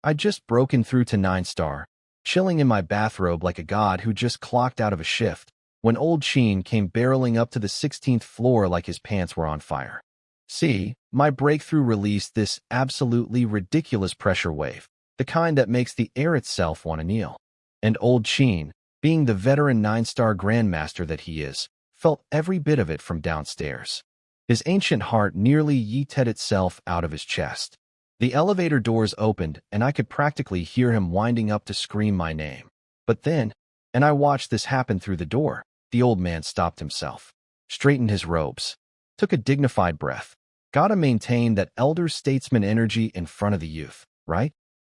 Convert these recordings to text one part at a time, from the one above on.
I'd just broken through to 9-star, chilling in my bathrobe like a god who just clocked out of a shift, when old Chen came barreling up to the 16th floor like his pants were on fire. See, my breakthrough released this absolutely ridiculous pressure wave, the kind that makes the air itself want to kneel. And old Chen, being the veteran 9-star Grandmaster that he is, felt every bit of it from downstairs. His ancient heart nearly yeeted itself out of his chest. The elevator doors opened, and I could practically hear him winding up to scream my name. But then, and I watched this happen through the door, the old man stopped himself, straightened his robes, took a dignified breath. Gotta maintain that elder statesman energy in front of the youth, right?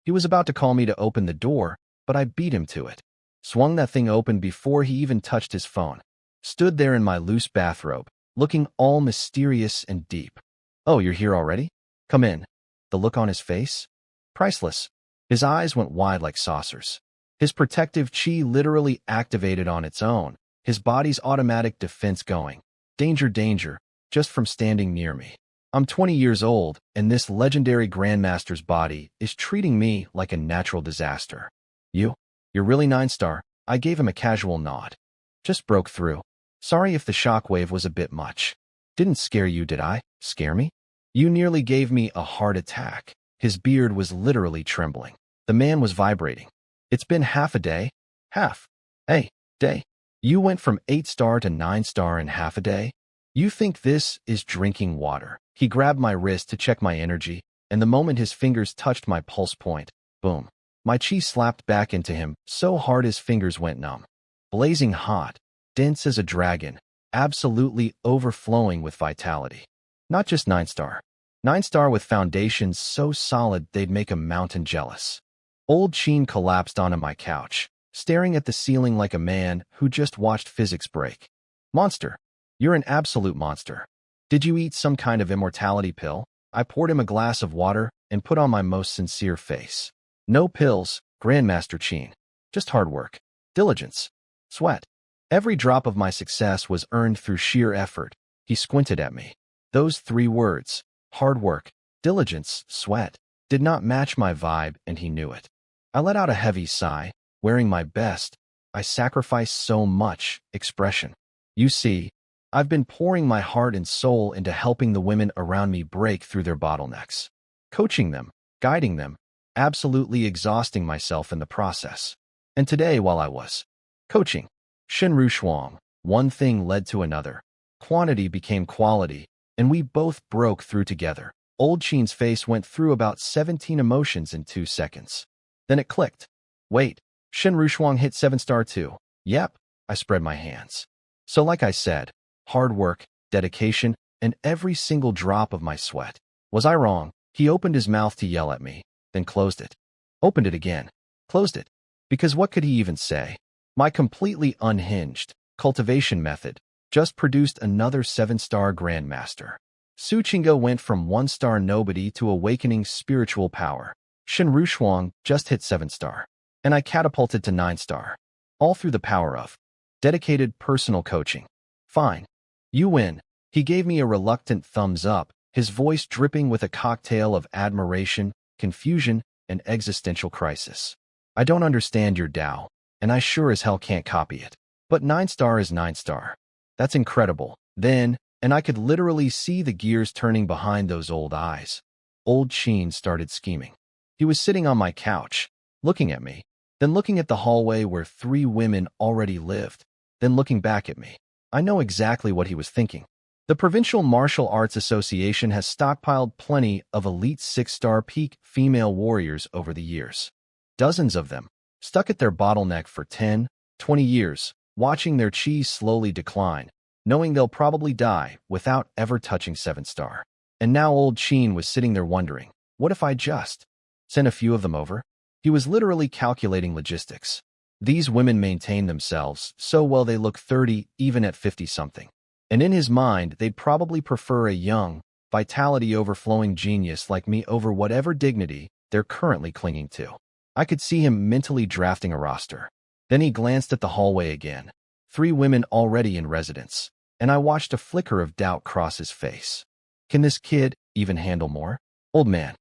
He was about to call me to open the door, but I beat him to it. Swung that thing open before he even touched his phone. Stood there in my loose bathrobe, looking all mysterious and deep. "Oh, you're here already? Come in." The look on his face? Priceless. His eyes went wide like saucers. His protective chi literally activated on its own, his body's automatic defense going. Danger, danger, just from standing near me. I'm 20 years old, and this legendary Grandmaster's body is treating me like a natural disaster. You're really 9-star. I gave him a casual nod. Just broke through. Sorry if the shockwave was a bit much. Didn't scare you, did I? Scare me? You nearly gave me a heart attack. His beard was literally trembling. The man was vibrating. It's been half a day. Day. You went from 8-star to 9-star in half a day? You think this is drinking water? He grabbed my wrist to check my energy, and the moment his fingers touched my pulse point, boom. My chi slapped back into him so hard his fingers went numb. Blazing hot, dense as a dragon, absolutely overflowing with vitality. Not just 9-star. 9-star with foundations so solid they'd make a mountain jealous. Old Chen collapsed onto my couch, staring at the ceiling like a man who just watched physics break. Monster. You're an absolute monster. Did you eat some kind of immortality pill? I poured him a glass of water and put on my most sincere face. No pills, Grandmaster Chen. Just hard work, diligence, sweat. Every drop of my success was earned through sheer effort. He squinted at me. Those 3 words, hard work, diligence, sweat, did not match my vibe, and he knew it. I let out a heavy sigh, wearing my best, I sacrificed so much, expression. You see, I've been pouring my heart and soul into helping the women around me break through their bottlenecks. Coaching them, guiding them, absolutely exhausting myself in the process. And today, while I was coaching, Shen Rushuang, one thing led to another. Quantity became quality, and we both broke through together. Old Chen's face went through about 17 emotions in 2 seconds. Then it clicked. Wait, Shen Rushuang hit 7-star too. Yep, I spread my hands. So like I said, hard work, dedication, and every single drop of my sweat. Was I wrong? He opened his mouth to yell at me, then closed it. Opened it again. Closed it. Because what could he even say? My completely unhinged cultivation method just produced another 7-star Grandmaster. Su Qingge went from 1-star nobody to awakening spiritual power. Shen Rushuang just hit 7-star. And I catapulted to 9-star. All through the power of dedicated personal coaching. Fine. You win. He gave me a reluctant thumbs up, his voice dripping with a cocktail of admiration, confusion, and existential crisis. I don't understand your Tao, and I sure as hell can't copy it. But 9-star is 9-star. That's incredible. Then, and I could literally see the gears turning behind those old eyes. Old Chen started scheming. He was sitting on my couch, looking at me, then looking at the hallway where 3 women already lived, then looking back at me. I know exactly what he was thinking. The Provincial Martial Arts Association has stockpiled plenty of elite 6-star peak female warriors over the years. Dozens of them, stuck at their bottleneck for 10, 20 years, watching their chi slowly decline, knowing they'll probably die without ever touching 7-star. And now old Chen was sitting there wondering, what if I just sent a few of them over? He was literally calculating logistics. These women maintain themselves so well they look 30 even at 50-something. And in his mind, they'd probably prefer a young, vitality-overflowing genius like me over whatever dignity they're currently clinging to. I could see him mentally drafting a roster. Then he glanced at the hallway again. 3 women already in residence, and I watched a flicker of doubt cross his face. Can this kid even handle more? Old man,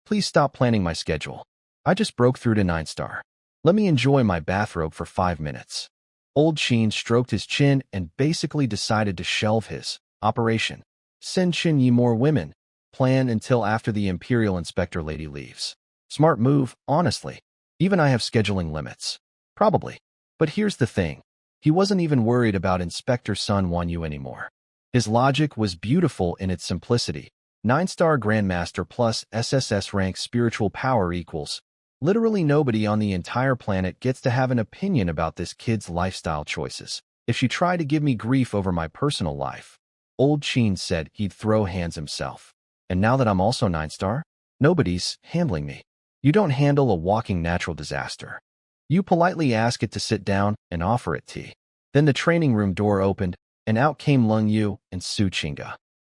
Please stop planning my schedule. I just broke through to 9-star. Let me enjoy my bathrobe for 5 minutes. Old Chen stroked his chin and basically decided to shelve his operation. Send Chen Ye more women. Plan until after the Imperial Inspector lady leaves. Smart move, honestly. Even I have scheduling limits. Probably. But here's the thing. He wasn't even worried about Inspector Sun Wan Yu anymore. His logic was beautiful in its simplicity. 9-star Grandmaster plus SSS rank spiritual power equals. Literally nobody on the entire planet gets to have an opinion about this kid's lifestyle choices. If she tried to give me grief over my personal life, Old Chen said he'd throw hands himself. And now that I'm also 9-star, nobody's handling me. You don't handle a walking natural disaster. You politely ask it to sit down and offer it tea. Then the training room door opened, and out came Lung Yu and Su Qingge.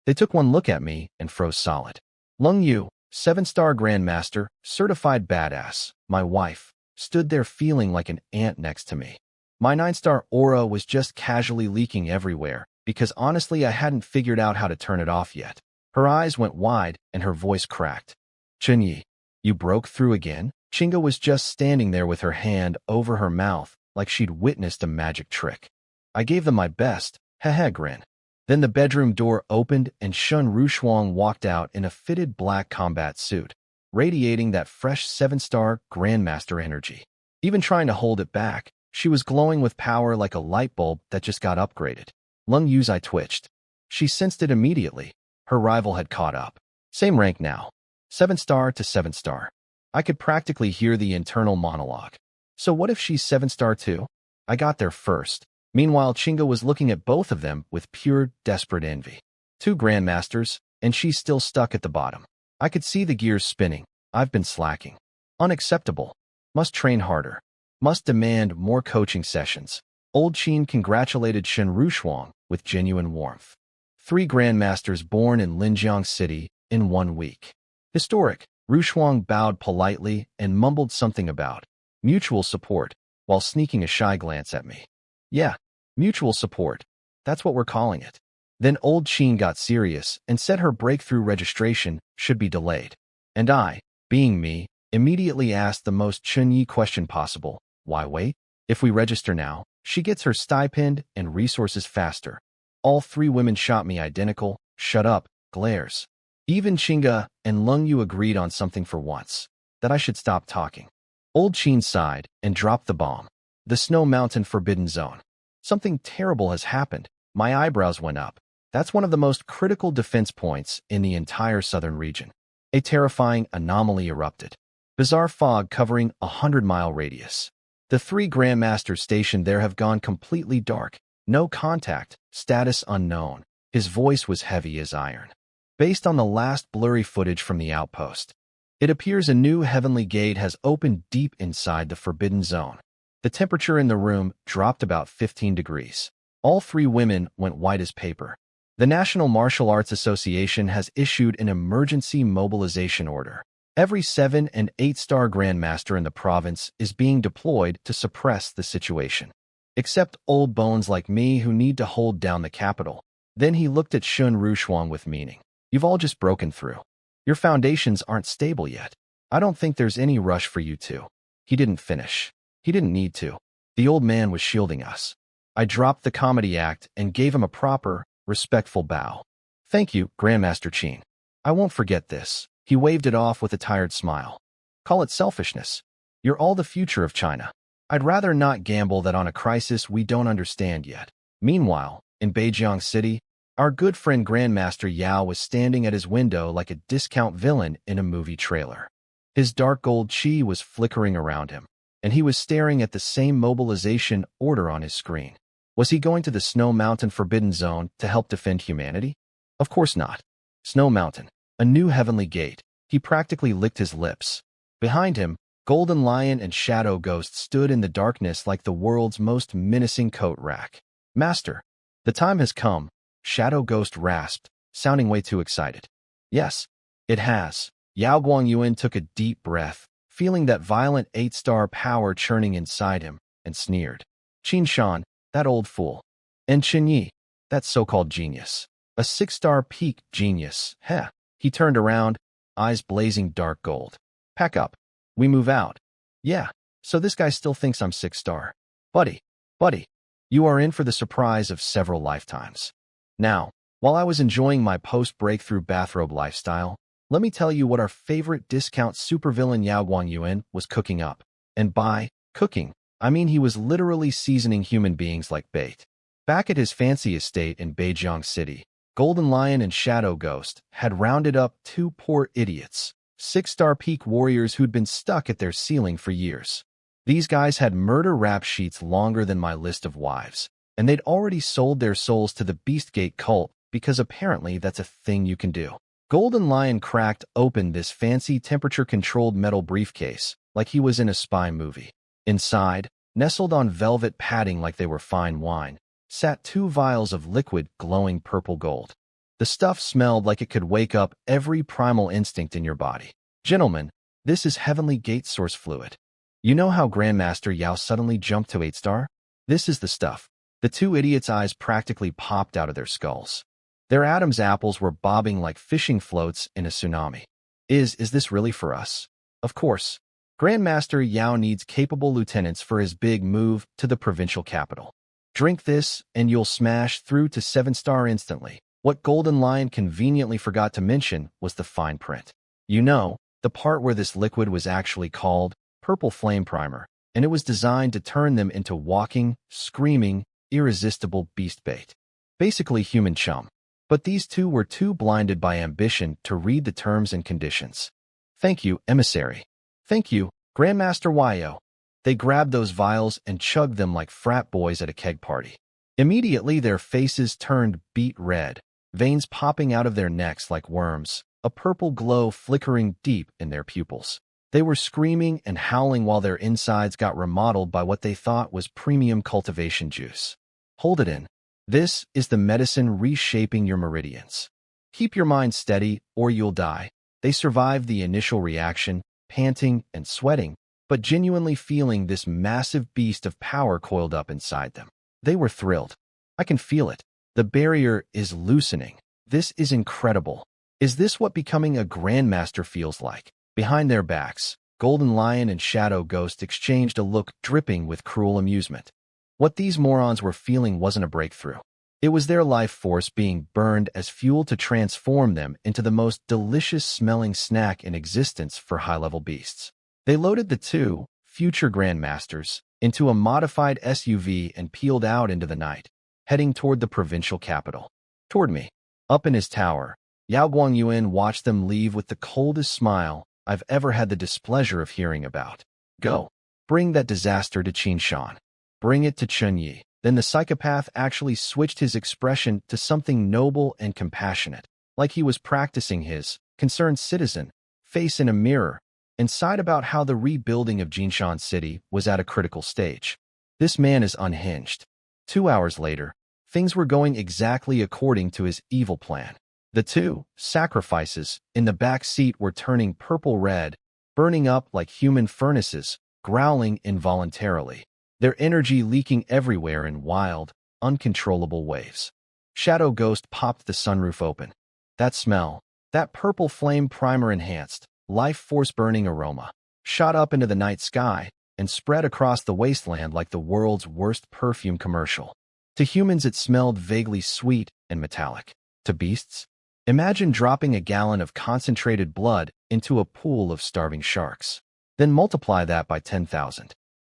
They took one look at me and froze solid. Lung Yu, 7-star Grandmaster, certified badass, my wife, stood there feeling like an ant next to me. My 9-star aura was just casually leaking everywhere, because honestly I hadn't figured out how to turn it off yet. Her eyes went wide and her voice cracked. Chen Ye, you broke through again? Qingge was just standing there with her hand over her mouth like she'd witnessed a magic trick. I gave them my best, grin. Then the bedroom door opened and Shun Rushuang walked out in a fitted black combat suit, radiating that fresh 7-star Grandmaster energy. Even trying to hold it back, she was glowing with power like a light bulb that just got upgraded. Lung Yu's eye twitched. She sensed it immediately. Her rival had caught up. Same rank now. 7-star to 7-star. I could practically hear the internal monologue. So what if she's 7-star too? I got there first. Meanwhile, Qingge was looking at both of them with pure, desperate envy. 2 Grandmasters, and she's still stuck at the bottom. I could see the gears spinning. I've been slacking. Unacceptable. Must train harder. Must demand more coaching sessions. Old Chen congratulated Shen Rushuang with genuine warmth. 3 Grandmasters born in Linjiang City in 1 week. Historic. Rushuang bowed politely and mumbled something about mutual support while sneaking a shy glance at me. Yeah, mutual support. That's what we're calling it. Then Old Chen got serious and said her breakthrough registration should be delayed. And I, being me, immediately asked the most Chen Ye question possible. Why wait? If we register now, she gets her stipend and resources faster. All 3 women shot me identical, shut up, glares. Even Qingge and Lung Yu agreed on something for once, that I should stop talking. Old Chen sighed and dropped the bomb. The Snow Mountain Forbidden Zone. Something terrible has happened. My eyebrows went up. That's one of the most critical defense points in the entire southern region. A terrifying anomaly erupted. Bizarre fog covering a 100-mile radius. The 3 Grandmasters stationed there have gone completely dark. No contact. Status unknown. His voice was heavy as iron. Based on the last blurry footage from the outpost, it appears a new heavenly gate has opened deep inside the Forbidden Zone. The temperature in the room dropped about 15 degrees. All 3 women went white as paper. The National Martial Arts Association has issued an emergency mobilization order. Every 7- and 8-star Grandmaster in the province is being deployed to suppress the situation. Except old bones like me who need to hold down the capital. Then he looked at Shun Rushuang with meaning. You've all just broken through. Your foundations aren't stable yet. I don't think there's any rush for you two. He didn't finish. He didn't need to. The old man was shielding us. I dropped the comedy act and gave him a proper, respectful bow. Thank you, Grandmaster Chen. I won't forget this. He waved it off with a tired smile. Call it selfishness. You're all the future of China. I'd rather not gamble that on a crisis we don't understand yet. Meanwhile, in Beijiang City, our good friend Grandmaster Yao was standing at his window like a discount villain in a movie trailer. His dark gold chi was flickering around him, and he was staring at the same mobilization order on his screen. Was he going to the Snow Mountain Forbidden Zone to help defend humanity? Of course not. Snow Mountain, a new heavenly gate. He practically licked his lips. Behind him, Golden Lion and Shadow Ghost stood in the darkness like the world's most menacing coat rack. Master, the time has come, Shadow Ghost rasped, sounding way too excited. Yes, it has. Yao Guangyuan took a deep breath, feeling that violent 8-star power churning inside him, and sneered. Qin Shan, that old fool. And Chen Ye, that so-called genius. A 6-star peak genius. Heh. He turned around. eyes blazing dark gold. Pack up. We move out. Yeah, so this guy still thinks I'm 6-star. Buddy, you are in for the surprise of several lifetimes. Now, while I was enjoying my post-breakthrough bathrobe lifestyle, let me tell you what our favorite discount supervillain Yao Guangyuan was cooking up. And by cooking, I mean he was literally seasoning human beings like bait. Back at his fancy estate in Beijiang City, Golden Lion and Shadow Ghost had rounded up two poor idiots, 6-star peak warriors who'd been stuck at their ceiling for years. These guys had murder rap sheets longer than my list of wives, and they'd already sold their souls to the Beastgate cult because apparently that's a thing you can do. Golden Lion cracked open this fancy temperature-controlled metal briefcase like he was in a spy movie. Inside, nestled on velvet padding like they were fine wine, sat 2 vials of liquid glowing purple gold. The stuff smelled like it could wake up every primal instinct in your body. Gentlemen, this is heavenly gate source fluid. You know how Grandmaster Yao suddenly jumped to 8-star? This is the stuff. The 2 idiots' eyes practically popped out of their skulls. Their Adam's apples were bobbing like fishing floats in a tsunami. Is this really for us? Of course. Grandmaster Yao needs capable lieutenants for his big move to the provincial capital. Drink this, and you'll smash through to 7-star instantly. What Golden Lion conveniently forgot to mention was the fine print. You know, the part where this liquid was actually called Purple Flame Primer, and it was designed to turn them into walking, screaming, irresistible beast bait. Basically human chum. But these 2 were too blinded by ambition to read the terms and conditions. Thank you, emissary. Thank you, Grandmaster Yo. They grabbed those vials and chugged them like frat boys at a keg party. Immediately their faces turned beet red, veins popping out of their necks like worms, a purple glow flickering deep in their pupils. They were screaming and howling while their insides got remodeled by what they thought was premium cultivation juice. Hold it in. This is the medicine reshaping your meridians. Keep your mind steady or you'll die. They survived the initial reaction, panting and sweating, but genuinely feeling this massive beast of power coiled up inside them. They were thrilled. I can feel it. The barrier is loosening. This is incredible. Is this what becoming a Grandmaster feels like? Behind their backs, Golden Lion and Shadow Ghost exchanged a look dripping with cruel amusement. What these morons were feeling wasn't a breakthrough. It was their life force being burned as fuel to transform them into the most delicious-smelling snack in existence for high-level beasts. They loaded the 2 future Grandmasters into a modified SUV and peeled out into the night, heading toward the provincial capital. Toward me. Up in his tower, Yao Guangyuan watched them leave with the coldest smile I've ever had the displeasure of hearing about. Go. Bring that disaster to Qinshan. Bring it to Chen Ye. Then the psychopath actually switched his expression to something noble and compassionate, like he was practicing his concerned citizen face in a mirror, and sighed about how the rebuilding of Jinshan City was at a critical stage. This man is unhinged. 2 hours later, things were going exactly according to his evil plan. The 2 sacrifices in the back seat were turning purple-red, burning up like human furnaces, growling involuntarily, their energy leaking everywhere in wild, uncontrollable waves. Shadow Ghost popped the sunroof open. That smell, that purple flame primer-enhanced, life force-burning aroma, shot up into the night sky and spread across the wasteland like the world's worst perfume commercial. To humans it smelled vaguely sweet and metallic. To beasts? Imagine dropping a gallon of concentrated blood into a pool of starving sharks. Then multiply that by 10,000.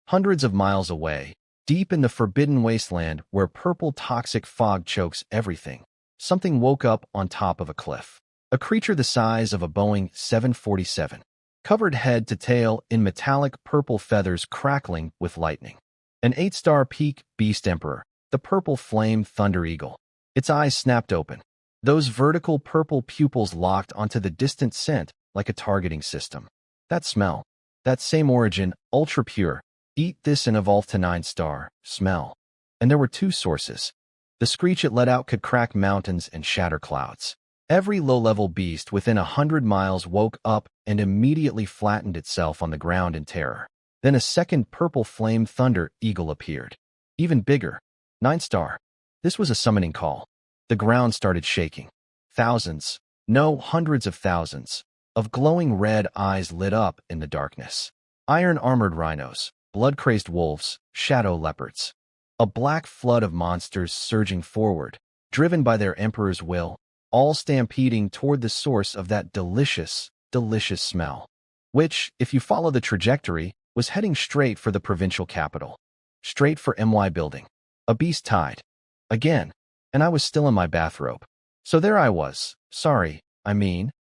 Hundreds of miles away, deep in the forbidden wasteland where purple toxic fog chokes everything, something woke up on top of a cliff. A creature the size of a Boeing 747, covered head to tail in metallic purple feathers crackling with lightning. An 8-star peak beast emperor, the purple flame thunder eagle. Its eyes snapped open. Those vertical purple pupils locked onto the distant scent like a targeting system. That smell, that same origin, ultra pure, eat this and evolve to 9-star, smell. And there were 2 sources. The screech it let out could crack mountains and shatter clouds. Every low-level beast within 100 miles woke up and immediately flattened itself on the ground in terror. Then a second purple flame thunder eagle appeared. Even bigger. 9-star. This was a summoning call. The ground started shaking. Thousands, no, hundreds of thousands, of glowing red eyes lit up in the darkness. Iron-armored rhinos, blood-crazed wolves, shadow leopards. A black flood of monsters surging forward, driven by their emperor's will, all stampeding toward the source of that delicious, delicious smell, which, if you follow the trajectory, was heading straight for the provincial capital. Straight for MY building. A beast tide. Again. And I was still in my bathrobe. So there I was.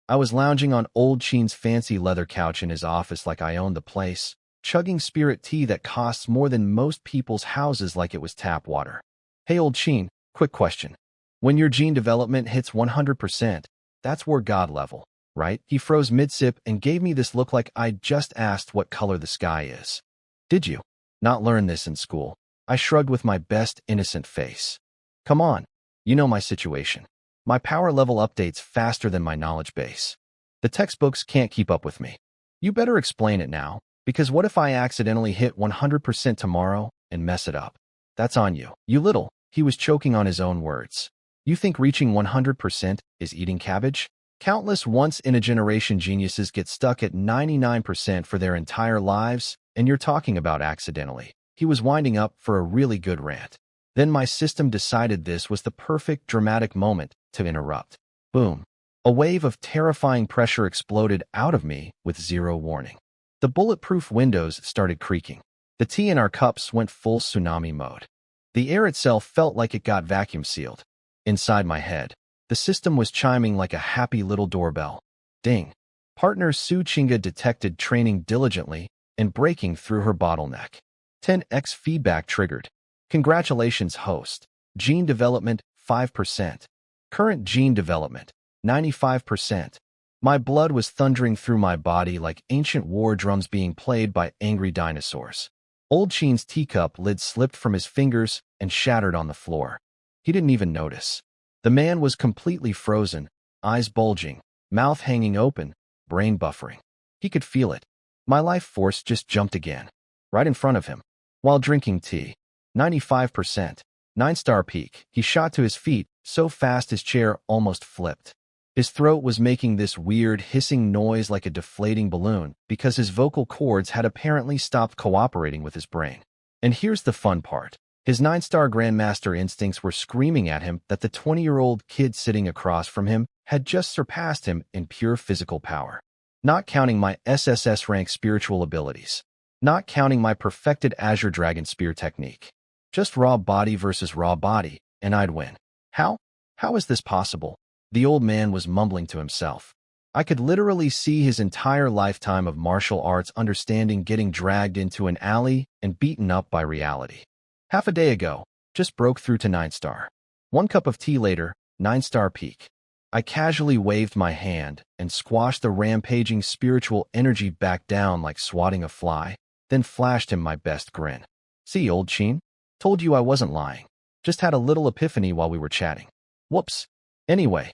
I was lounging on old Chen's fancy leather couch in his office like I owned the place, chugging spirit tea that costs more than most people's houses like it was tap water. Hey old Chen, quick question. When your gene development hits 100%, that's war god level, right? He froze mid-sip and gave me this look like I'd just asked what color the sky is. Did you not learn this in school? I shrugged with my best innocent face. Come on, you know my situation. My power level updates faster than my knowledge base. The textbooks can't keep up with me. You better explain it now, because what if I accidentally hit 100% tomorrow and mess it up? That's on you. You little. He was choking on his own words. You think reaching 100% is eating cabbage? Countless once-in-a-generation geniuses get stuck at 99% for their entire lives, and you're talking about accidentally. He was winding up for a really good rant. Then my system decided this was the perfect dramatic moment to interrupt. Boom. A wave of terrifying pressure exploded out of me with zero warning. The bulletproof windows started creaking. The tea in our cups went full tsunami mode. The air itself felt like it got vacuum sealed. Inside my head, the system was chiming like a happy little doorbell. Ding. Partner Su Chinga detected training diligently and breaking through her bottleneck. 10x feedback triggered. Congratulations, host. Gene development, 5%. Current gene development, 95%. My blood was thundering through my body like ancient war drums being played by angry dinosaurs. Old Chen's teacup lid slipped from his fingers and shattered on the floor. He didn't even notice. The man was completely frozen, eyes bulging, mouth hanging open, brain buffering. He could feel it. My life force just jumped again. Right in front of him. While drinking tea. 95%. 9-star peak. He shot to his feet, so fast his chair almost flipped. His throat was making this weird hissing noise like a deflating balloon because his vocal cords had apparently stopped cooperating with his brain. And here's the fun part. His 9-star Grandmaster instincts were screaming at him that the 20-year-old kid sitting across from him had just surpassed him in pure physical power. Not counting my SSS rank spiritual abilities. Not counting my perfected Azure Dragon Spear technique. Just raw body versus raw body, and I'd win. How? How is this possible? The old man was mumbling to himself. I could literally see his entire lifetime of martial arts understanding getting dragged into an alley and beaten up by reality. Half a day ago, just broke through to 9-star. 1 cup of tea later, 9-star peak. I casually waved my hand and squashed the rampaging spiritual energy back down like swatting a fly, then flashed him my best grin. See, old Chen? Told you I wasn't lying. Just had a little epiphany while we were chatting. Whoops. Anyway,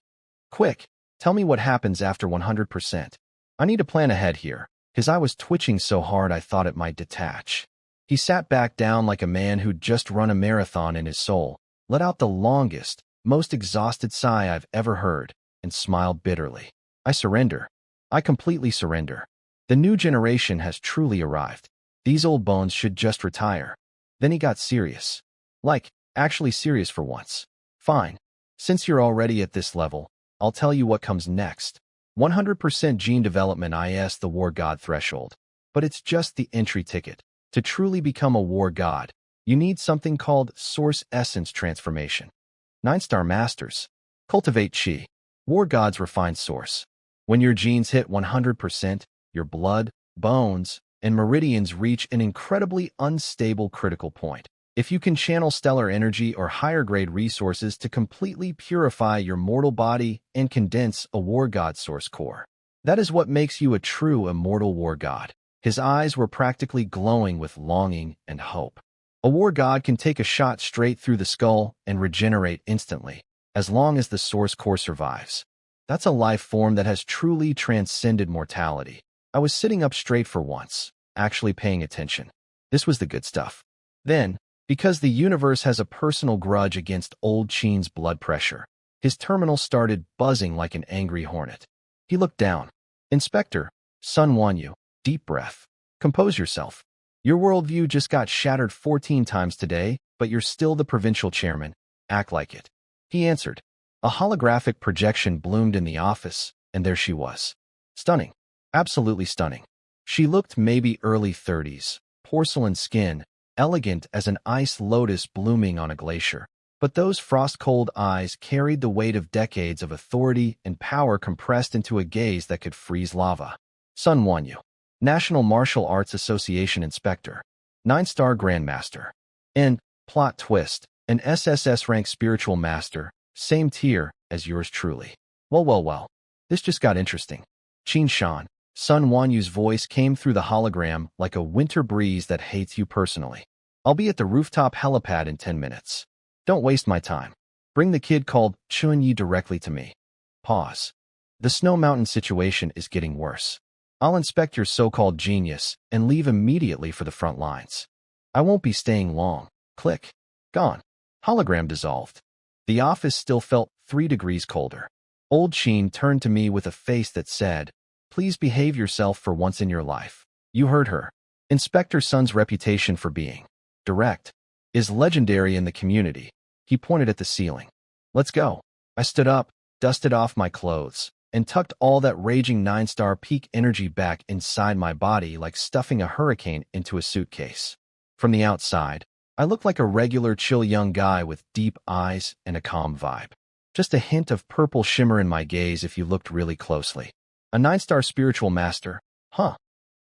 quick, tell me what happens after 100%. I need to plan ahead here, because I was twitching so hard I thought it might detach. He sat back down like a man who'd just run a marathon in his soul, let out the longest, most exhausted sigh I've ever heard, and smiled bitterly. I surrender. I completely surrender. The new generation has truly arrived. These old bones should just retire. Then he got serious. Like, actually serious for once. Fine. Since you're already at this level, I'll tell you what comes next. 100% gene development is the war god threshold. But it's just the entry ticket. To truly become a war god, you need something called source essence transformation. 9-star masters. Cultivate chi. War god's refined source. When your genes hit 100%, your blood, bones, and meridians reach an incredibly unstable critical point. If you can channel stellar energy or higher-grade resources to completely purify your mortal body and condense a war god source core, that is what makes you a true immortal war god. His eyes were practically glowing with longing and hope. A war god can take a shot straight through the skull and regenerate instantly, as long as the source core survives. That's a life form that has truly transcended mortality. I was sitting up straight for once, actually paying attention. This was the good stuff. Then, because the universe has a personal grudge against old Chen's blood pressure, his terminal started buzzing like an angry hornet. He looked down. Inspector, Sun Wanyu, deep breath. Compose yourself. Your worldview just got shattered 14 times today, but you're still the provincial chairman. Act like it. He answered. A holographic projection bloomed in the office, and there she was. Stunning. Absolutely stunning. She looked maybe early 30s, porcelain skin, elegant as an ice lotus blooming on a glacier. But those frost-cold eyes carried the weight of decades of authority and power compressed into a gaze that could freeze lava. Sun Wanyu, National Martial Arts Association Inspector, 9-star Grandmaster. And, plot twist, an SSS rank spiritual master, same tier as yours truly. Well. This just got interesting. Qin Shan, Sun Wanyu's voice came through the hologram like a winter breeze that hates you personally. I'll be at the rooftop helipad in 10 minutes. Don't waste my time. Bring the kid called Chen Ye directly to me. Pause. The Snow Mountain situation is getting worse. I'll inspect your so-called genius and leave immediately for the front lines. I won't be staying long. Click. Gone. Hologram dissolved. The office still felt 3 degrees colder. Old Qin turned to me with a face that said, "Please behave yourself for once in your life." You heard her. Inspector Sun's reputation for being direct is legendary in the community. He pointed at the ceiling. Let's go. I stood up, dusted off my clothes, and tucked all that raging 9-star peak energy back inside my body like stuffing a hurricane into a suitcase. From the outside, I looked like a regular chill young guy with deep eyes and a calm vibe. Just a hint of purple shimmer in my gaze if you looked really closely. A 9-star spiritual master, huh?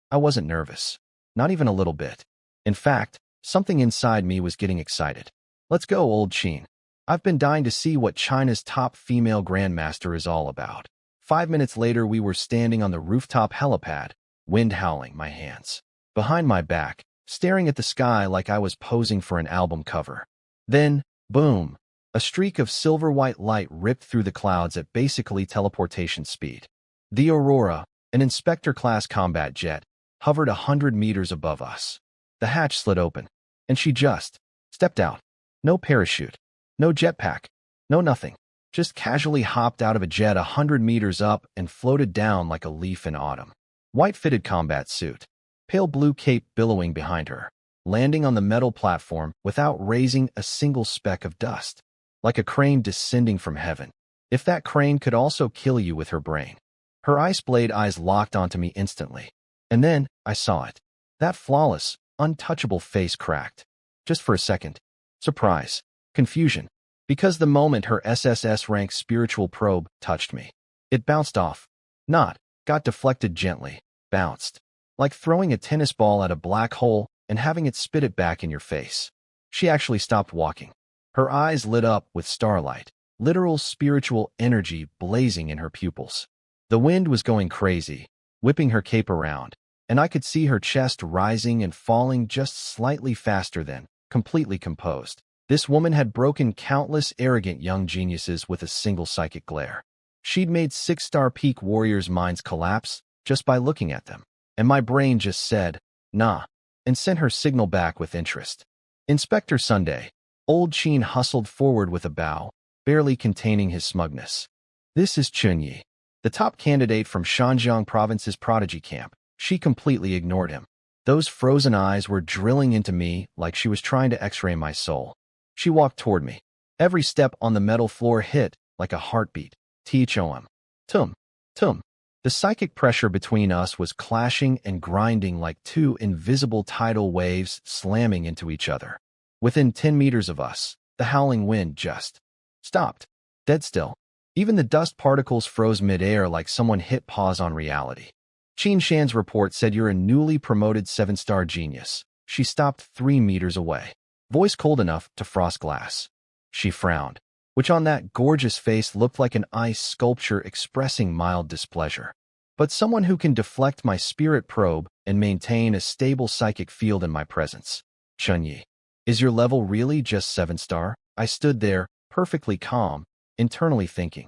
I wasn't nervous. Not even a little bit. In fact, something inside me was getting excited. Let's go, old Qin. I've been dying to see what China's top female grandmaster is all about. 5 minutes later, we were standing on the rooftop helipad, wind howling my hands behind my back, staring at the sky like I was posing for an album cover. Then, boom, a streak of silver-white light ripped through the clouds at basically teleportation speed. The Aurora, an Inspector-class combat jet, hovered 100 meters above us. The hatch slid open, and she just stepped out. No parachute, no jetpack, no nothing. Just casually hopped out of a jet 100 meters up and floated down like a leaf in autumn. White-fitted combat suit, pale blue cape billowing behind her, landing on the metal platform without raising a single speck of dust. Like a crane descending from heaven. If that crane could also kill you with her brain. Her ice blade eyes locked onto me instantly. And then, I saw it. That flawless, untouchable face cracked. Just for a second. Surprise. Confusion. Because the moment her SSS rank spiritual probe touched me, it bounced off. Got deflected gently. Bounced. Like throwing a tennis ball at a black hole and having it spit it back in your face. She actually stopped walking. Her eyes lit up with starlight, literal spiritual energy blazing in her pupils. The wind was going crazy, whipping her cape around, and I could see her chest rising and falling just slightly faster than, completely composed. This woman had broken countless arrogant young geniuses with a single psychic glare. She'd made 6-star peak warriors' minds collapse just by looking at them, and my brain just said, nah, and sent her signal back with interest. Inspector Sunday. Old Qin hustled forward with a bow, barely containing his smugness. This is Chen Ye, the top candidate from Shanjiang Province's prodigy camp. She completely ignored him. Those frozen eyes were drilling into me like she was trying to x-ray my soul. She walked toward me. Every step on the metal floor hit like a heartbeat. T-H-O-M. Tum. Tum. The psychic pressure between us was clashing and grinding like 2 invisible tidal waves slamming into each other. Within 10 meters of us, the howling wind just stopped. Dead still. Even the dust particles froze midair like someone hit pause on reality. Qin Shan's report said you're a newly promoted 7-star genius. She stopped 3 meters away. Voice cold enough to frost glass. She frowned, which on that gorgeous face looked like an ice sculpture expressing mild displeasure. But someone who can deflect my spirit probe and maintain a stable psychic field in my presence. Chen Ye. Is your level really just 7-star? I stood there, perfectly calm, internally thinking.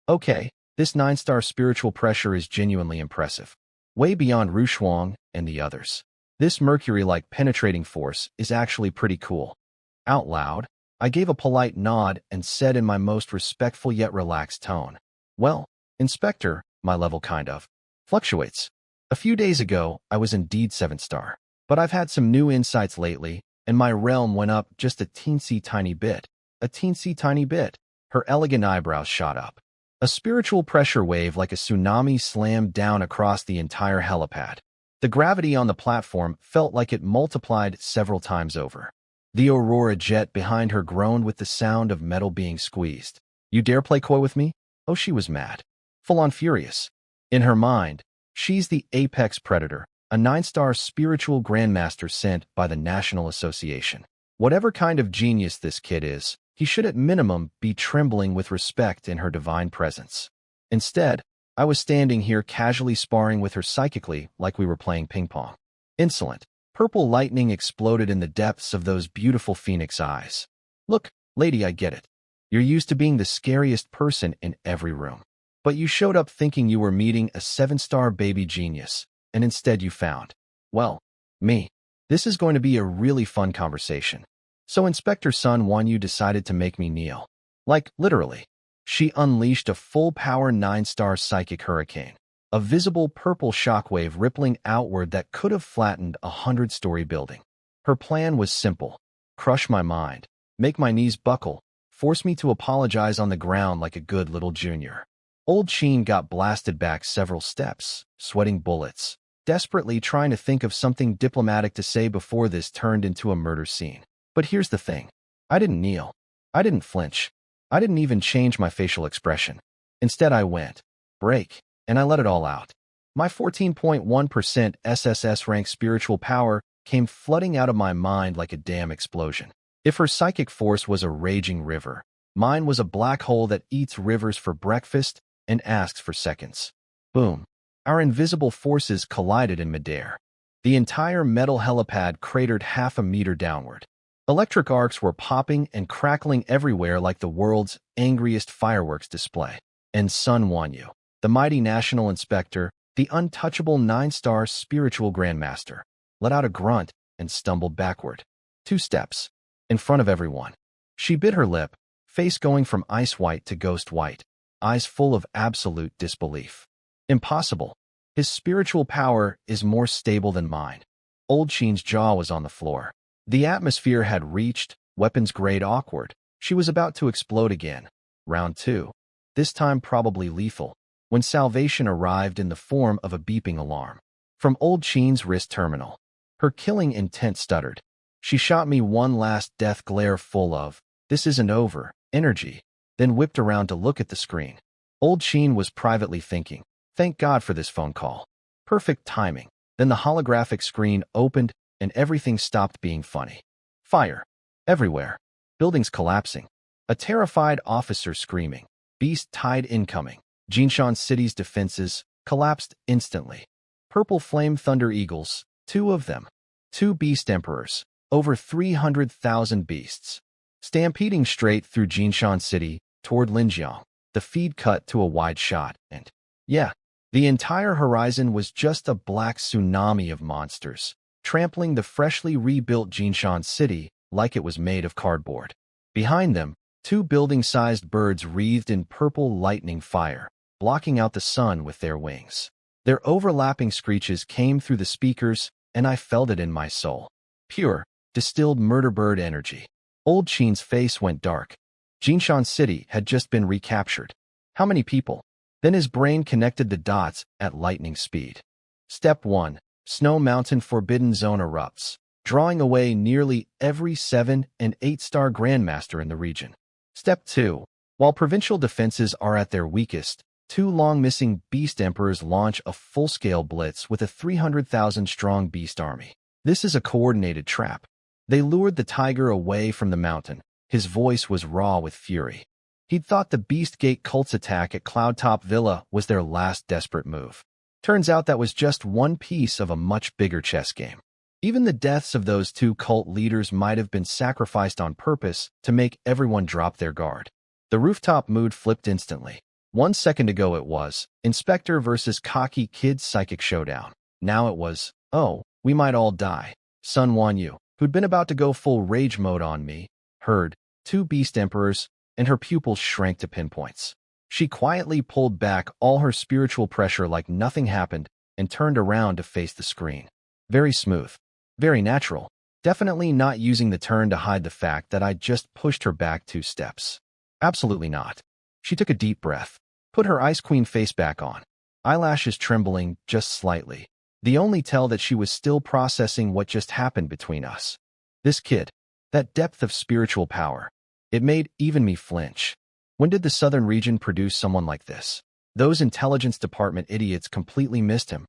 Okay, this 9-star spiritual pressure is genuinely impressive. Way beyond Rushuang and the others. This mercury-like penetrating force is actually pretty cool. Out loud, I gave a polite nod and said in my most respectful yet relaxed tone, well, Inspector, my level kind of. Fluctuates. A few days ago, I was indeed 7-star. But I've had some new insights lately, and my realm went up just a teensy tiny bit. A teensy tiny bit. Her elegant eyebrows shot up. A spiritual pressure wave like a tsunami slammed down across the entire helipad. The gravity on the platform felt like it multiplied several times over. The Aurora jet behind her groaned with the sound of metal being squeezed. You dare play coy with me? Oh, she was mad. Full-on furious. In her mind, she's the apex predator, a 9-star spiritual grandmaster sent by the National Association. Whatever kind of genius this kid is, he should at minimum be trembling with respect in her divine presence. Instead, I was standing here casually sparring with her psychically like we were playing ping pong. Insolent, purple lightning exploded in the depths of those beautiful phoenix eyes. Look, lady, I get it. You're used to being the scariest person in every room. But you showed up thinking you were meeting a 7-star baby genius, and instead you found, well, me. This is going to be a really fun conversation. So Inspector Sun Wanyu decided to make me kneel. Like, literally. She unleashed a full-power 9-star psychic hurricane, a visible purple shockwave rippling outward that could have flattened a 100-story building. Her plan was simple. Crush my mind, make my knees buckle, force me to apologize on the ground like a good little junior. Old Sheen got blasted back several steps, sweating bullets, desperately trying to think of something diplomatic to say before this turned into a murder scene. But here's the thing. I didn't kneel. I didn't flinch. I didn't even change my facial expression. Instead, I went, break, and I let it all out. My 14.1% SSS rank spiritual power came flooding out of my mind like a dam explosion. If her psychic force was a raging river, mine was a black hole that eats rivers for breakfast and asks for seconds. Boom. Our invisible forces collided in midair. The entire metal helipad cratered half a meter downward. Electric arcs were popping and crackling everywhere like the world's angriest fireworks display. And Sun Wanyu, the mighty national inspector, the untouchable 9-star spiritual grandmaster, let out a grunt and stumbled backward. 2 steps. In front of everyone. She bit her lip, face going from ice white to ghost white, eyes full of absolute disbelief. Impossible. His spiritual power is more stable than mine. Old Sheen's jaw was on the floor. The atmosphere had reached weapons-grade awkward. She was about to explode again. Round 2. This time probably lethal, when salvation arrived in the form of a beeping alarm. From Old Sheen's wrist terminal. Her killing intent stuttered. She shot me one last death glare full of, "This isn't over," energy, then whipped around to look at the screen. Old Sheen was privately thinking, thank God for this phone call. Perfect timing. Then the holographic screen opened and everything stopped being funny. Fire. Everywhere. Buildings collapsing. A terrified officer screaming. Beast tide incoming. Jinshan City's defenses collapsed instantly. Purple flame thunder eagles, 2 of them. 2 beast emperors. Over 300,000 beasts. Stampeding straight through Jinshan City toward Linjiang. The feed cut to a wide shot, and, yeah, the entire horizon was just a black tsunami of monsters, trampling the freshly rebuilt Jinshan City like it was made of cardboard. Behind them, 2 building-sized birds wreathed in purple lightning fire, blocking out the sun with their wings. Their overlapping screeches came through the speakers, and I felt it in my soul. Pure, distilled murder bird energy. Old Sheen's face went dark. Jinshan City had just been recaptured. How many people? Then his brain connected the dots at lightning speed. Step 1. Snow Mountain Forbidden Zone erupts, drawing away nearly every 7- and 8-star grandmaster in the region. Step 2. While provincial defenses are at their weakest, 2 long-missing beast emperors launch a full-scale blitz with a 300,000-strong beast army. This is a coordinated trap. They lured the tiger away from the mountain. His voice was raw with fury. He'd thought the Beast Gate cult's attack at Cloudtop Villa was their last desperate move. Turns out that was just one piece of a much bigger chess game. Even the deaths of those 2 cult leaders might have been sacrificed on purpose to make everyone drop their guard. The rooftop mood flipped instantly. 1 second ago it was, Inspector versus cocky kid psychic showdown. Now it was, oh, we might all die. Sun Wanyu, who'd been about to go full rage mode on me, heard 2 beast emperors, and her pupils shrank to pinpoints. She quietly pulled back all her spiritual pressure like nothing happened and turned around to face the screen. Very smooth. Very natural. Definitely not using the turn to hide the fact that I just pushed her back 2 steps. Absolutely not. She took a deep breath, put her Ice Queen face back on, eyelashes trembling just slightly. The only tell that she was still processing what just happened between us. This kid, that depth of spiritual power, it made even me flinch. When did the Southern region produce someone like this? Those intelligence department idiots completely missed him.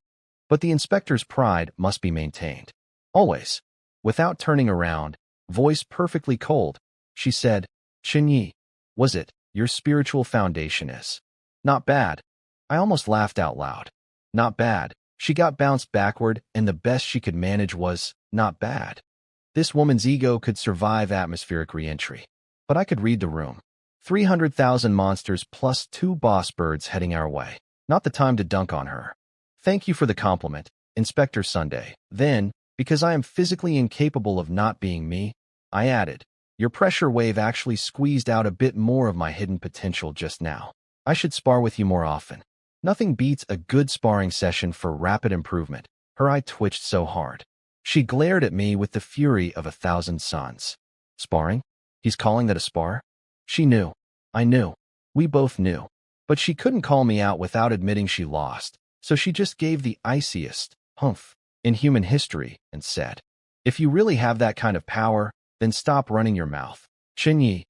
But the inspector's pride must be maintained. Always. Without turning around, voice perfectly cold, she said, Chen Ye, was it, your spiritual foundation is? Not bad. I almost laughed out loud. Not bad. She got bounced backward, and the best she could manage was, not bad. This woman's ego could survive atmospheric re-entry. But I could read the room. 300,000 monsters plus 2 boss birds heading our way. Not the time to dunk on her. Thank you for the compliment, Inspector Sunday. Then, because I am physically incapable of not being me, I added, your pressure wave actually squeezed out a bit more of my hidden potential just now. I should spar with you more often. Nothing beats a good sparring session for rapid improvement. Her eye twitched so hard. She glared at me with the fury of 1,000 suns. Sparring? He's calling that a spar? She knew. I knew. We both knew. But she couldn't call me out without admitting she lost, so she just gave the iciest humph in human history and said, if you really have that kind of power, then stop running your mouth. Chen Ye,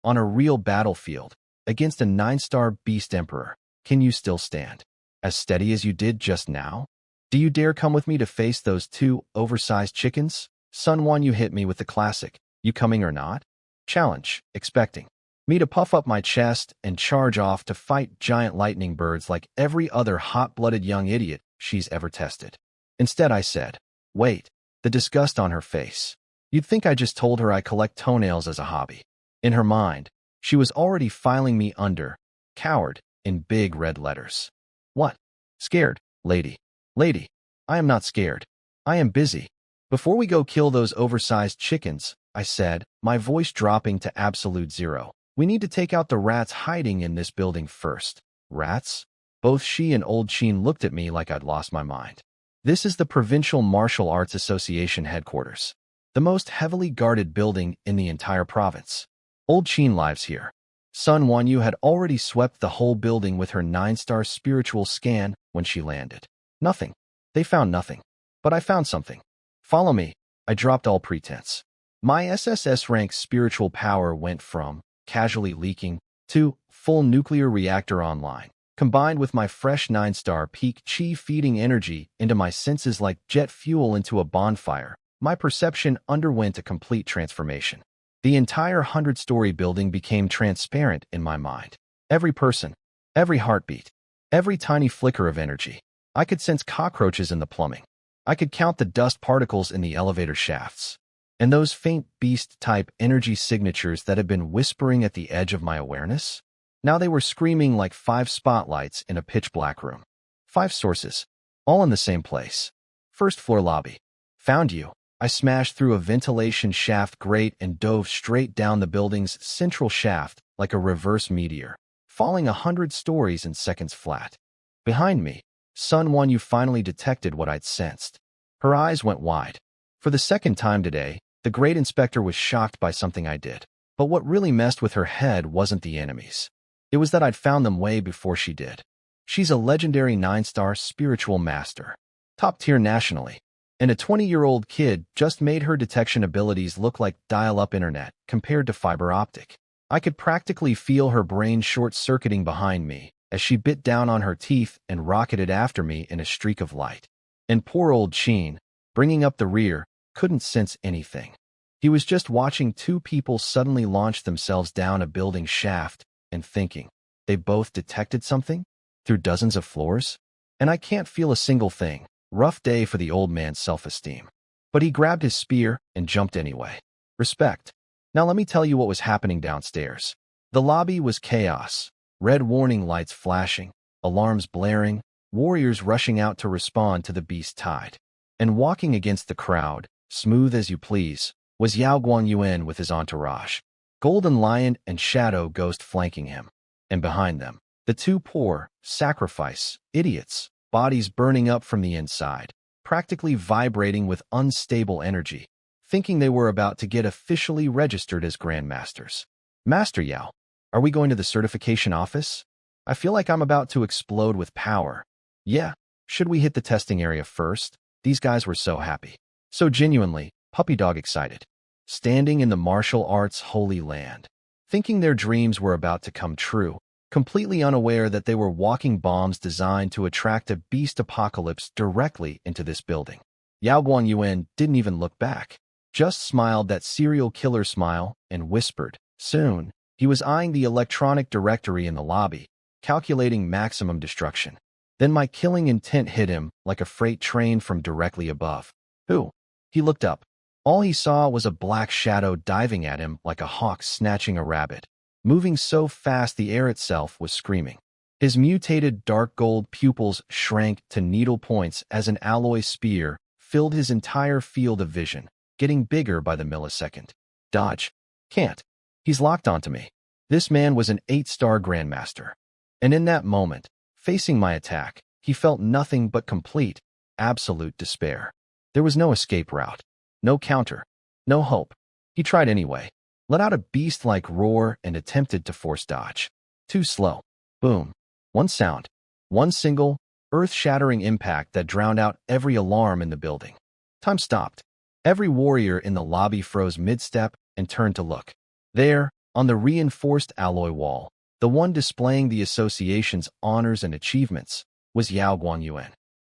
on a real battlefield, against a 9-star beast emperor, can you still stand? As steady as you did just now? Do you dare come with me to face those 2 oversized chickens? Sun Wan, you hit me with the classic, you coming or not? Challenge, expecting me to puff up my chest and charge off to fight giant lightning birds like every other hot-blooded young idiot she's ever tested. Instead, I said, wait, the disgust on her face. You'd think I just told her I collect toenails as a hobby. In her mind, she was already filing me under, coward, in big red letters. What? Scared, lady. Lady, I am not scared. I am busy. Before we go kill those oversized chickens, I said, my voice dropping to absolute zero. We need to take out the rats hiding in this building first. Rats? Both she and Old Sheen looked at me like I'd lost my mind. This is the Provincial Martial Arts Association headquarters, the most heavily guarded building in the entire province. Old Sheen lives here. Sun Wanyu had already swept the whole building with her 9-star spiritual scan when she landed. Nothing. They found nothing. But I found something. Follow me. I dropped all pretense. My SSS rank spiritual power went from casually leaking to full nuclear reactor online. Combined with my fresh 9-star peak chi feeding energy into my senses like jet fuel into a bonfire, my perception underwent a complete transformation. The entire 100-story building became transparent in my mind. Every person, every heartbeat, every tiny flicker of energy. I could sense cockroaches in the plumbing. I could count the dust particles in the elevator shafts. And those faint beast-type energy signatures that had been whispering at the edge of my awareness? Now they were screaming like 5 spotlights in a pitch-black room. 5 sources, all in the same place. First floor lobby. Found you. I smashed through a ventilation shaft grate and dove straight down the building's central shaft like a reverse meteor, falling 100 stories in seconds flat. Behind me, Sun Wanyu finally detected what I'd sensed. Her eyes went wide. For the second time today, the great inspector was shocked by something I did. But what really messed with her head wasn't the enemies. It was that I'd found them way before she did. She's a legendary 9-star spiritual master. Top tier nationally. And a 20-year-old kid just made her detection abilities look like dial-up internet compared to fiber optic. I could practically feel her brain short-circuiting behind me as she bit down on her teeth and rocketed after me in a streak of light. And poor old Sheen, bringing up the rear, couldn't sense anything. He was just watching 2 people suddenly launch themselves down a building shaft and thinking, they both detected something? Through dozens of floors? And I can't feel a single thing. Rough day for the old man's self-esteem. But he grabbed his spear and jumped anyway. Respect. Now let me tell you what was happening downstairs. The lobby was chaos. Red warning lights flashing, alarms blaring, warriors rushing out to respond to the beast tide. And walking against the crowd, smooth as you please, was Yao Guanyuan with his entourage. Golden Lion and Shadow Ghost flanking him. And behind them, The two poor, sacrifice, idiots, bodies burning up from the inside, practically vibrating with unstable energy, thinking they were about to get officially registered as Grandmasters. Master Yao, are we going to the certification office? I feel like I'm about to explode with power. Yeah, should we hit the testing area first? These guys were so happy. So genuinely, puppy dog excited. Standing in the martial arts holy land, thinking their dreams were about to come true, completely unaware that they were walking bombs designed to attract a beast apocalypse directly into this building. Yao Guanyuan didn't even look back, just smiled that serial killer smile and whispered, soon. He was eyeing the electronic directory in the lobby, calculating maximum destruction. Then my killing intent hit him like a freight train from directly above. Who? He looked up. All he saw was a black shadow diving at him like a hawk snatching a rabbit, moving so fast the air itself was screaming. His mutated dark gold pupils shrank to needle points as an alloy spear filled his entire field of vision, getting bigger by the millisecond. Dodge. Can't. He's locked onto me. This man was an 8-star Grandmaster. And in that moment, facing my attack, he felt nothing but complete, absolute despair. There was no escape route. No counter. No hope. He tried anyway, let out a beast-like roar and attempted to force dodge. Too slow. Boom. One sound. One single, earth-shattering impact that drowned out every alarm in the building. Time stopped. Every warrior in the lobby froze mid-step and turned to look. There, on the reinforced alloy wall, the one displaying the association's honors and achievements, was Yao Guanyuan,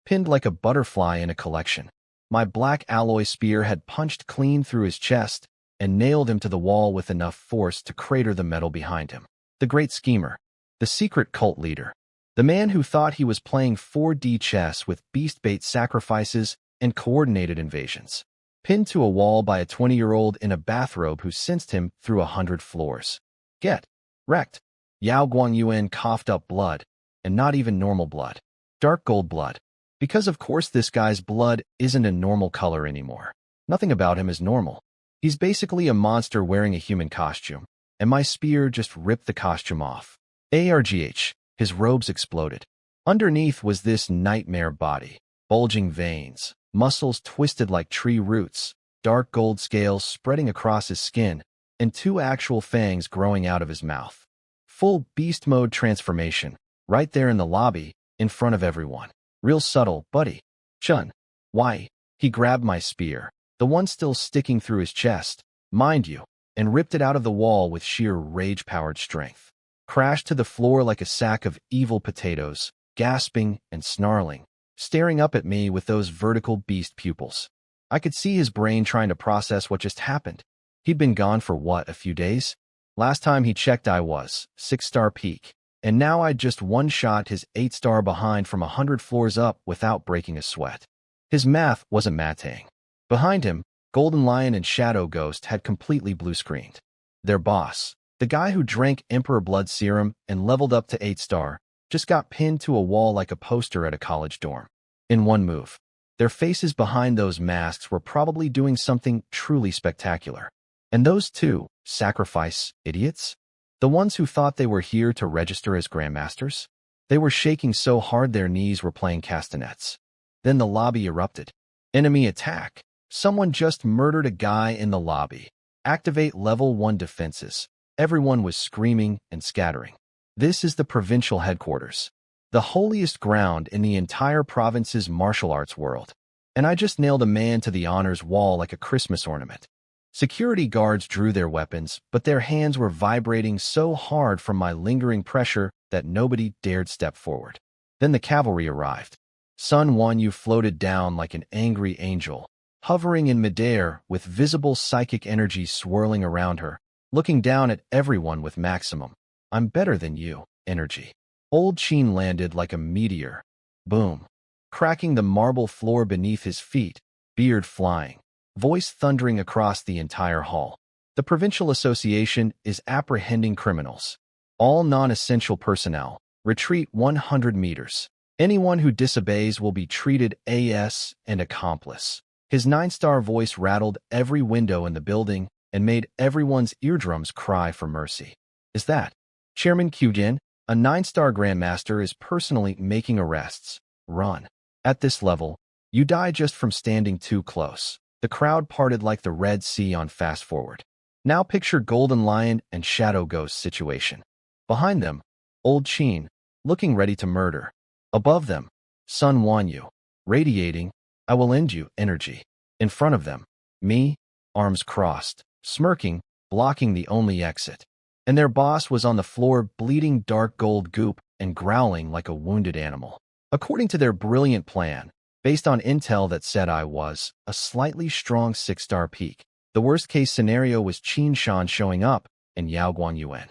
pinned like a butterfly in a collection. My black alloy spear had punched clean through his chest and nailed him to the wall with enough force to crater the metal behind him. The great schemer, the secret cult leader, the man who thought he was playing 4D chess with beast-bait sacrifices and coordinated invasions, pinned to a wall by a 20-year-old in a bathrobe who sensed him through 100 floors. Get wrecked. Yao Guanyuan coughed up blood, and not even normal blood. Dark gold blood. Because of course this guy's blood isn't a normal color anymore. Nothing about him is normal. He's basically a monster wearing a human costume, and my spear just ripped the costume off. ARGH, his robes exploded. Underneath was this nightmare body, bulging veins, muscles twisted like tree roots, dark gold scales spreading across his skin, and 2 actual fangs growing out of his mouth. Full beast mode transformation, right there in the lobby, in front of everyone. Real subtle, buddy. Chen Ye. He grabbed my spear, the one still sticking through his chest, mind you, and ripped it out of the wall with sheer rage-powered strength. Crashed to the floor like a sack of evil potatoes, gasping and snarling, staring up at me with those vertical beast pupils. I could see his brain trying to process what just happened. He'd been gone for what, a few days? Last time he checked I was 6-star peak. And now I'd just one-shot his 8-star behind from 100 floors up without breaking a sweat. His math wasn't mathing. Behind him, Golden Lion and Shadow Ghost had completely blue-screened. Their boss, the guy who drank Emperor Blood Serum and leveled up to 8-star, just got pinned to a wall like a poster at a college dorm. In one move. Their faces behind those masks were probably doing something truly spectacular. And those 2, sacrifice, idiots? The ones who thought they were here to register as Grandmasters? They were shaking so hard their knees were playing castanets. Then the lobby erupted. Enemy attack. Someone just murdered a guy in the lobby. Activate level 1 defenses. Everyone was screaming and scattering. This is the provincial headquarters. The holiest ground in the entire province's martial arts world. And I just nailed a man to the honors wall like a Christmas ornament. Security guards drew their weapons, but their hands were vibrating so hard from my lingering pressure that nobody dared step forward. Then the cavalry arrived. Sun Wanyu floated down like an angry angel, hovering in midair with visible psychic energy swirling around her, looking down at everyone with maximum "I'm better than you" energy. Old Chen landed like a meteor. Boom. Cracking the marble floor beneath his feet, beard flying. Voice thundering across the entire hall. The Provincial Association is apprehending criminals. All non-essential personnel, retreat 100 meters. Anyone who disobeys will be treated as an accomplice. His 9-star voice rattled every window in the building and made everyone's eardrums cry for mercy. Is that Chairman Qujin? A 9-star Grandmaster is personally making arrests. Run. At this level, you die just from standing too close. The crowd parted like the Red Sea on fast forward. Now picture Golden Lion and Shadow Ghost situation. Behind them, Old Chen, looking ready to murder. Above them, Sun Wanyu, radiating, I will end you, energy. In front of them, me, arms crossed, smirking, blocking the only exit. And their boss was on the floor bleeding dark gold goop and growling like a wounded animal. According to their brilliant plan, based on intel that said I was a slightly strong 6-star peak, the worst-case scenario was Qin Shan showing up and Yao Guangyuan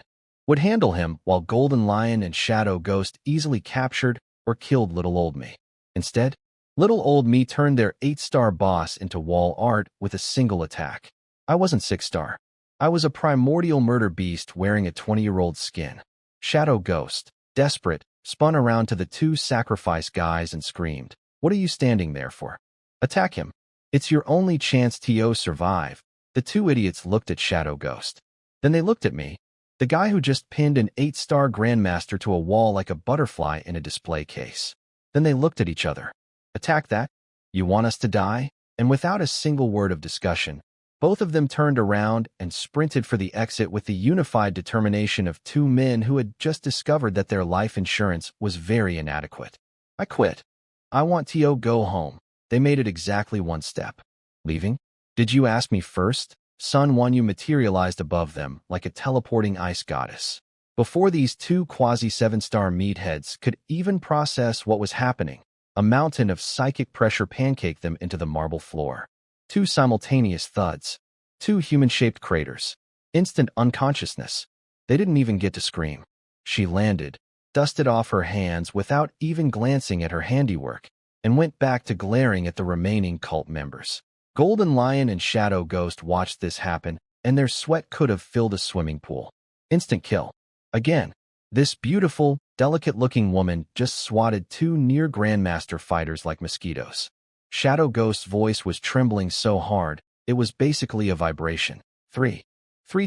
would handle him while Golden Lion and Shadow Ghost easily captured or killed little old me. Instead, little old me turned their 8-star boss into wall art with a single attack. I wasn't 6-star. I was a primordial murder beast wearing a 20-year-old skin. Shadow Ghost, desperate, spun around to the 2 sacrifice guys and screamed, "What are you standing there for? Attack him. It's your only chance to survive." The 2 idiots looked at Shadow Ghost. Then they looked at me, the guy who just pinned an 8-star Grandmaster to a wall like a butterfly in a display case. Then they looked at each other. Attack that? You want us to die? And without a single word of discussion, both of them turned around and sprinted for the exit with the unified determination of 2 men who had just discovered that their life insurance was very inadequate. I quit. I want to go home. They made it exactly 1 step. Leaving? Did you ask me first? Sun Wanyu materialized above them like a teleporting ice goddess. Before these 2 quasi-7-star meatheads could even process what was happening, a mountain of psychic pressure pancaked them into the marble floor. 2 simultaneous thuds. 2 human-shaped craters. Instant unconsciousness. They didn't even get to scream. She landed, dusted off her hands without even glancing at her handiwork, and went back to glaring at the remaining cult members. Golden Lion and Shadow Ghost watched this happen, and their sweat could have filled a swimming pool. Instant kill. Again, this beautiful, delicate-looking woman just swatted 2 near Grandmaster fighters like mosquitoes. Shadow Ghost's voice was trembling so hard, it was basically a vibration. 3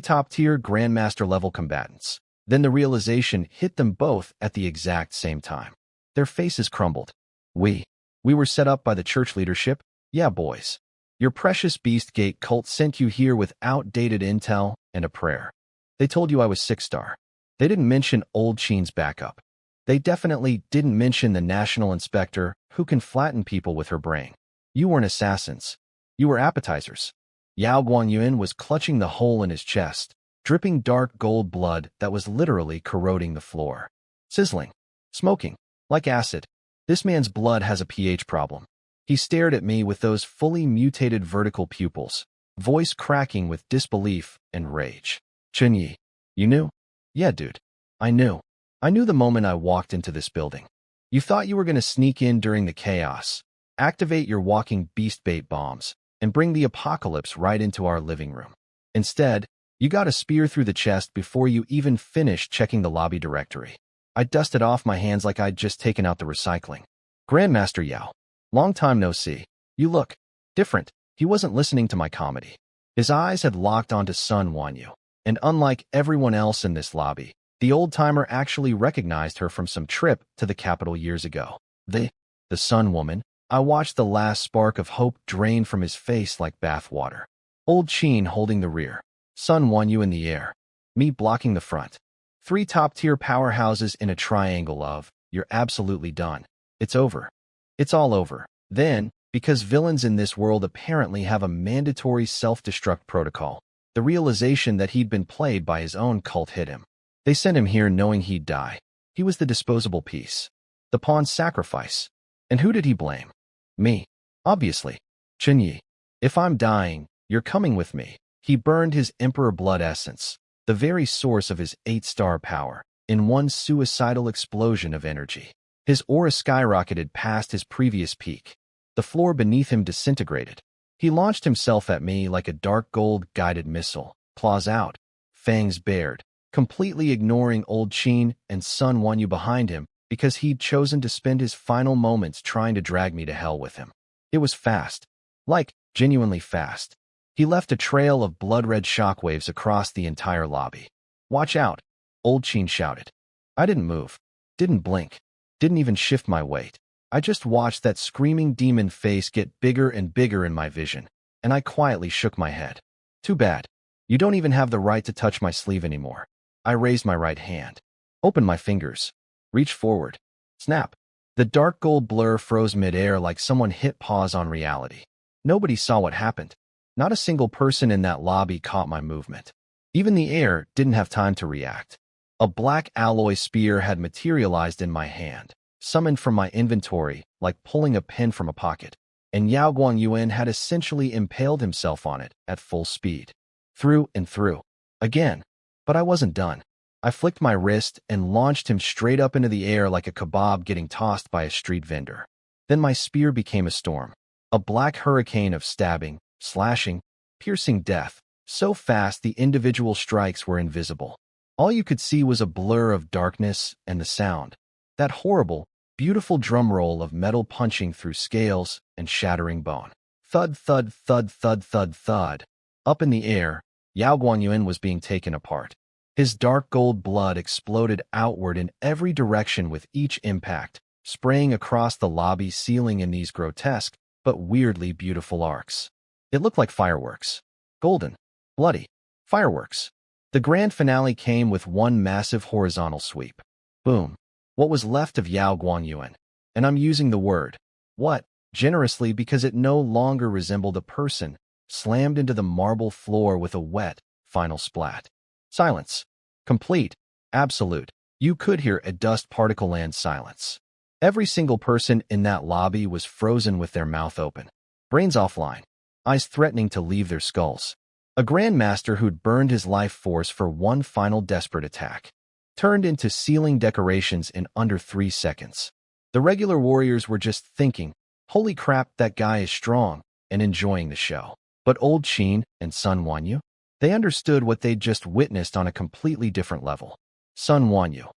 top-tier Grandmaster-level combatants. Then the realization hit them both at the exact same time. Their faces crumbled. We were set up by the church leadership? Yeah, boys. Your precious Beast Gate cult sent you here with outdated intel and a prayer. They told you I was 6-star. They didn't mention Old Chen's backup. They definitely didn't mention the National Inspector who can flatten people with her brain. You weren't assassins. You were appetizers. Yao Guangyuan was clutching the hole in his chest, dripping dark gold blood that was literally corroding the floor. Sizzling. Smoking. Like acid. This man's blood has a pH problem. He stared at me with those fully mutated vertical pupils, voice cracking with disbelief and rage. Chen Ye, you knew? Yeah, dude. I knew. I knew the moment I walked into this building. You thought you were going to sneak in during the chaos, activate your walking beast bait bombs, and bring the apocalypse right into our living room. Instead, you got a spear through the chest before you even finished checking the lobby directory. I dusted off my hands like I'd just taken out the recycling. Grandmaster Yao. Long time no see. You look different. He wasn't listening to my comedy. His eyes had locked onto Sun Wanyu, and unlike everyone else in this lobby, the old-timer actually recognized her from some trip to the capital years ago. The Sun Woman. I watched the last spark of hope drain from his face like bathwater. Old Chen holding the rear. Sun Wanyu in the air. Me blocking the front. 3 top-tier powerhouses in a triangle of, you're absolutely done. It's over. It's all over. Then, because villains in this world apparently have a mandatory self-destruct protocol, the realization that he'd been played by his own cult hit him. They sent him here knowing he'd die. He was the disposable piece. The pawn sacrifice. And who did he blame? Me. Obviously. Chen Ye. If I'm dying, you're coming with me. He burned his Emperor blood essence, the very source of his 8-star power, in one suicidal explosion of energy. His aura skyrocketed past his previous peak. The floor beneath him disintegrated. He launched himself at me like a dark gold guided missile, claws out, fangs bared, completely ignoring Old Chen and Sun Wanyu behind him because he'd chosen to spend his final moments trying to drag me to hell with him. It was fast. Like, genuinely fast. He left a trail of blood-red shockwaves across the entire lobby. Watch out, Old Chen shouted. I didn't move, didn't blink, didn't even shift my weight. I just watched that screaming demon face get bigger and bigger in my vision, and I quietly shook my head. Too bad. You don't even have the right to touch my sleeve anymore. I raised my right hand, opened my fingers, reached forward. Snap. The dark gold blur froze midair like someone hit pause on reality. Nobody saw what happened. Not a single person in that lobby caught my movement. Even the air didn't have time to react. A black alloy spear had materialized in my hand, summoned from my inventory like pulling a pin from a pocket, and Yao Guangyuan had essentially impaled himself on it at full speed. Through and through. Again. But I wasn't done. I flicked my wrist and launched him straight up into the air like a kebab getting tossed by a street vendor. Then my spear became a storm. A black hurricane of stabbing, slashing, piercing death, so fast the individual strikes were invisible. All you could see was a blur of darkness and the sound. That horrible, beautiful drum roll of metal punching through scales and shattering bone. Thud, thud, thud, thud, thud, thud. Up in the air, Yao Guangyuan was being taken apart. His dark gold blood exploded outward in every direction with each impact, spraying across the lobby ceiling in these grotesque but weirdly beautiful arcs. It looked like fireworks. Golden, bloody fireworks. The grand finale came with one massive horizontal sweep. Boom. What was left of Yao Guangyuan, and I'm using the word what generously because it no longer resembled a person, slammed into the marble floor with a wet, final splat. Silence. Complete. Absolute. You could hear a dust particle land silence. Every single person in that lobby was frozen with their mouth open. Brains offline. Eyes threatening to leave their skulls. A Grandmaster who'd burned his life force for one final desperate attack. Turned into ceiling decorations in under 3 seconds. The regular warriors were just thinking, holy crap, that guy is strong, and enjoying the show. But old Chen and Sun Wanyu? They understood what they'd just witnessed on a completely different level. Sun Wanyu,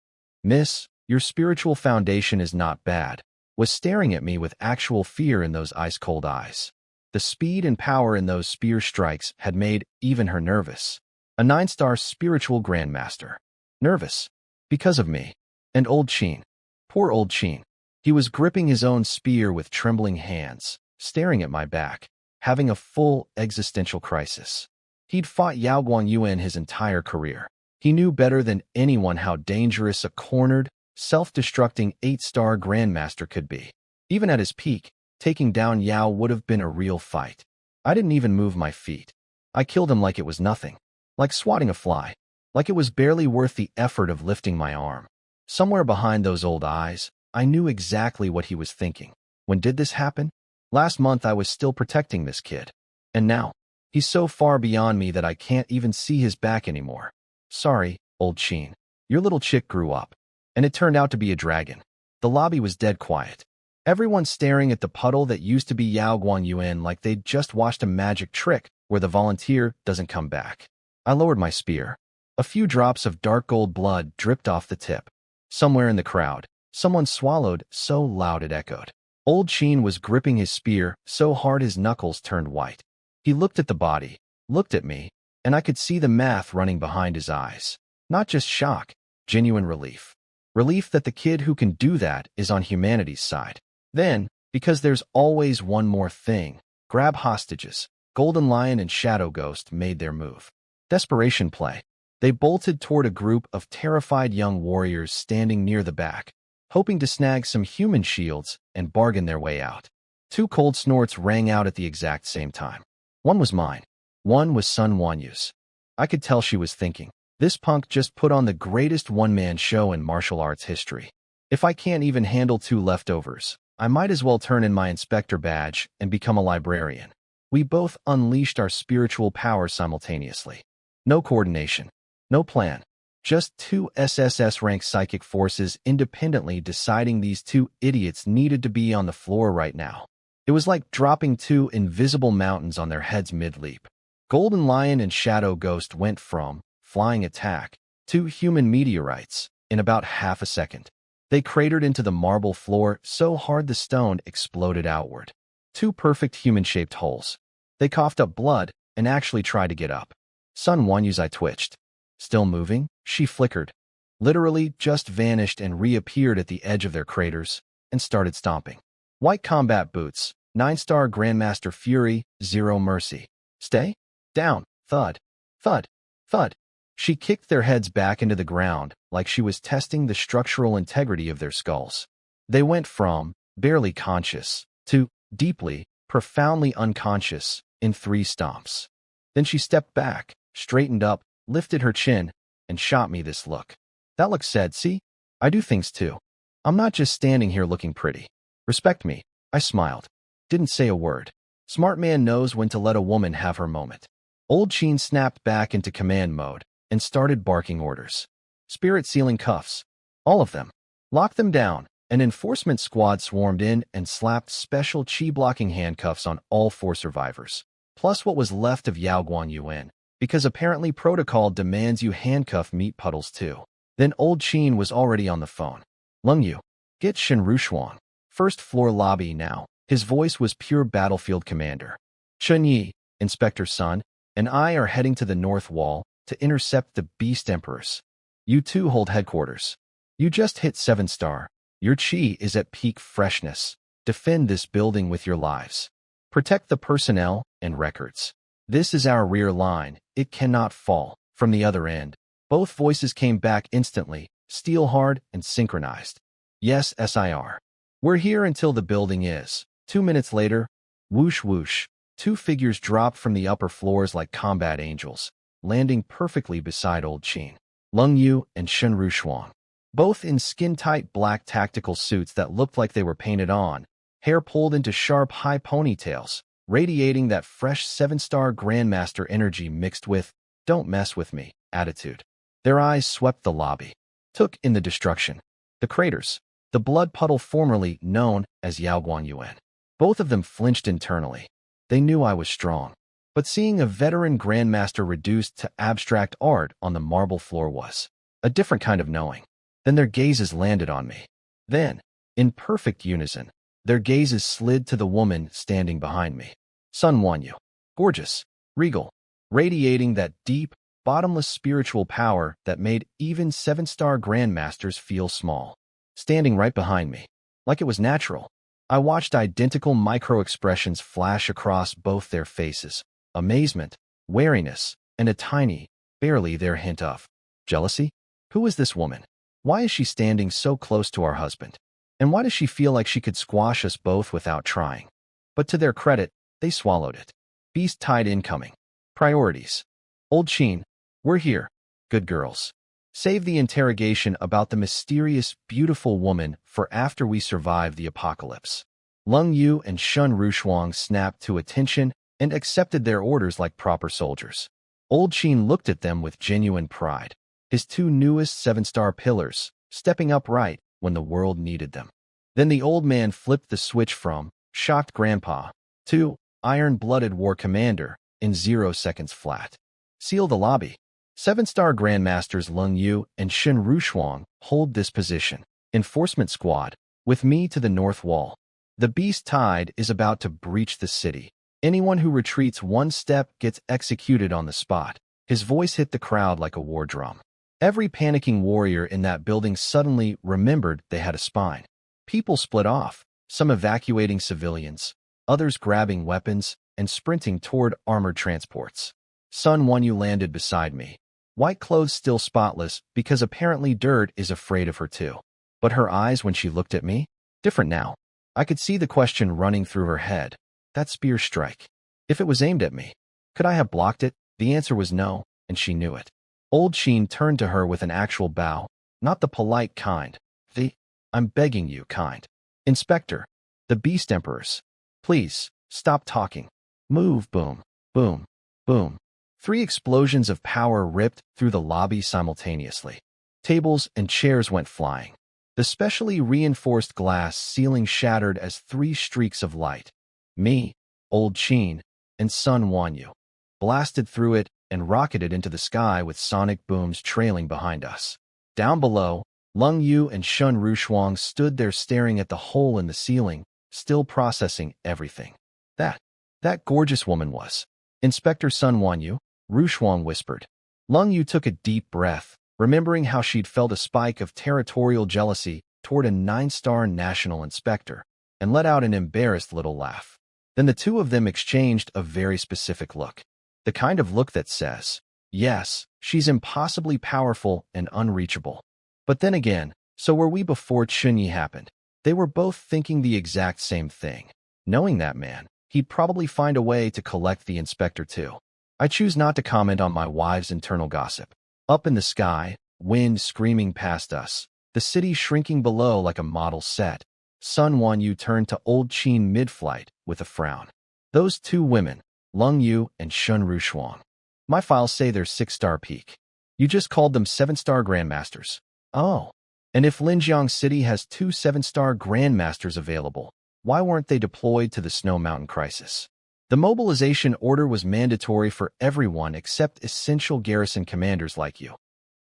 Miss, your spiritual foundation is not bad, was staring at me with actual fear in those ice-cold eyes. The speed and power in those spear strikes had made even her nervous. A 9-star spiritual grandmaster. Nervous. Because of me. And old Chen. Poor old Chen. He was gripping his own spear with trembling hands, staring at my back, having a full existential crisis. He'd fought Yao Guangyuan his entire career. He knew better than anyone how dangerous a cornered, self-destructing 8-star grandmaster could be. Even at his peak, taking down Yao would have been a real fight. I didn't even move my feet. I killed him like it was nothing. Like swatting a fly. Like it was barely worth the effort of lifting my arm. Somewhere behind those old eyes, I knew exactly what he was thinking. When did this happen? Last month I was still protecting this kid. And now, he's so far beyond me that I can't even see his back anymore. Sorry, old Chen. Your little chick grew up. And it turned out to be a dragon. The lobby was dead quiet. Everyone staring at the puddle that used to be Yao Guangyuan like they'd just watched a magic trick where the volunteer doesn't come back. I lowered my spear. A few drops of dark gold blood dripped off the tip. Somewhere in the crowd, someone swallowed so loud it echoed. Old Chen was gripping his spear so hard his knuckles turned white. He looked at the body, looked at me, and I could see the math running behind his eyes. Not just shock, genuine relief. Relief that the kid who can do that is on humanity's side. Then, because there's always one more thing, grab hostages. Golden Lion and Shadow Ghost made their move. Desperation play. They bolted toward a group of terrified young warriors standing near the back, hoping to snag some human shields and bargain their way out. 2 cold snorts rang out at the exact same time. One was mine. One was Sun Wanyu's. I could tell she was thinking, this punk just put on the greatest one-man show in martial arts history. If I can't even handle 2 leftovers, I might as well turn in my inspector badge and become a librarian. We both unleashed our spiritual power simultaneously. No coordination. No plan. Just 2 SSS-rank psychic forces independently deciding these 2 idiots needed to be on the floor right now. It was like dropping 2 invisible mountains on their heads mid-leap. Golden Lion and Shadow Ghost went from flying attack to human meteorites in about half a second. They cratered into the marble floor so hard the stone exploded outward. 2 perfect human-shaped holes. They coughed up blood and actually tried to get up. Sun Wanyu's eye twitched. Still moving, she flickered. literally just vanished and reappeared at the edge of their craters and started stomping. White combat boots, 9-star Grandmaster Fury, 0 mercy. Stay down, thud, thud, thud. She kicked their heads back into the ground like she was testing the structural integrity of their skulls. They went from barely conscious to deeply, profoundly unconscious in 3 stomps. Then she stepped back, straightened up, lifted her chin, and shot me this look. That look said, "See, I do things too. I'm not just standing here looking pretty. Respect me." I smiled. Didn't say a word. Smart man knows when to let a woman have her moment. Old Chen snapped back into command mode and started barking orders. Spirit sealing cuffs. All of them. Lock them down. An enforcement squad swarmed in and slapped special chi-blocking handcuffs on all 4 survivors, plus what was left of Yao Guanyuan, because apparently protocol demands you handcuff meat puddles too. Then Old Chen was already on the phone. "Lung Yu, get Shen Rushuang. First floor lobby now." His voice was pure battlefield commander. "Chen Ye, Inspector Sun, and I are heading to the north wall to intercept the Beast Emperors. You two hold headquarters. You just hit 7-star. Your chi is at peak freshness. Defend this building with your lives. Protect the personnel and records. This is our rear line. It cannot fall." From the other end, both voices came back instantly, steel hard and synchronized. "Yes, SIR. We're here until the building is." 2 minutes later, whoosh whoosh, 2 figures dropped from the upper floors like combat angels, landing perfectly beside Old Chen, Lung Yu, and Shen Rushuang. Both in skin-tight black tactical suits that looked like they were painted on, hair pulled into sharp high ponytails, radiating that fresh 7-star Grandmaster energy mixed with "don't mess with me" attitude. Their eyes swept the lobby, took in the destruction, the craters, the blood puddle formerly known as Yao Guanyuan. Both of them flinched internally. They knew I was strong, but seeing a veteran Grandmaster reduced to abstract art on the marble floor was a different kind of knowing. Then their gazes landed on me. Then, in perfect unison, their gazes slid to the woman standing behind me. Sun Wanyu. Gorgeous, regal, radiating that deep, bottomless spiritual power that made even 7-star Grandmasters feel small. Standing right behind me, like it was natural. I watched identical micro-expressions flash across both their faces. Amazement, wariness, and a tiny, barely there hint of jealousy. Who is this woman? Why is she standing so close to our husband? And why does she feel like she could squash us both without trying? But to their credit, they swallowed it. Beast tide incoming. Priorities. Old Chen, we're here. Good girls. Save the interrogation about the mysterious, beautiful woman for after we survive the apocalypse. Lung Yu and Shen Rushuang snapped to attention and accepted their orders like proper soldiers. Old Chen looked at them with genuine pride. His 2 newest 7-star pillars, stepping up right when the world needed them. Then the old man flipped the switch from shocked grandpa to iron-blooded war commander in 0 seconds flat. Seal the lobby. 7-star Grandmasters Lung Yu and Shen Rushuang hold this position. Enforcement squad, with me to the north wall. The beast tide is about to breach the city. Anyone who retreats 1 step gets executed on the spot. His voice hit the crowd like a war drum. Every panicking warrior in that building suddenly remembered they had a spine. People split off, some evacuating civilians, others grabbing weapons and sprinting toward armored transports. Sun Wanyu landed beside me. White clothes still spotless because apparently dirt is afraid of her too. But her eyes when she looked at me? Different now. I could see the question running through her head. That spear strike. If it was aimed at me, could I have blocked it? The answer was no, and she knew it. Old Chen turned to her with an actual bow, not the polite kind, the "I'm begging you" kind. "Inspector, the Beast Emperors. Please, stop talking. Move." Boom, boom, boom. 3 explosions of power ripped through the lobby simultaneously. Tables and chairs went flying. The specially reinforced glass ceiling shattered as 3 streaks of light. Me, Old Chen, and Sun Wanyu blasted through it and rocketed into the sky with sonic booms trailing behind us. Down below, Lung Yu and Shen Rushuang stood there staring at the hole in the ceiling, still processing everything. That gorgeous woman was Inspector Sun Wanyu, Rushuang whispered. Lung Yu took a deep breath, remembering how she'd felt a spike of territorial jealousy toward a 9-star national inspector, and let out an embarrassed little laugh. Then the two of them exchanged a very specific look. The kind of look that says, yes, she's impossibly powerful and unreachable. But then again, so were we before Chen Ye happened. They were both thinking the exact same thing. Knowing that man, he'd probably find a way to collect the inspector too. I choose not to comment on my wife's internal gossip. Up in the sky, wind screaming past us, the city shrinking below like a model set. Sun Wanyu turned to old Qin mid-flight with a frown. Those two women, Lung Yu and Shun Rushuang. My files say they're 6-star peak. You just called them 7-star Grandmasters. Oh. And if Linjiang City has 2 7-star Grandmasters available, why weren't they deployed to the Snow Mountain crisis? The mobilization order was mandatory for everyone except essential garrison commanders like you.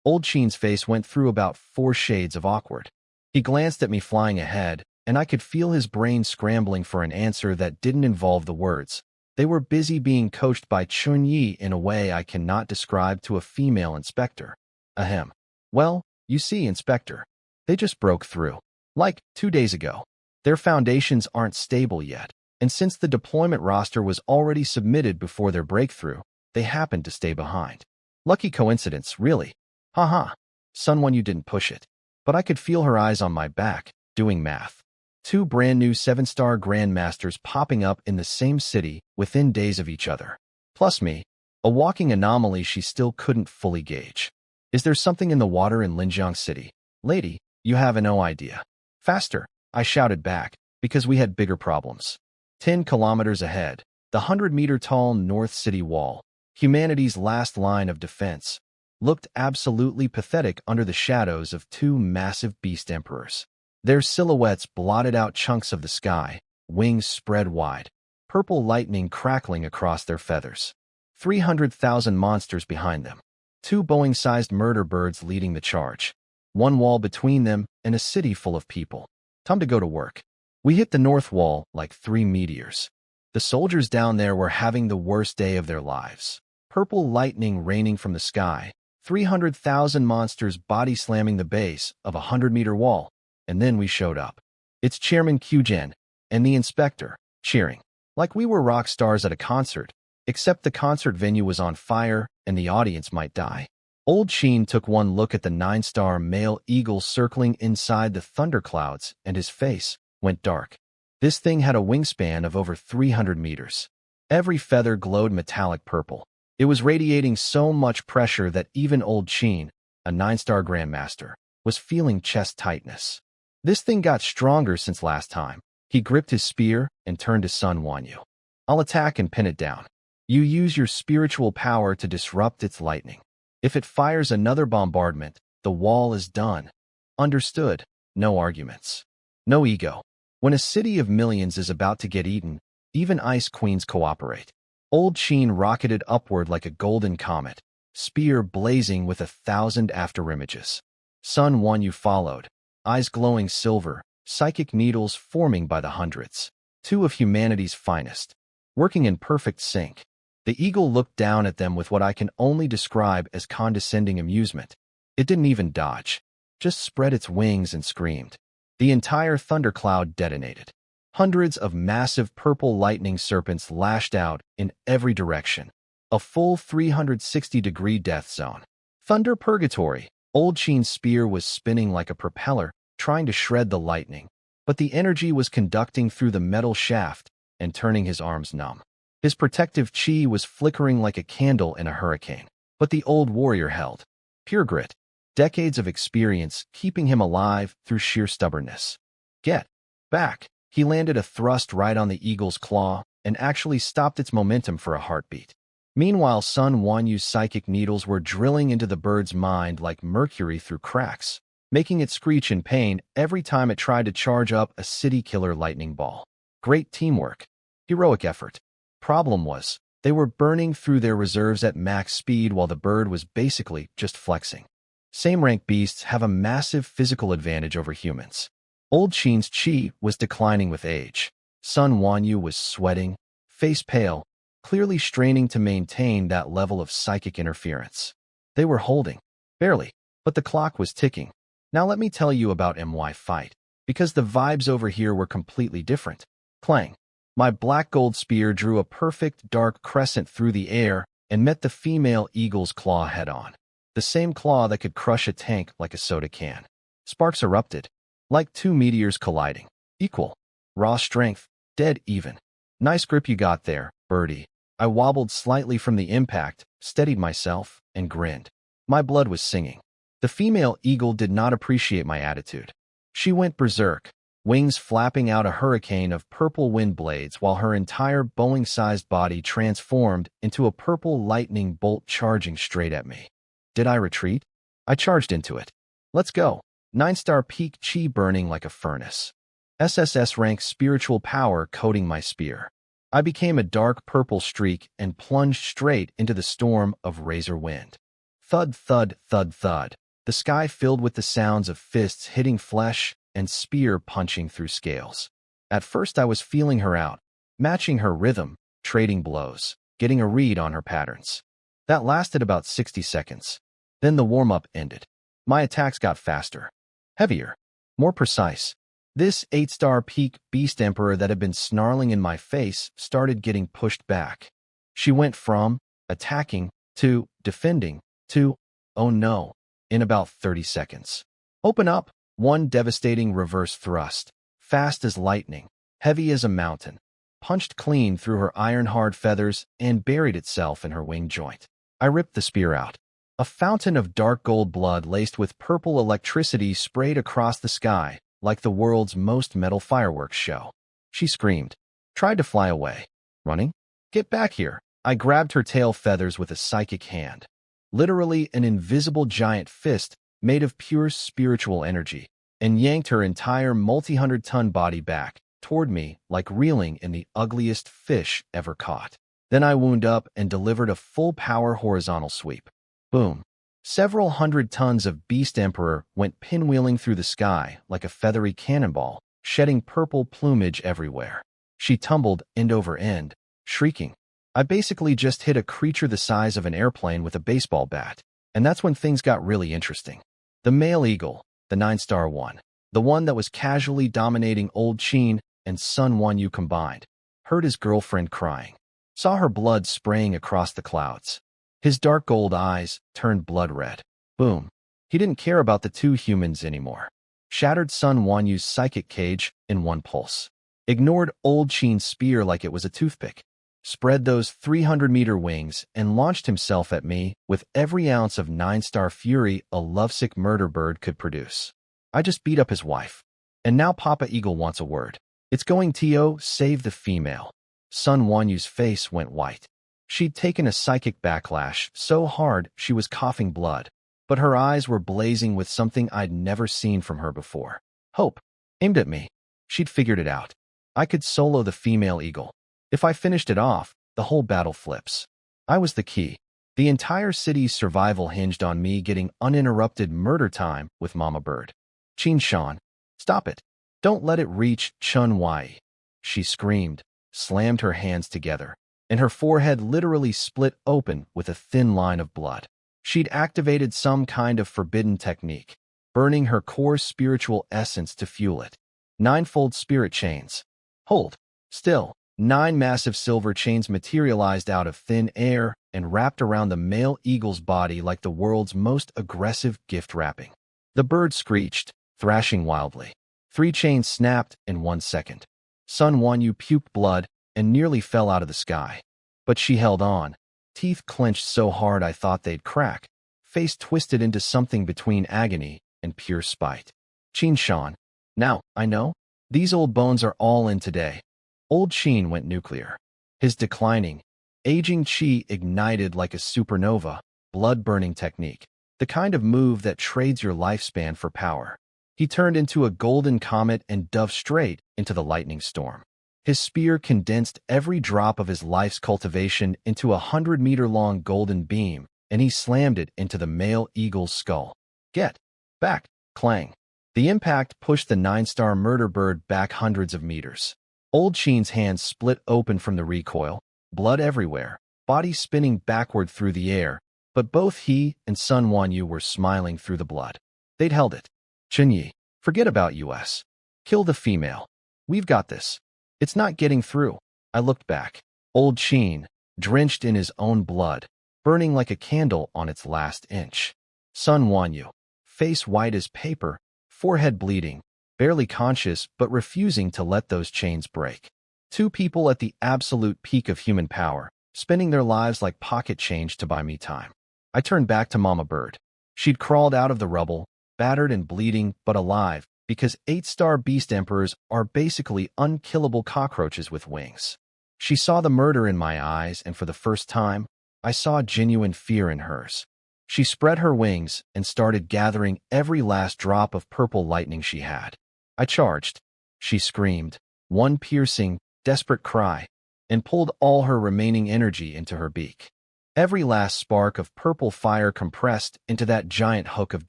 Old Qin's face went through about 4 shades of awkward. He glanced at me flying ahead, and I could feel his brain scrambling for an answer that didn't involve the words. They were busy being coached by Chen Ye in a way I cannot describe to a female inspector. Ahem. Well, you see, Inspector. They just broke through. Like 2 days ago. Their foundations aren't stable yet, and since the deployment roster was already submitted before their breakthrough, they happened to stay behind. Lucky coincidence, really. Haha. Sun Wanyu didn't push it, but I could feel her eyes on my back, doing math. 2 brand new 7-star Grandmasters popping up in the same city within days of each other. Plus me, a walking anomaly she still couldn't fully gauge. Is there something in the water in Linjiang City? Lady, you have no idea. Faster, I shouted back, because we had bigger problems. 10 kilometers ahead, the 100-meter-tall North City Wall, humanity's last line of defense, looked absolutely pathetic under the shadows of 2 massive beast emperors. Their silhouettes blotted out chunks of the sky, wings spread wide, purple lightning crackling across their feathers. 300,000 monsters behind them. 2 Boeing-sized murder birds leading the charge. 1 wall between them and a city full of people. Time to go to work. We hit the north wall like 3 meteors. The soldiers down there were having the worst day of their lives. Purple lightning raining from the sky. 300,000 monsters body slamming the base of a 100-meter wall. And then we showed up. It's Chairman Qzhen and the inspector, cheering. Like we were rock stars at a concert, except the concert venue was on fire and the audience might die. Old Qin took one look at the 9-star male eagle circling inside the thunderclouds and his face went dark. This thing had a wingspan of over 300 meters. Every feather glowed metallic purple. It was radiating so much pressure that even old Qin, a 9-star Grandmaster, was feeling chest tightness. This thing got stronger since last time. He gripped his spear and turned to Sun Wanyu. I'll attack and pin it down. You use your spiritual power to disrupt its lightning. If it fires another bombardment, the wall is done. Understood. No arguments. No ego. When a city of millions is about to get eaten, even ice queens cooperate. Old Qin rocketed upward like a golden comet, spear blazing with 1,000 afterimages. Sun Wanyu followed, eyes glowing silver, psychic needles forming by the hundreds. 2 of humanity's finest, working in perfect sync. The eagle looked down at them with what I can only describe as condescending amusement. It didn't even dodge, just spread its wings and screamed. The entire thundercloud detonated. Hundreds of massive purple lightning serpents lashed out in every direction. A full 360-degree death zone. Thunder purgatory. Old Qin's spear was spinning like a propeller, trying to shred the lightning, but the energy was conducting through the metal shaft and turning his arms numb. His protective chi was flickering like a candle in a hurricane, but the old warrior held. Pure grit. Decades of experience keeping him alive through sheer stubbornness. Get back. He landed a thrust right on the eagle's claw and actually stopped its momentum for a heartbeat. Meanwhile, Sun Wanyu's psychic needles were drilling into the bird's mind like mercury through cracks, making it screech in pain every time it tried to charge up a city-killer lightning ball. Great teamwork. Heroic effort. Problem was, they were burning through their reserves at max speed while the bird was basically just flexing. Same-rank beasts have a massive physical advantage over humans. Old Qin's chi was declining with age. Sun Wanyu was sweating, face pale, clearly straining to maintain that level of psychic interference. They were holding, barely, But the clock was ticking. Now let me tell you about my fight, because the vibes over here were completely different. Clang. My black gold spear drew a perfect dark crescent through the air and met the female eagle's claw head-on. The same claw that could crush a tank like a soda can. Sparks erupted, like two meteors colliding. Equal. Raw strength, dead even. Nice grip you got there, birdie. I wobbled slightly from the impact, steadied myself, and grinned. My blood was singing. The female eagle did not appreciate my attitude. She went berserk, wings flapping out a hurricane of purple wind blades while her entire Boeing-sized body transformed into a purple lightning bolt charging straight at me. Did I retreat? I charged into it. Let's go. 9-star peak chi burning like a furnace. SSS rank spiritual power coating my spear. I became a dark purple streak and plunged straight into the storm of razor wind. Thud, thud, thud, thud. The sky filled with the sounds of fists hitting flesh and spear punching through scales. At first I was feeling her out, matching her rhythm, trading blows, getting a read on her patterns. That lasted about 60 seconds. Then the warm-up ended. My attacks got faster, heavier, more precise. This 8-star peak beast emperor that had been snarling in my face started getting pushed back. She went from attacking to defending to, oh no, in about 30 seconds. Open up, one devastating reverse thrust, fast as lightning, heavy as a mountain, punched clean through her iron-hard feathers and buried itself in her wing joint. I ripped the spear out. A fountain of dark gold blood laced with purple electricity sprayed across the sky, like the world's most metal fireworks show. She screamed, tried to fly away. Running? Get back here. I grabbed her tail feathers with a psychic hand. Literally an invisible giant fist made of pure spiritual energy, and yanked her entire multi-hundred-ton body back toward me like reeling in the ugliest fish ever caught. Then I wound up and delivered a full-power horizontal sweep. Boom. Several hundred tons of Beast Emperor went pinwheeling through the sky like a feathery cannonball, shedding purple plumage everywhere. She tumbled end over end, shrieking. I basically just hit a creature the size of an airplane with a baseball bat, and that's when things got really interesting. The male eagle, the 9-star one, the one that was casually dominating Old Chen and Sun Wanyu combined, heard his girlfriend crying, saw her blood spraying across the clouds. His dark gold eyes turned blood red. Boom. He didn't care about the two humans anymore. Shattered Sun Wanyu's psychic cage in one pulse. Ignored Old Chen's spear like it was a toothpick. Spread those 300-meter wings and launched himself at me with every ounce of 9-star fury a lovesick murder bird could produce. I just beat up his wife. And now Papa Eagle wants a word. It's going to save the female. Sun Wanyu's face went white. She'd taken a psychic backlash so hard she was coughing blood, but her eyes were blazing with something I'd never seen from her before. Hope. Aimed at me. She'd figured it out. I could solo the female eagle. If I finished it off, the whole battle flips. I was the key. The entire city's survival hinged on me getting uninterrupted murder time with Mama Bird. Chen Shan. Stop it. Don't let it reach Chen Ye. She screamed, slammed her hands together, and her forehead literally split open with a thin line of blood. She'd activated some kind of forbidden technique, burning her core spiritual essence to fuel it. 9-fold spirit chains. Hold. Still. 9 massive silver chains materialized out of thin air and wrapped around the male eagle's body like the world's most aggressive gift wrapping. The bird screeched, thrashing wildly. 3 chains snapped in 1 second. Sun Wanyu puked blood and nearly fell out of the sky. But she held on, teeth clenched so hard I thought they'd crack, face twisted into something between agony and pure spite. Chen Shan. Now, I know. These old bones are all in today. Old Chen went nuclear. His declining, aging chi ignited like a supernova, blood-burning technique, the kind of move that trades your lifespan for power. He turned into a golden comet and dove straight into the lightning storm. His spear condensed every drop of his life's cultivation into a 100-meter-long golden beam, and he slammed it into the male eagle's skull. Get back, clang. The impact pushed the 9-star murder bird back hundreds of meters. Old Chen's hands split open from the recoil, blood everywhere, body spinning backward through the air, But both he and Sun Wanyu were smiling through the blood. They'd held it. Chen Ye, forget about us. Kill the female. We've got this. It's not getting through. I looked back. Old Qin, drenched in his own blood, burning like a candle on its last inch. Sun Wanyu, face white as paper, forehead bleeding, barely conscious but refusing to let those chains break. Two people at the absolute peak of human power, spending their lives like pocket change to buy me time. I turned back to Mama Bird. She'd crawled out of the rubble, battered and bleeding but alive, because 8-star beast emperors are basically unkillable cockroaches with wings. She saw the murder in my eyes, and for the first time, I saw genuine fear in hers. She spread her wings and started gathering every last drop of purple lightning she had. I charged. She screamed, one piercing, desperate cry, and pulled all her remaining energy into her beak. Every last spark of purple fire compressed into that giant hook of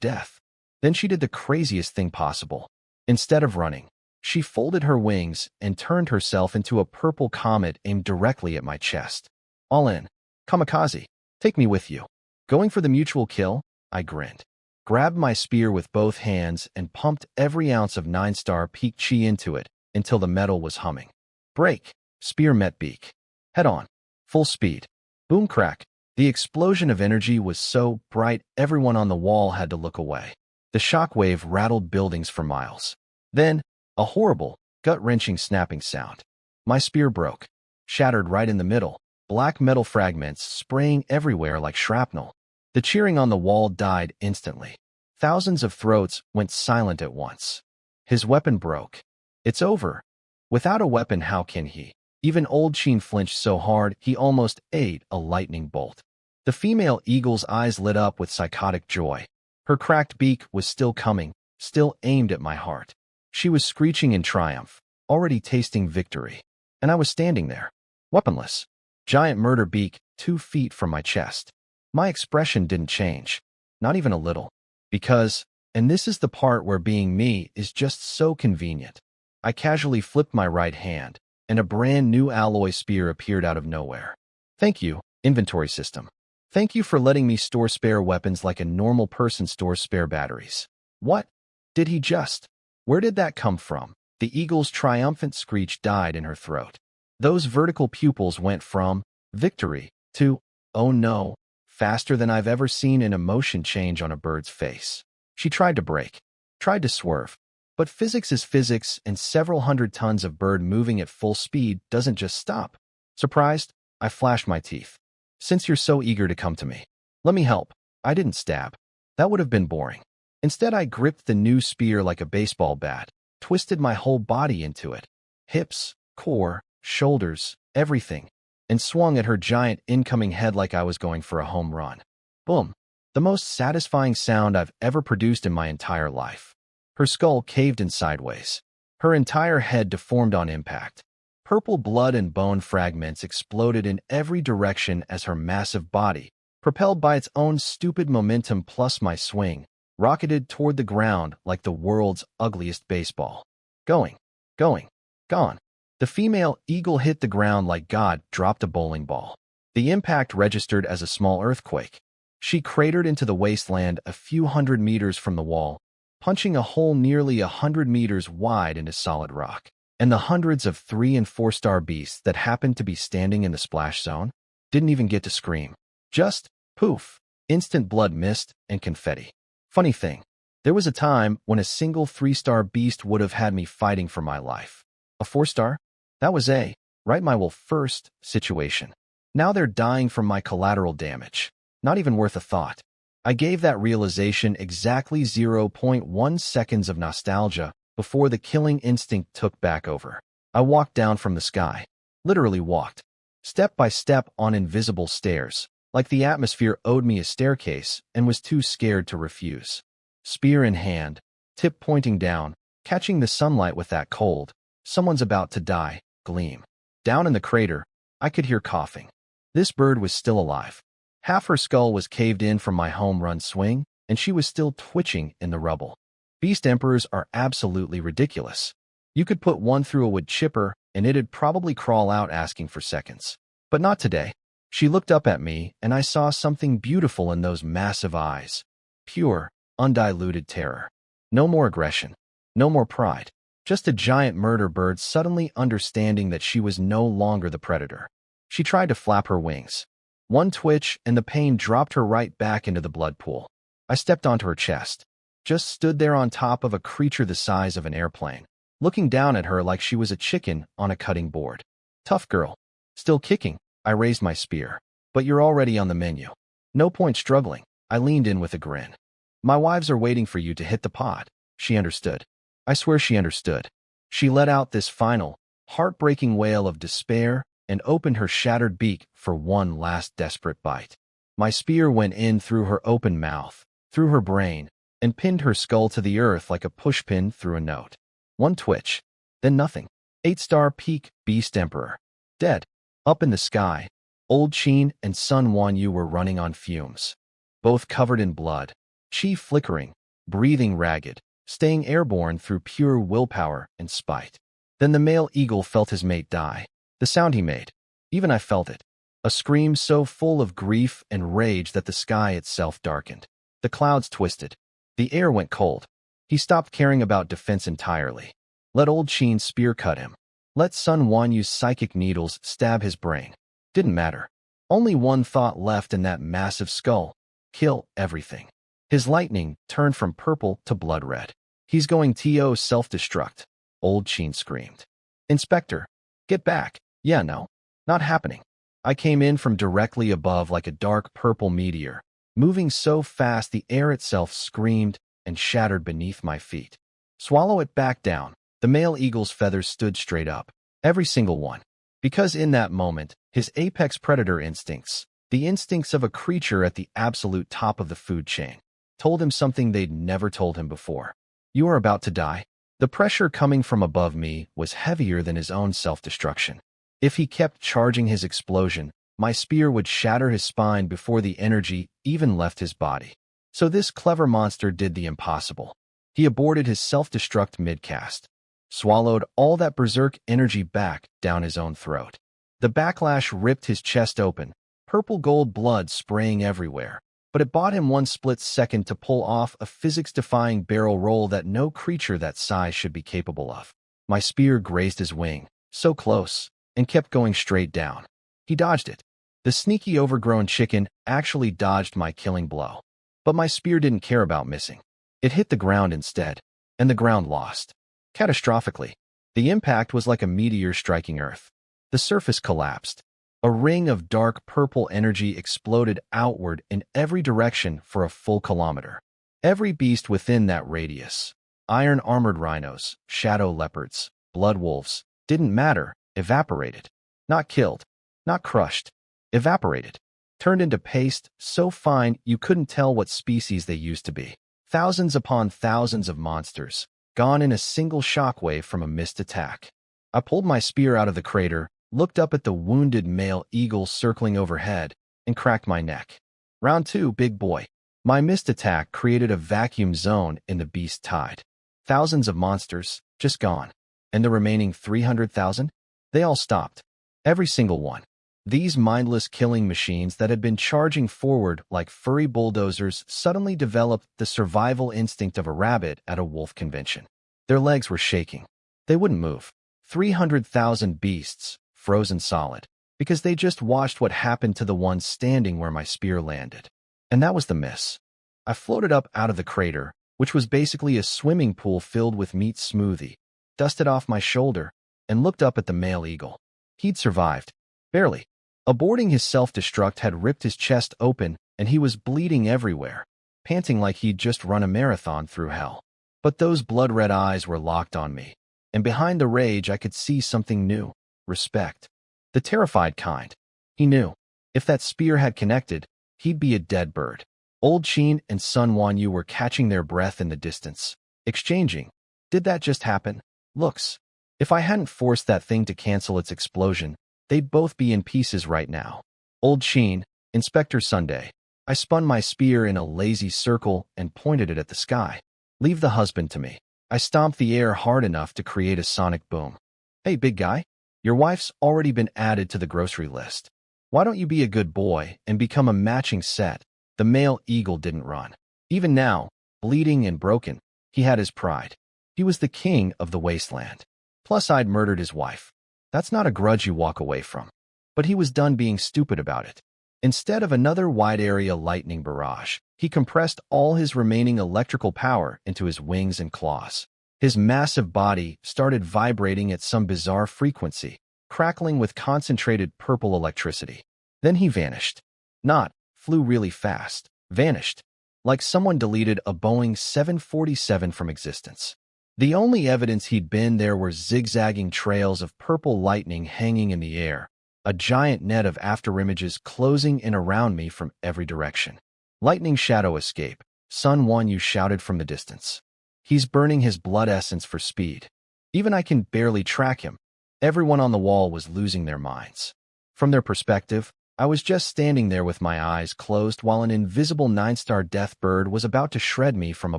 death. Then she did the craziest thing possible. Instead of running, she folded her wings and turned herself into a purple comet aimed directly at my chest. All in. Kamikaze, take me with you. Going for the mutual kill? I grinned. Grabbed my spear with both hands and pumped every ounce of 9-star peak chi into it until the metal was humming. Break. Spear met beak. Head on. Full speed. Boom crack. The explosion of energy was so bright everyone on the wall had to look away. The shockwave rattled buildings for miles. Then, a horrible, gut-wrenching snapping sound. My spear broke. Shattered right in the middle. Black metal fragments spraying everywhere like shrapnel. The cheering on the wall died instantly. Thousands of throats went silent at once. His weapon broke. It's over. Without a weapon, how can he? Even old Qin flinched so hard he almost ate a lightning bolt. The female eagle's eyes lit up with psychotic joy. Her cracked beak was still coming, still aimed at my heart. She was screeching in triumph, already tasting victory. And I was standing there, weaponless. Giant murder beak 2 feet from my chest. My expression didn't change, not even a little. Because, and this is the part where being me is just so convenient, I casually flipped my right hand, and a brand new alloy spear appeared out of nowhere. Thank you, inventory system. Thank you for letting me store spare weapons like a normal person stores spare batteries. What? Did he just? Where did that come from? The eagle's triumphant screech died in her throat. Those vertical pupils went from victory to, oh no, faster than I've ever seen an emotion change on a bird's face. She tried to brake, tried to swerve. But physics is physics, and several hundred tons of bird moving at full speed doesn't just stop. Surprised, I flashed my teeth. Since you're so eager to come to me, let me help. I didn't stab. That would have been boring. Instead, I gripped the new spear like a baseball bat, twisted my whole body into it. Hips, core, shoulders, everything, and swung at her giant incoming head like I was going for a home run. Boom. The most satisfying sound I've ever produced in my entire life. Her skull caved in sideways. Her entire head deformed on impact. Purple blood and bone fragments exploded in every direction as her massive body, propelled by its own stupid momentum plus my swing, rocketed toward the ground like the world's ugliest baseball. Going, gone. The female eagle hit the ground like God dropped a bowling ball. The impact registered as a small earthquake. She cratered into the wasteland a few hundred meters from the wall, punching a hole nearly 100 meters wide into solid rock. And the hundreds of 3- and 4-star beasts that happened to be standing in the splash zone didn't even get to scream. Just, poof, instant blood mist and confetti. Funny thing, there was a time when a single 3-star beast would have had me fighting for my life. A 4-star? That was right my first situation. Now they're dying from my collateral damage. Not even worth a thought. I gave that realization exactly 0.1 seconds of nostalgia before the killing instinct took back over. I walked down from the sky. Literally walked. Step by step on invisible stairs, like the atmosphere owed me a staircase and was too scared to refuse. Spear in hand, tip pointing down, catching the sunlight with that cold, someone's about to die, gleam. Down in the crater, I could hear coughing. This bird was still alive. Half her skull was caved in from my home run swing, and she was still twitching in the rubble. Beast emperors are absolutely ridiculous. You could put one through a wood chipper, and it'd probably crawl out asking for seconds. But not today. She looked up at me, and I saw something beautiful in those massive eyes. Pure, undiluted terror. No more aggression. No more pride. Just a giant murder bird suddenly understanding that she was no longer the predator. She tried to flap her wings. One twitch, and the pain dropped her right back into the blood pool. I stepped onto her chest. Just stood there on top of a creature the size of an airplane, looking down at her like she was a chicken on a cutting board. Tough girl. Still kicking. I raised my spear. But you're already on the menu. No point struggling. I leaned in with a grin. My wives are waiting for you to hit the pot. She understood. I swear she understood. She let out this final, heartbreaking wail of despair and opened her shattered beak for one last desperate bite. My spear went in through her open mouth, through her brain, and pinned her skull to the earth like a pushpin through a note. One twitch, then nothing. 8-star peak, Beast Emperor. Dead. Up in the sky, old Chen and Sun Wanyu were running on fumes. Both covered in blood, chi flickering, breathing ragged, staying airborne through pure willpower and spite. Then the male eagle felt his mate die. The sound he made, even I felt it. A scream so full of grief and rage that the sky itself darkened. The clouds twisted. The air went cold. He stopped caring about defense entirely. Let old Chen's spear cut him. Let Sun Wanyu's psychic needles stab his brain. Didn't matter. Only one thought left in that massive skull. Kill everything. His lightning turned from purple to blood red. He's going to self-destruct. Old Chen screamed. Inspector, get back. Yeah, no. Not happening. I came in from directly above like a dark purple meteor, moving so fast the air itself screamed and shattered beneath my feet. Swallow it back down. The male eagle's feathers stood straight up. Every single one. Because in that moment, his apex predator instincts, the instincts of a creature at the absolute top of the food chain, told him something they'd never told him before. You are about to die. The pressure coming from above me was heavier than his own self-destruction. If he kept charging his explosion, my spear would shatter his spine before the energy even left his body. So this clever monster did the impossible. He aborted his self-destruct mid-cast, swallowed all that berserk energy back down his own throat. The backlash ripped his chest open, purple gold blood spraying everywhere, but it bought him one split second to pull off a physics-defying barrel roll that no creature that size should be capable of. My spear grazed his wing, so close, and kept going straight down. He dodged it. The sneaky overgrown chicken actually dodged my killing blow. But my spear didn't care about missing. It hit the ground instead, and the ground lost. Catastrophically. The impact was like a meteor striking Earth. The surface collapsed. A ring of dark purple energy exploded outward in every direction for a full kilometer. Every beast within that radius, iron-armored rhinos, shadow leopards, blood wolves, didn't matter, evaporated. Not killed, not crushed, evaporated. Turned into paste so fine you couldn't tell what species they used to be. Thousands upon thousands of monsters, gone in a single shockwave from a missed attack. I pulled my spear out of the crater, looked up at the wounded male eagle circling overhead, and cracked my neck. Round 2, big boy. My missed attack created a vacuum zone in the beast tide. Thousands of monsters, just gone. And the remaining 300,000? They all stopped. Every single one. These mindless killing machines that had been charging forward like furry bulldozers suddenly developed the survival instinct of a rabbit at a wolf convention. Their legs were shaking. They wouldn't move. 300,000 beasts, frozen solid, because they just watched what happened to the one standing where my spear landed. And that was the miss. I floated up out of the crater, which was basically a swimming pool filled with meat smoothie, dusted off my shoulder, and looked up at the male eagle. He'd survived. Barely. Aborting his self-destruct had ripped his chest open, and he was bleeding everywhere, panting like he'd just run a marathon through hell. But those blood-red eyes were locked on me, and behind the rage I could see something new. Respect. The terrified kind. He knew. If that spear had connected, he'd be a dead bird. Old Chen and Sun Wanyu were catching their breath in the distance, exchanging. Did that just happen? Looks. If I hadn't forced that thing to cancel its explosion, they'd both be in pieces right now. Old Chen, Inspector Sunday. I spun my spear in a lazy circle and pointed it at the sky. Leave the husband to me. I stomped the air hard enough to create a sonic boom. Hey, big guy. Your wife's already been added to the grocery list. Why don't you be a good boy and become a matching set? The male eagle didn't run. Even now, bleeding and broken, he had his pride. He was the king of the wasteland. Plus, I'd murdered his wife. That's not a grudge you walk away from. But he was done being stupid about it. Instead of another wide-area lightning barrage, he compressed all his remaining electrical power into his wings and claws. His massive body started vibrating at some bizarre frequency, crackling with concentrated purple electricity. Then he vanished. Not, flew really fast, vanished, like someone deleted a Boeing 747 from existence. The only evidence he'd been there were zigzagging trails of purple lightning hanging in the air, a giant net of afterimages closing in around me from every direction. Lightning shadow escape. Sun One, you shouted from the distance. He's burning his blood essence for speed. Even I can barely track him. Everyone on the wall was losing their minds. From their perspective, I was just standing there with my eyes closed while an invisible 9-star death bird was about to shred me from a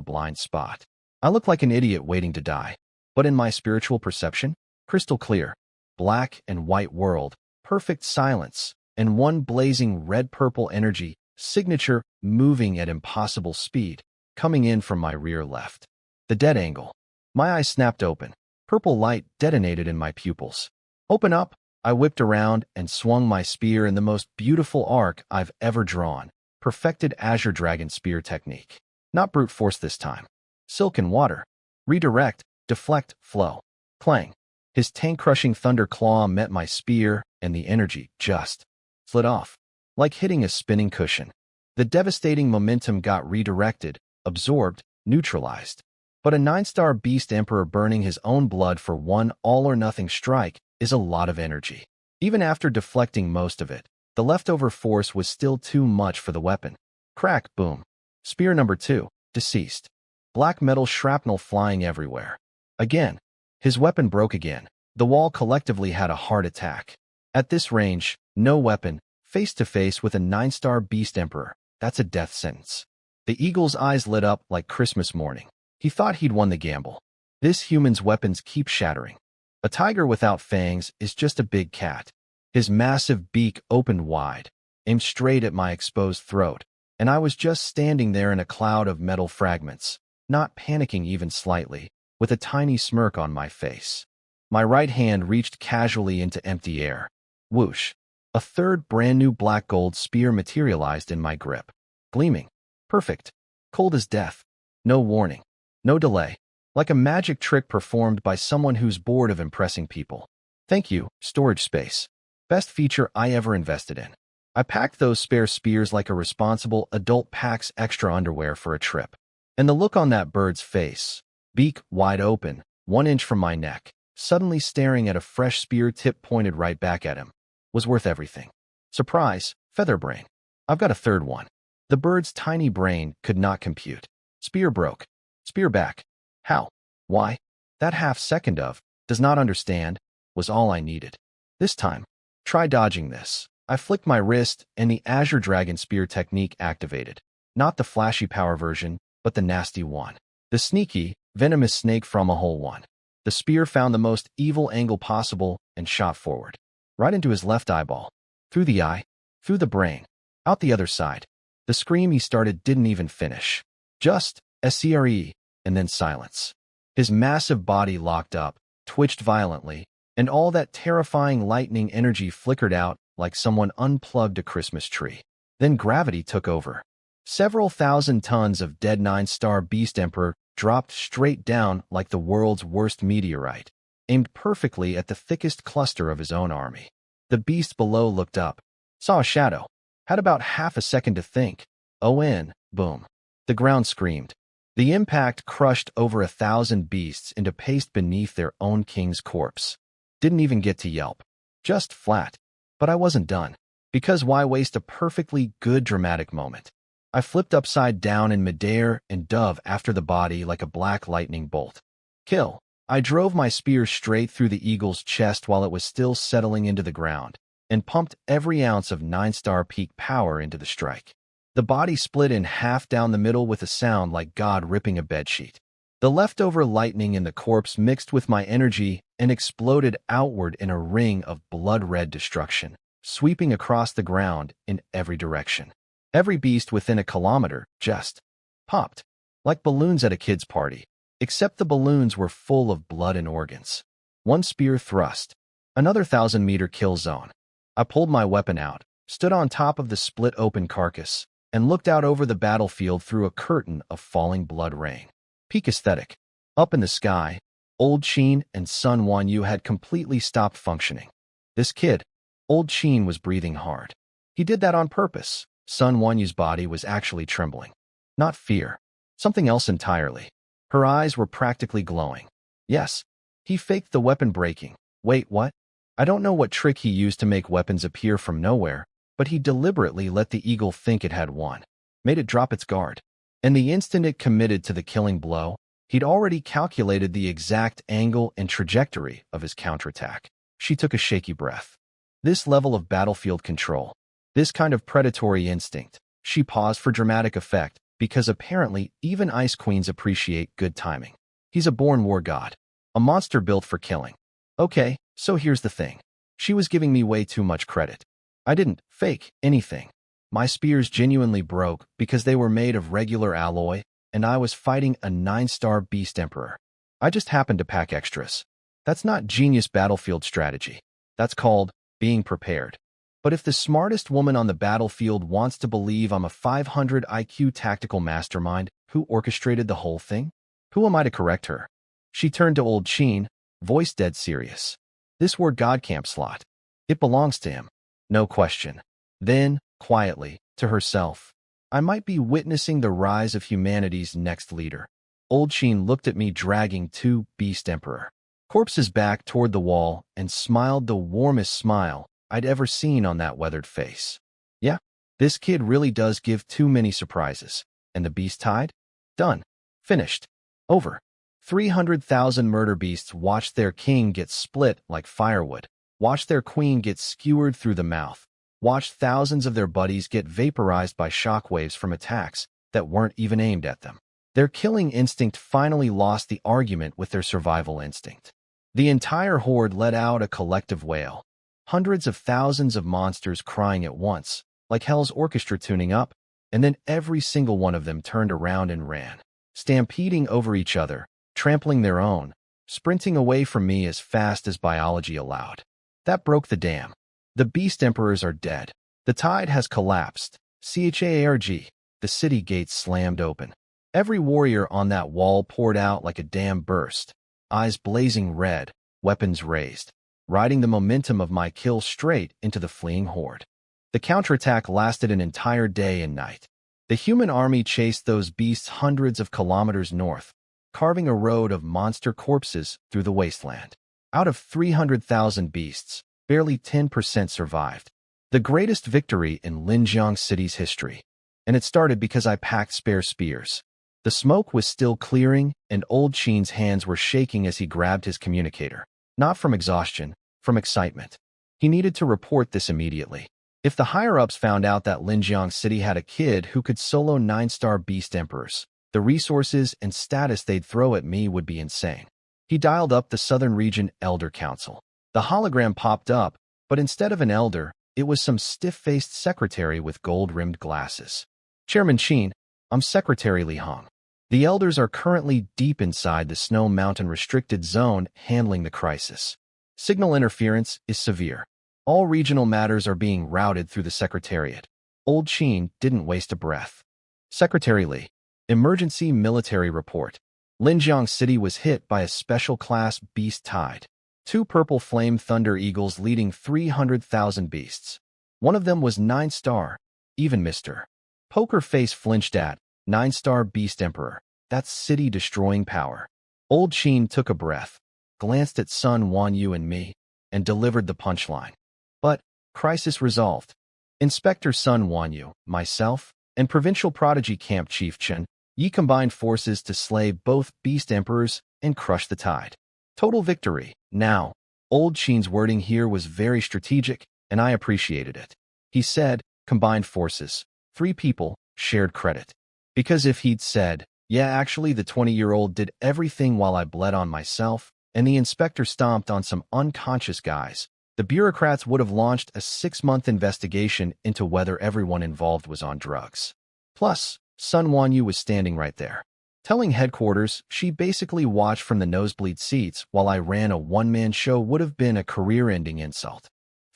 blind spot. I looked like an idiot waiting to die. But in my spiritual perception, crystal clear, black and white world, perfect silence, and one blazing red-purple energy, signature, moving at impossible speed, coming in from my rear left. The dead angle. My eyes snapped open. Purple light detonated in my pupils. Open up, I whipped around and swung my spear in the most beautiful arc I've ever drawn. Perfected Azure Dragon spear technique. Not brute force this time. Silk and water. Redirect, deflect, flow. Clang. His tank-crushing thunder claw met my spear, and the energy just slid off, like hitting a spinning cushion. The devastating momentum got redirected, absorbed, neutralized. But a 9-star beast emperor burning his own blood for one all-or-nothing strike is a lot of energy. Even after deflecting most of it, the leftover force was still too much for the weapon. Crack, boom. Spear number 2, deceased. Black metal shrapnel flying everywhere. Again. His weapon broke again. The wall collectively had a heart attack. At this range, no weapon, face-to-face with a 9-star beast emperor, that's a death sentence. The eagle's eyes lit up like Christmas morning. He thought he'd won the gamble. This human's weapons keep shattering. A tiger without fangs is just a big cat. His massive beak opened wide, aimed straight at my exposed throat, and I was just standing there in a cloud of metal fragments, not panicking even slightly, with a tiny smirk on my face. My right hand reached casually into empty air. Whoosh! A third brand-new black-gold spear materialized in my grip. Gleaming. Perfect. Cold as death. No warning. No delay. Like a magic trick performed by someone who's bored of impressing people. Thank you, storage space. Best feature I ever invested in. I packed those spare spears like a responsible adult packs extra underwear for a trip. And the look on that bird's face, beak wide open, 1 inch from my neck, suddenly staring at a fresh spear tip pointed right back at him, was worth everything. Surprise, feather brain. I've got a third one. The bird's tiny brain could not compute. Spear broke. Spear back. How? Why? That half second of, does not understand, was all I needed. This time, try dodging this. I flicked my wrist and the Azure Dragon spear technique activated. Not the flashy power version, but the nasty one. The sneaky, venomous snake from a hole one. The spear found the most evil angle possible and shot forward. Right into his left eyeball. Through the eye. Through the brain. Out the other side. The scream he started didn't even finish. Just, scare, and then silence. His massive body locked up, twitched violently, and all that terrifying lightning energy flickered out like someone unplugged a Christmas tree. Then gravity took over. Several thousand tons of dead 9-star beast emperor dropped straight down like the world's worst meteorite, aimed perfectly at the thickest cluster of his own army. The beast below looked up, saw a shadow, had about half a second to think. Boom. The ground screamed. The impact crushed over 1,000 beasts into paste beneath their own king's corpse. Didn't even get to yelp. Just flat. But I wasn't done. Because why waste a perfectly good dramatic moment? I flipped upside down in midair and dove after the body like a black lightning bolt. Kill. I drove my spear straight through the eagle's chest while it was still settling into the ground, and pumped every ounce of 9-star peak power into the strike. The body split in half down the middle with a sound like God ripping a bedsheet. The leftover lightning in the corpse mixed with my energy and exploded outward in a ring of blood-red destruction, sweeping across the ground in every direction. Every beast within a kilometer just popped, like balloons at a kid's party, except the balloons were full of blood and organs. One spear thrust, another 1,000-meter kill zone. I pulled my weapon out, stood on top of the split-open carcass, and looked out over the battlefield through a curtain of falling blood rain. Peak aesthetic. Up in the sky, Old Chen and Sun Wanyu had completely stopped functioning. This kid, Old Chen, was breathing hard. He did that on purpose. Sun Wanyu's body was actually trembling. Not fear. Something else entirely. Her eyes were practically glowing. Yes, he faked the weapon breaking. Wait, what? I don't know what trick he used to make weapons appear from nowhere, but he deliberately let the eagle think it had won. Made it drop its guard. And the instant it committed to the killing blow, he'd already calculated the exact angle and trajectory of his counterattack. She took a shaky breath. This level of battlefield control, this kind of predatory instinct. She paused for dramatic effect, because apparently even ice queens appreciate good timing. He's a born war god. A monster built for killing. Okay, so here's the thing. She was giving me way too much credit. I didn't fake anything. My spears genuinely broke because they were made of regular alloy, and I was fighting a 9-star beast emperor. I just happened to pack extras. That's not genius battlefield strategy. That's called being prepared. But if the smartest woman on the battlefield wants to believe I'm a 500 IQ tactical mastermind who orchestrated the whole thing, who am I to correct her? She turned to Old Chen, voice dead serious. This word God camp slot. It belongs to him. No question. Then, quietly, to herself, I might be witnessing the rise of humanity's next leader. Old Chen looked at me dragging 2 beast emperor corpses back toward the wall and smiled the warmest smile I'd ever seen on that weathered face. Yeah, this kid really does give too many surprises. And the beast tide? Done. Finished. Over. 300,000 murder beasts watched their king get split like firewood, watched their queen get skewered through the mouth, watched thousands of their buddies get vaporized by shockwaves from attacks that weren't even aimed at them. Their killing instinct finally lost the argument with their survival instinct. The entire horde let out a collective wail. Hundreds of thousands of monsters crying at once, like hell's orchestra tuning up, and then every single one of them turned around and ran, stampeding over each other, trampling their own, sprinting away from me as fast as biology allowed. That broke the dam. The beast emperors are dead. The tide has collapsed. CHARG. The city gates slammed open. Every warrior on that wall poured out like a dam burst, eyes blazing red, weapons raised, riding the momentum of my kill straight into the fleeing horde. The counterattack lasted an entire day and night. The human army chased those beasts hundreds of kilometers north, carving a road of monster corpses through the wasteland. Out of 300,000 beasts, barely 10% survived. The greatest victory in Linjiang City's history. And it started because I packed spare spears. The smoke was still clearing, and Old Chen's hands were shaking as he grabbed his communicator. Not from exhaustion, from excitement. He needed to report this immediately. If the higher-ups found out that Linjiang City had a kid who could solo 9-star beast emperors, the resources and status they'd throw at me would be insane. He dialed up the Southern Region Elder Council. The hologram popped up, but instead of an elder, it was some stiff-faced secretary with gold-rimmed glasses. Chairman Chen, I'm Secretary Li Hong. The elders are currently deep inside the Snow Mountain restricted zone handling the crisis. Signal interference is severe. All regional matters are being routed through the Secretariat. Old Chen didn't waste a breath. Secretary Li. Emergency military report. Linjiang City was hit by a special class beast tide. 2 purple flame thunder eagles leading 300,000 beasts. One of them was 9-star, even Mr. Poker Face flinched at 9-star beast emperor. That's city-destroying power. Old Chen took a breath, glanced at Sun Wanyu and me, and delivered the punchline. But, crisis resolved. Inspector Sun Wanyu, myself, and Provincial Prodigy Camp Chief Chen Ye combined forces to slay both beast emperors and crush the tide. Total victory. Now, Old Chen's wording here was very strategic, and I appreciated it. He said, combined forces, 3 people, shared credit. Because if he'd said, yeah, actually the 20-year-old did everything while I bled on myself, and the inspector stomped on some unconscious guys, The bureaucrats would have launched a 6-month investigation into whether everyone involved was on drugs. Plus, Sun Wanyu was standing right there. Telling headquarters she basically watched from the nosebleed seats while I ran a one-man show would have been a career-ending insult.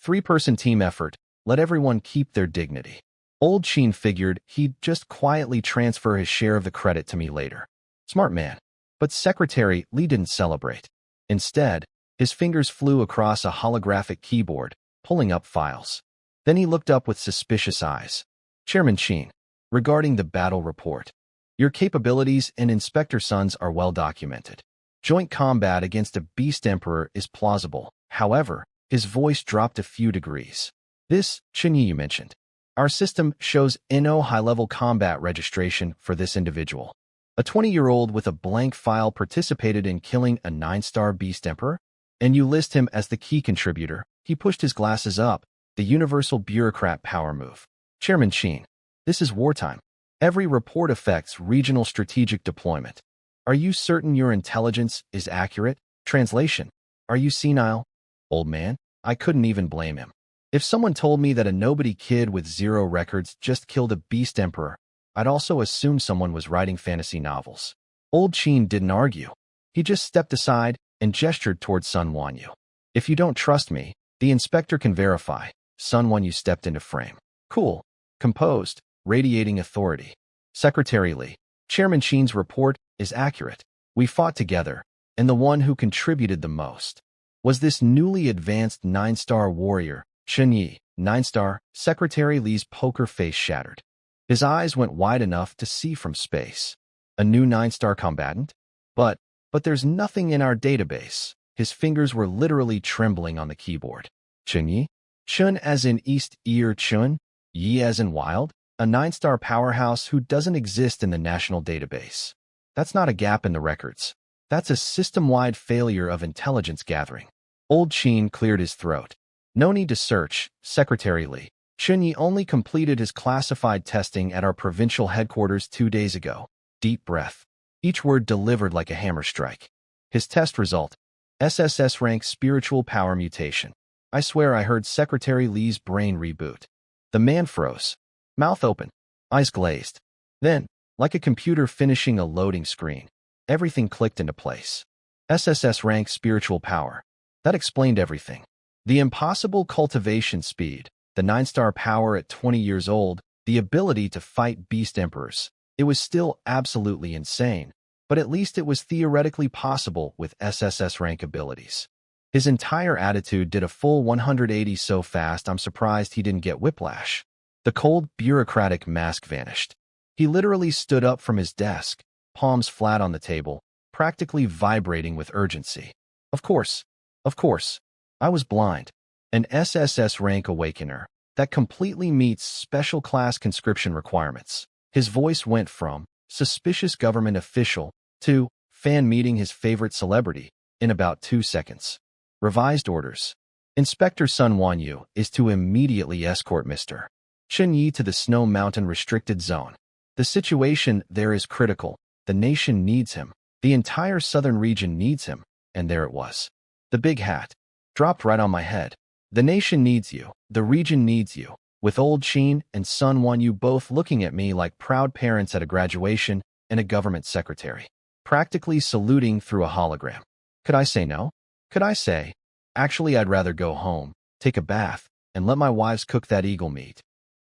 3-person team effort, let everyone keep their dignity. Old Sheen figured he'd just quietly transfer his share of the credit to me later. Smart man. But Secretary Li didn't celebrate. Instead, his fingers flew across a holographic keyboard, pulling up files. Then he looked up with suspicious eyes. Chairman Sheen, regarding the battle report. Your capabilities and Inspector Sun's are well documented. Joint combat against a beast emperor is plausible. However, his voice dropped a few degrees. This, Chen Ye you mentioned. Our system shows no high-level combat registration for this individual. A 20-year-old with a blank file participated in killing a 9-star beast emperor? And you list him as the key contributor. He pushed his glasses up, the universal bureaucrat power move. Chairman Sheen, this is wartime. Every report affects regional strategic deployment. Are you certain your intelligence is accurate? Translation. Are you senile? Old man, I couldn't even blame him. If someone told me that a nobody kid with 0 records just killed a beast emperor, I'd also assume someone was writing fantasy novels. Old Sheen didn't argue. He just stepped aside and gestured towards Sun Wanyu. If you don't trust me, the inspector can verify. Sun Wanyu stepped into frame. Cool. Composed. Radiating authority. Secretary Li, Chairman Sheen's report is accurate. We fought together, and the one who contributed the most was this newly advanced 9-star warrior, Chen Ye. 9-star, Secretary Li's poker face shattered. His eyes went wide enough to see from space. A new 9-star combatant? But there's nothing in our database. His fingers were literally trembling on the keyboard. Chen Ye? Chun as in East Ear Chun? Yi as in wild? A 9-star powerhouse who doesn't exist in the national database. That's not a gap in the records. That's a system-wide failure of intelligence gathering. Old Sheen cleared his throat. No need to search, Secretary Li. Chen Ye only completed his classified testing at our provincial headquarters 2 days ago. Deep breath. Each word delivered like a hammer strike. His test result. SSS rank spiritual power mutation. I swear I heard Secretary Li's brain reboot. The man froze. Mouth open. Eyes glazed. Then, like a computer finishing a loading screen, everything clicked into place. SSS rank spiritual power. That explained everything. The impossible cultivation speed, the 9-star power at 20 years old, the ability to fight beast emperors. It was still absolutely insane, but at least it was theoretically possible with SSS rank abilities. His entire attitude did a full 180 so fast I'm surprised he didn't get whiplash. The cold, bureaucratic mask vanished. He literally stood up from his desk, palms flat on the table, practically vibrating with urgency. Of course. I was blind. An SSS rank awakener that completely meets special class conscription requirements. His voice went from suspicious government official to fan meeting his favorite celebrity in about 2 seconds. Revised orders. Inspector Sun Wanyu is to immediately escort Mr. Chen Ye to the Snow Mountain restricted zone. The situation there is critical. The nation needs him. The entire southern region needs him. And there it was. The big hat. Dropped right on my head. The nation needs you. The region needs you. With Old Sheen and Sun Wanyu both looking at me like proud parents at a graduation and a government secretary. Practically saluting through a hologram. Could I say no? Could I say, actually I'd rather go home, take a bath, and let my wives cook that eagle meat?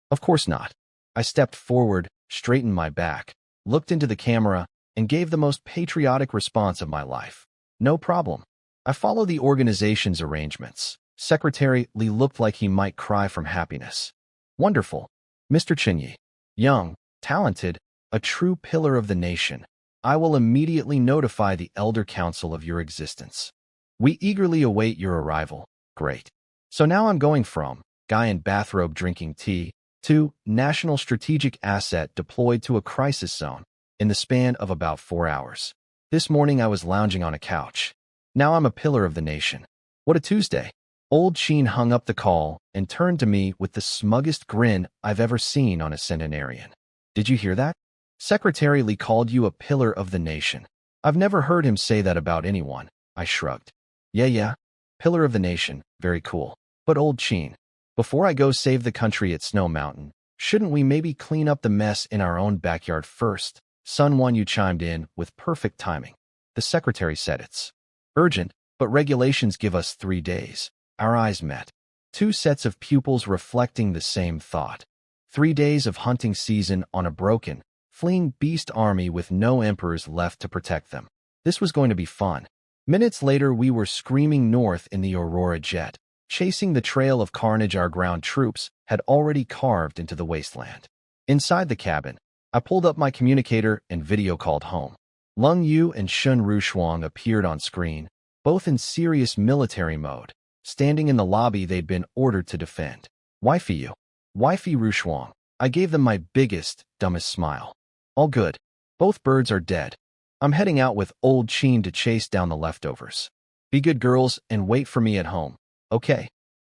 Of course not. I stepped forward, straightened my back, looked into the camera, and gave the most patriotic response of my life. No problem. I follow the organization's arrangements. Secretary Li looked like he might cry from happiness. Wonderful. Mr. Chen Ye. Young, talented, a true pillar of the nation. I will immediately notify the Elder Council of your existence. We eagerly await your arrival. Great. So now I'm going from guy in bathrobe drinking tea to national strategic asset deployed to a crisis zone in the span of about 4 hours. This morning I was lounging on a couch. Now I'm a pillar of the nation. What a Tuesday. Old Sheen hung up the call and turned to me with the smuggest grin I've ever seen on a centenarian. Did you hear that? Secretary Li called you a pillar of the nation. I've never heard him say that about anyone. I shrugged. Yeah. Pillar of the nation. Very cool. But old Chen, before I go save the country at Snow Mountain, shouldn't we maybe clean up the mess in our own backyard first? Sun Wanyu chimed in with perfect timing. The secretary said it's urgent, but regulations give us 3 days. Our eyes met. 2 sets of pupils reflecting the same thought. 3 days of hunting season on a broken, fleeing beast army with no emperors left to protect them. This was going to be fun. Minutes later, we were screaming north in the Aurora jet, chasing the trail of carnage our ground troops had already carved into the wasteland. Inside the cabin, I pulled up my communicator and video called home. Lung Yu and Shun Rushuang appeared on screen, both in serious military mode, standing in the lobby they'd been ordered to defend. Wifey Yu. Wifey Rushuang. I gave them my biggest, dumbest smile. All good. Both birds are dead. I'm heading out with old Chen to chase down the leftovers. Be good girls and wait for me at home. Okay.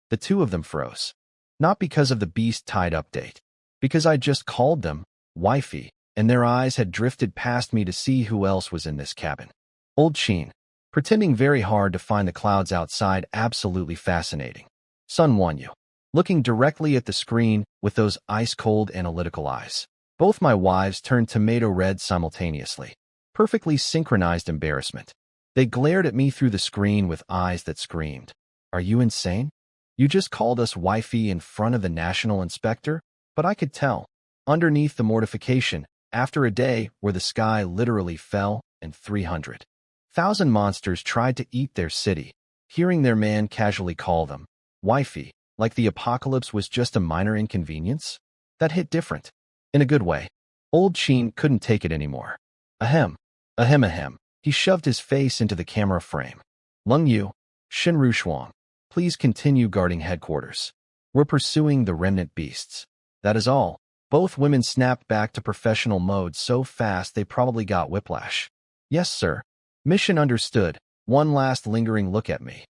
The 2 of them froze. Not because of the beast tide update. Because I just called them, wifey, and their eyes had drifted past me to see who else was in this cabin. Old Chen, pretending very hard to find the clouds outside absolutely fascinating. Sun Wanyu, looking directly at the screen with those ice-cold analytical eyes. Both my wives turned tomato red simultaneously. Perfectly synchronized embarrassment. They glared at me through the screen with eyes that screamed, "Are you insane? You just called us wifey in front of the national inspector?" But I could tell, underneath the mortification, after a day where the sky literally fell and 300,000 monsters tried to eat their city, hearing their man casually call them wifey, like the apocalypse was just a minor inconvenience, that hit different. In a good way. Old Chen couldn't take it anymore. Ahem. Ahem ahem. He shoved his face into the camera frame. Lung Yu, Shin Rushuang, please continue guarding headquarters. We're pursuing the remnant beasts. That is all. Both women snapped back to professional mode so fast they probably got whiplash. Yes, sir. Mission understood. One last lingering look at me.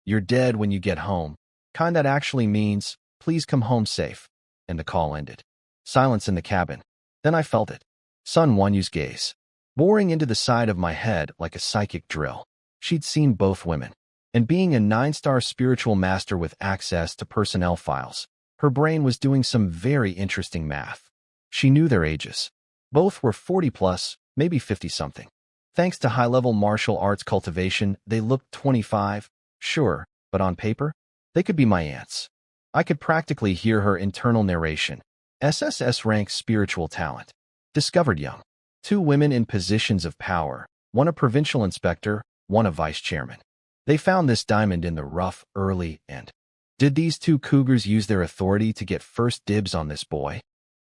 You're dead when you get home. Kind that actually means, please come home safe. And the call ended. Silence in the cabin. Then I felt it. Sun Wanyu's gaze, boring into the side of my head like a psychic drill. She'd seen both women. And being a 9-star spiritual master with access to personnel files, her brain was doing some very interesting math. She knew their ages. Both were 40+, maybe 50-something. Thanks to high-level martial arts cultivation, they looked 25, sure, but on paper, they could be my aunts. I could practically hear her internal narration. SSS rank spiritual talent. Discovered young. 2 women in positions of power, one a provincial inspector, one a vice chairman. They found this diamond in the rough, early, and did these 2 cougars use their authority to get first dibs on this boy?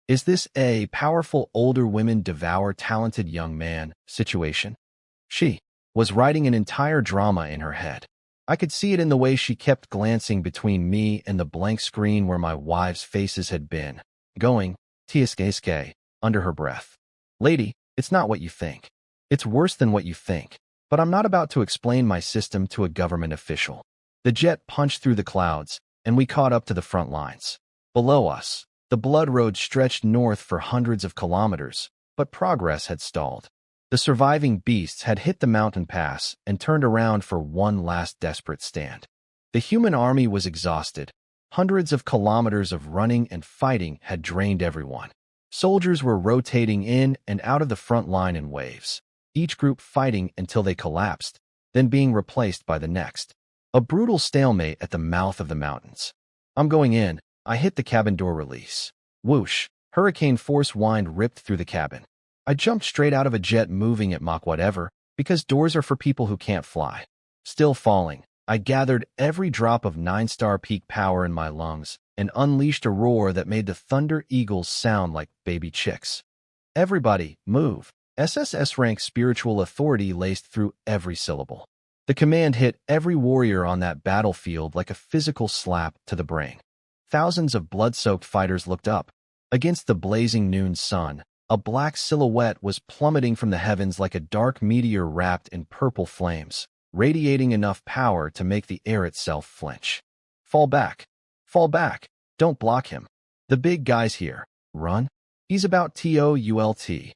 Is this a powerful older women devour talented young man situation? She was writing an entire drama in her head. I could see it in the way she kept glancing between me and the blank screen where my wives' faces had been, going, "Tsk," under her breath. Lady, it's not what you think. It's worse than what you think. But I'm not about to explain my system to a government official. The jet punched through the clouds, and we caught up to the front lines. Below us, the blood road stretched north for hundreds of kilometers, but progress had stalled. The surviving beasts had hit the mountain pass and turned around for one last desperate stand. The human army was exhausted. Hundreds of kilometers of running and fighting had drained everyone. Soldiers were rotating in and out of the front line in waves, each group fighting until they collapsed, then being replaced by the next. A brutal stalemate at the mouth of the mountains. I'm going in. I hit the cabin door release. Whoosh. Hurricane force wind ripped through the cabin. I jumped straight out of a jet moving at Mach whatever, because doors are for people who can't fly. Still falling, I gathered every drop of 9-star peak power in my lungs and unleashed a roar that made the Thunder Eagles sound like baby chicks. Everybody, move. SSS rank spiritual authority laced through every syllable. The command hit every warrior on that battlefield like a physical slap to the brain. Thousands of blood-soaked fighters looked up. Against the blazing noon sun, a black silhouette was plummeting from the heavens like a dark meteor wrapped in purple flames, radiating enough power to make the air itself flinch. Fall back. Fall back. Don't block him. The big guy's here. Run. He's about TOULT.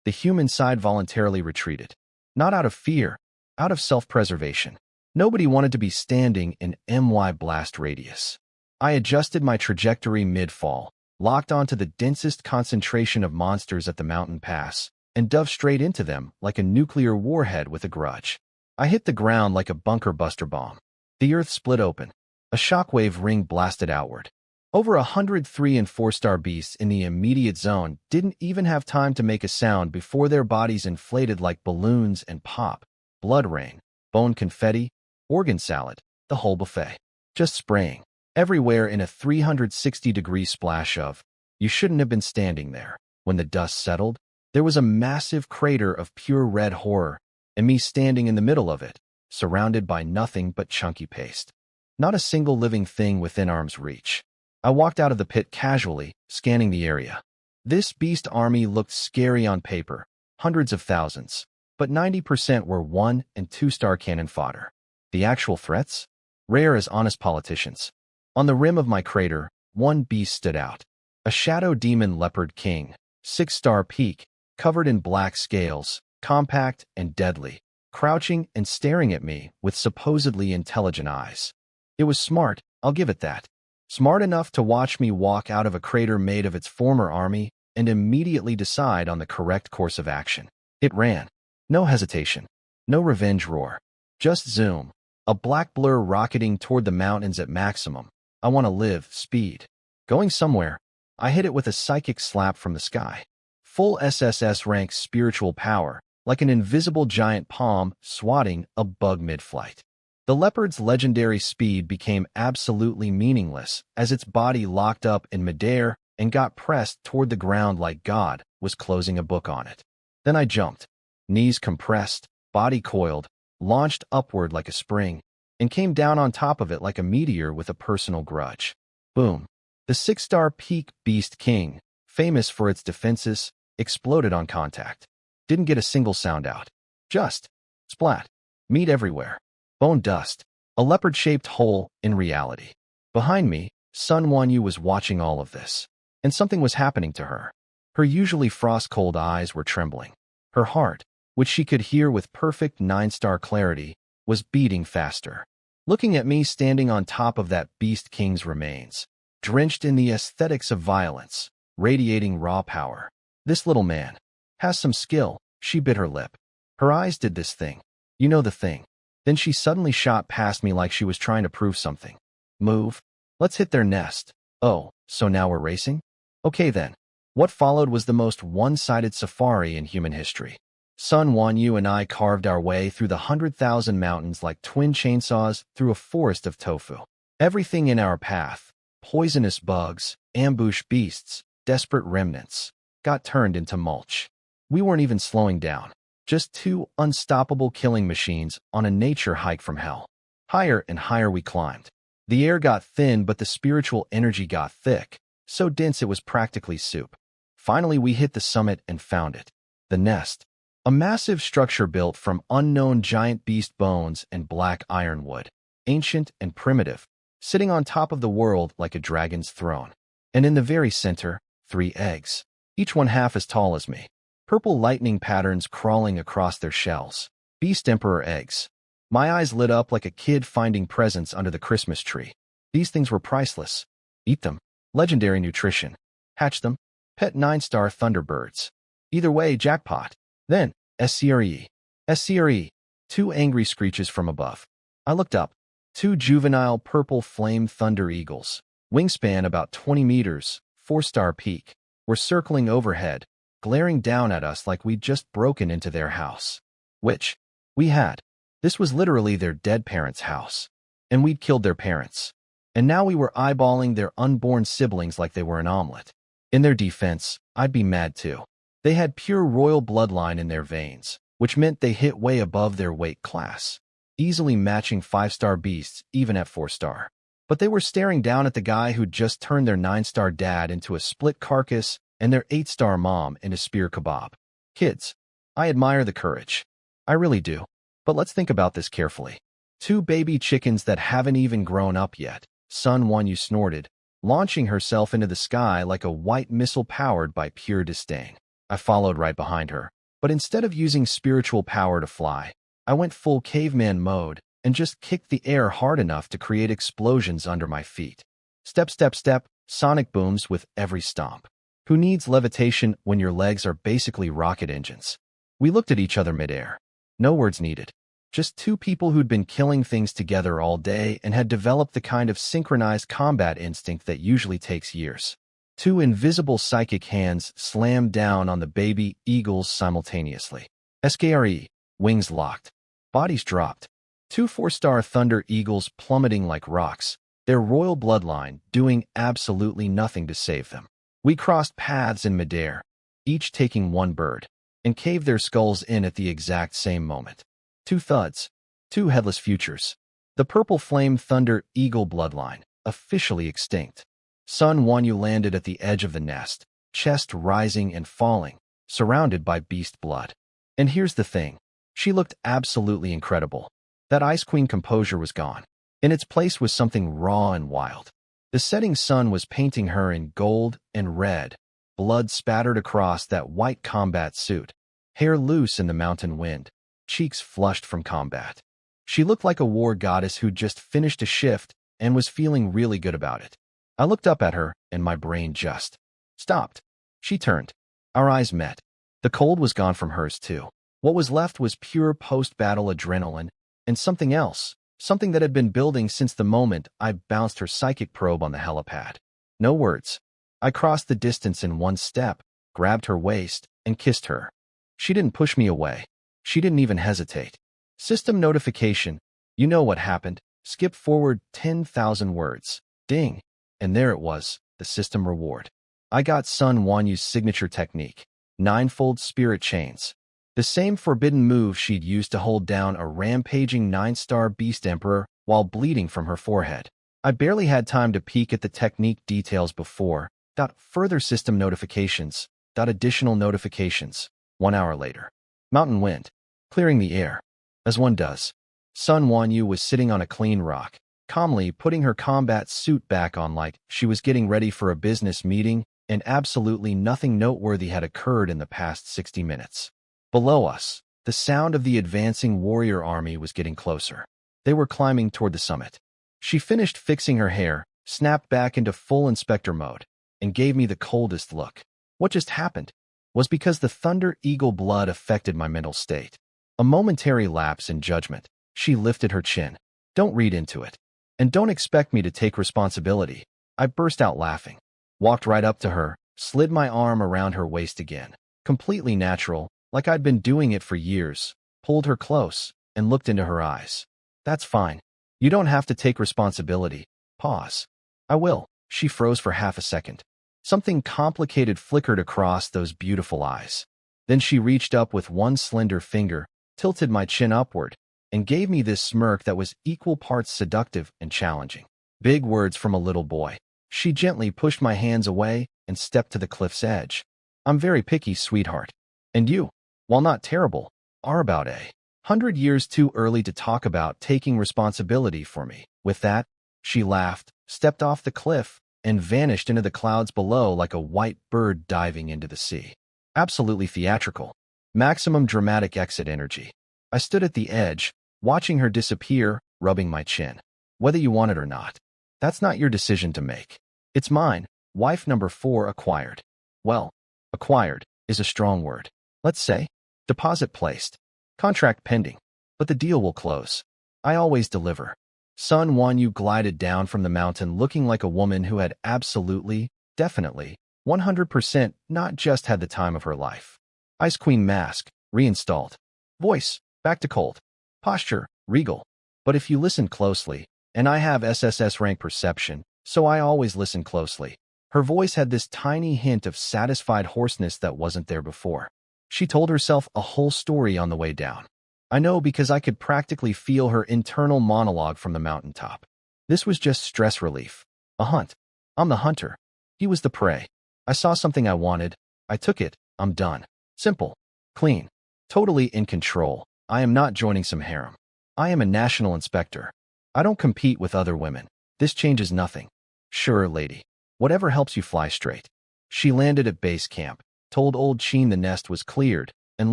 The human side voluntarily retreated. Not out of fear, out of self-preservation. Nobody wanted to be standing in MY blast radius. I adjusted my trajectory mid-fall, locked onto the densest concentration of monsters at the mountain pass, and dove straight into them like a nuclear warhead with a grudge. I hit the ground like a bunker buster bomb. The earth split open. A shockwave ring blasted outward. Over 103 and 4-star beasts in the immediate zone didn't even have time to make a sound before their bodies inflated like balloons and pop. Blood rain, bone confetti, organ salad, the whole buffet. Just spraying everywhere in a 360-degree splash of, you shouldn't have been standing there. When the dust settled, there was a massive crater of pure red horror, and me standing in the middle of it, surrounded by nothing but chunky paste. Not a single living thing within arm's reach. I walked out of the pit casually, scanning the area. This beast army looked scary on paper, hundreds of thousands, but 90% were 1- and 2-star cannon fodder. The actual threats? Rare as honest politicians. On the rim of my crater, one beast stood out. A shadow demon leopard king, 6-star peak, covered in black scales, compact and deadly, crouching and staring at me with supposedly intelligent eyes. It was smart, I'll give it that. Smart enough to watch me walk out of a crater made of its former army and immediately decide on the correct course of action. It ran. No hesitation. No revenge roar. Just zoom. A black blur rocketing toward the mountains at maximum. I want to live, speed. Going somewhere. I hit it with a psychic slap from the sky. Full SSS rank spiritual power, like an invisible giant palm swatting a bug mid-flight. The leopard's legendary speed became absolutely meaningless as its body locked up in midair and got pressed toward the ground like God was closing a book on it. Then I jumped, knees compressed, body coiled, launched upward like a spring, and came down on top of it like a meteor with a personal grudge. Boom. The 6-star peak beast king, famous for its defenses, exploded on contact. Didn't get a single sound out. Just splat. Meat everywhere. Bone dust. A leopard-shaped hole in reality. Behind me, Sun Wanyu was watching all of this. And something was happening to her. Her usually frost-cold eyes were trembling. Her heart, which she could hear with perfect 9-star clarity, was beating faster. Looking at me standing on top of that beast king's remains, drenched in the aesthetics of violence, radiating raw power. This little man has some skill. She bit her lip. Her eyes did this thing. You know the thing. Then she suddenly shot past me like she was trying to prove something. Move. Let's hit their nest. Oh, so now we're racing? Okay then. What followed was the most one-sided safari in human history. Sun Wanyu and I carved our way through the 100,000 mountains like twin chainsaws through a forest of tofu. Everything in our path, poisonous bugs, ambush beasts, desperate remnants, got turned into mulch. We weren't even slowing down. Just two unstoppable killing machines on a nature hike from hell. Higher and higher we climbed. The air got thin, but the spiritual energy got thick, so dense it was practically soup. Finally, we hit the summit and found it. The nest. A massive structure built from unknown giant beast bones and black ironwood. Ancient and primitive, sitting on top of the world like a dragon's throne. And in the very center, 3 eggs. Each one half as tall as me. Purple lightning patterns crawling across their shells. Beast Emperor eggs. My eyes lit up like a kid finding presents under the Christmas tree. These things were priceless. Eat them. Legendary nutrition. Hatch them. Pet 9-star thunderbirds. Either way, jackpot. Then, scare. Scare. 2 angry screeches from above. I looked up. 2 juvenile purple flame thunder eagles. Wingspan about 20 meters, 4-star peak. Were circling overhead, glaring down at us like we'd just broken into their house. Which we had. This was literally their dead parents' house. And we'd killed their parents. And now we were eyeballing their unborn siblings like they were an omelet. In their defense, I'd be mad too. They had pure royal bloodline in their veins, which meant they hit way above their weight class, easily matching 5-star beasts even at 4-star. But they were staring down at the guy who'd just turned their 9-star dad into a split carcass and their 8-star mom into spear kebab. Kids, I admire the courage. I really do. But let's think about this carefully. 2 baby chickens that haven't even grown up yet. Sun Wanyu snorted, launching herself into the sky like a white missile powered by pure disdain. I followed right behind her, but instead of using spiritual power to fly, I went full caveman mode, and just kicked the air hard enough to create explosions under my feet. Step, step, step, sonic booms with every stomp. Who needs levitation when your legs are basically rocket engines? We looked at each other midair. No words needed. Just two people who'd been killing things together all day and had developed the kind of synchronized combat instinct that usually takes years. Two invisible psychic hands slammed down on the baby eagles simultaneously. Scarier, wings locked. Bodies dropped. Two 4-star thunder eagles plummeting like rocks, their royal bloodline doing absolutely nothing to save them. We crossed paths in midair, each taking one bird, and caved their skulls in at the exact same moment. Two thuds, two headless futures. The purple flame thunder eagle bloodline, officially extinct. Sun Wanyu landed at the edge of the nest, chest rising and falling, surrounded by beast blood. And here's the thing. She looked absolutely incredible. That Ice Queen composure was gone. In its place was something raw and wild. The setting sun was painting her in gold and red, blood spattered across that white combat suit, hair loose in the mountain wind, cheeks flushed from combat. She looked like a war goddess who'd just finished a shift and was feeling really good about it. I looked up at her, and my brain just stopped. She turned. Our eyes met. The cold was gone from hers, too. What was left was pure post-battle adrenaline, and something else, something that had been building since the moment I bounced her psychic probe on the helipad. No words. I crossed the distance in one step, grabbed her waist, and kissed her. She didn't push me away. She didn't even hesitate. System notification. You know what happened. Skip forward 10,000 words. Ding. And there it was, the system reward. I got Sun Wanyu's signature technique. 9-fold spirit chains. The same forbidden move she'd used to hold down a rampaging 9-star beast emperor while bleeding from her forehead. I barely had time to peek at the technique details before. Further system notifications. Additional notifications. 1 hour later. Mountain wind. Clearing the air. As one does. Sun Wanyu was sitting on a clean rock, calmly putting her combat suit back on like she was getting ready for a business meeting, and absolutely nothing noteworthy had occurred in the past 60 minutes. Below us, the sound of the advancing warrior army was getting closer. They were climbing toward the summit. She finished fixing her hair, snapped back into full inspector mode, and gave me the coldest look. What just happened was because the Thunder Eagle blood affected my mental state. A momentary lapse in judgment. She lifted her chin. Don't read into it. And don't expect me to take responsibility. I burst out laughing. Walked right up to her, slid my arm around her waist again. Completely natural, like I'd been doing it for years. Pulled her close, and looked into her eyes. That's fine. You don't have to take responsibility. Pause. I will. She froze for half a second. Something complicated flickered across those beautiful eyes. Then she reached up with one slender finger, tilted my chin upward, and gave me this smirk that was equal parts seductive and challenging. Big words from a little boy. She gently pushed my hands away and stepped to the cliff's edge. I'm very picky, sweetheart. And you, while not terrible, are about 100 years too early to talk about taking responsibility for me. With that, she laughed, stepped off the cliff, and vanished into the clouds below like a white bird diving into the sea. Absolutely theatrical. Maximum dramatic exit energy. I stood at the edge, watching her disappear, rubbing my chin. Whether you want it or not. That's not your decision to make. It's mine. Wife number 4 acquired. Well, acquired is a strong word. Let's say, deposit placed. Contract pending. But the deal will close. I always deliver. Sun Wanyu glided down from the mountain looking like a woman who had absolutely, definitely, 100% not just had the time of her life. Ice Queen mask, reinstalled. Voice, back to cold. Posture, regal. But if you listen closely, and I have SSS rank perception, so I always listen closely, her voice had this tiny hint of satisfied hoarseness that wasn't there before. She told herself a whole story on the way down. I know because I could practically feel her internal monologue from the mountaintop. This was just stress relief. A hunt. I'm the hunter. He was the prey. I saw something I wanted. I took it. I'm done. Simple. Clean. Totally in control. I am not joining some harem. I am a national inspector. I don't compete with other women. This changes nothing. Sure, lady. Whatever helps you fly straight. She landed at base camp, told old Chen the nest was cleared, and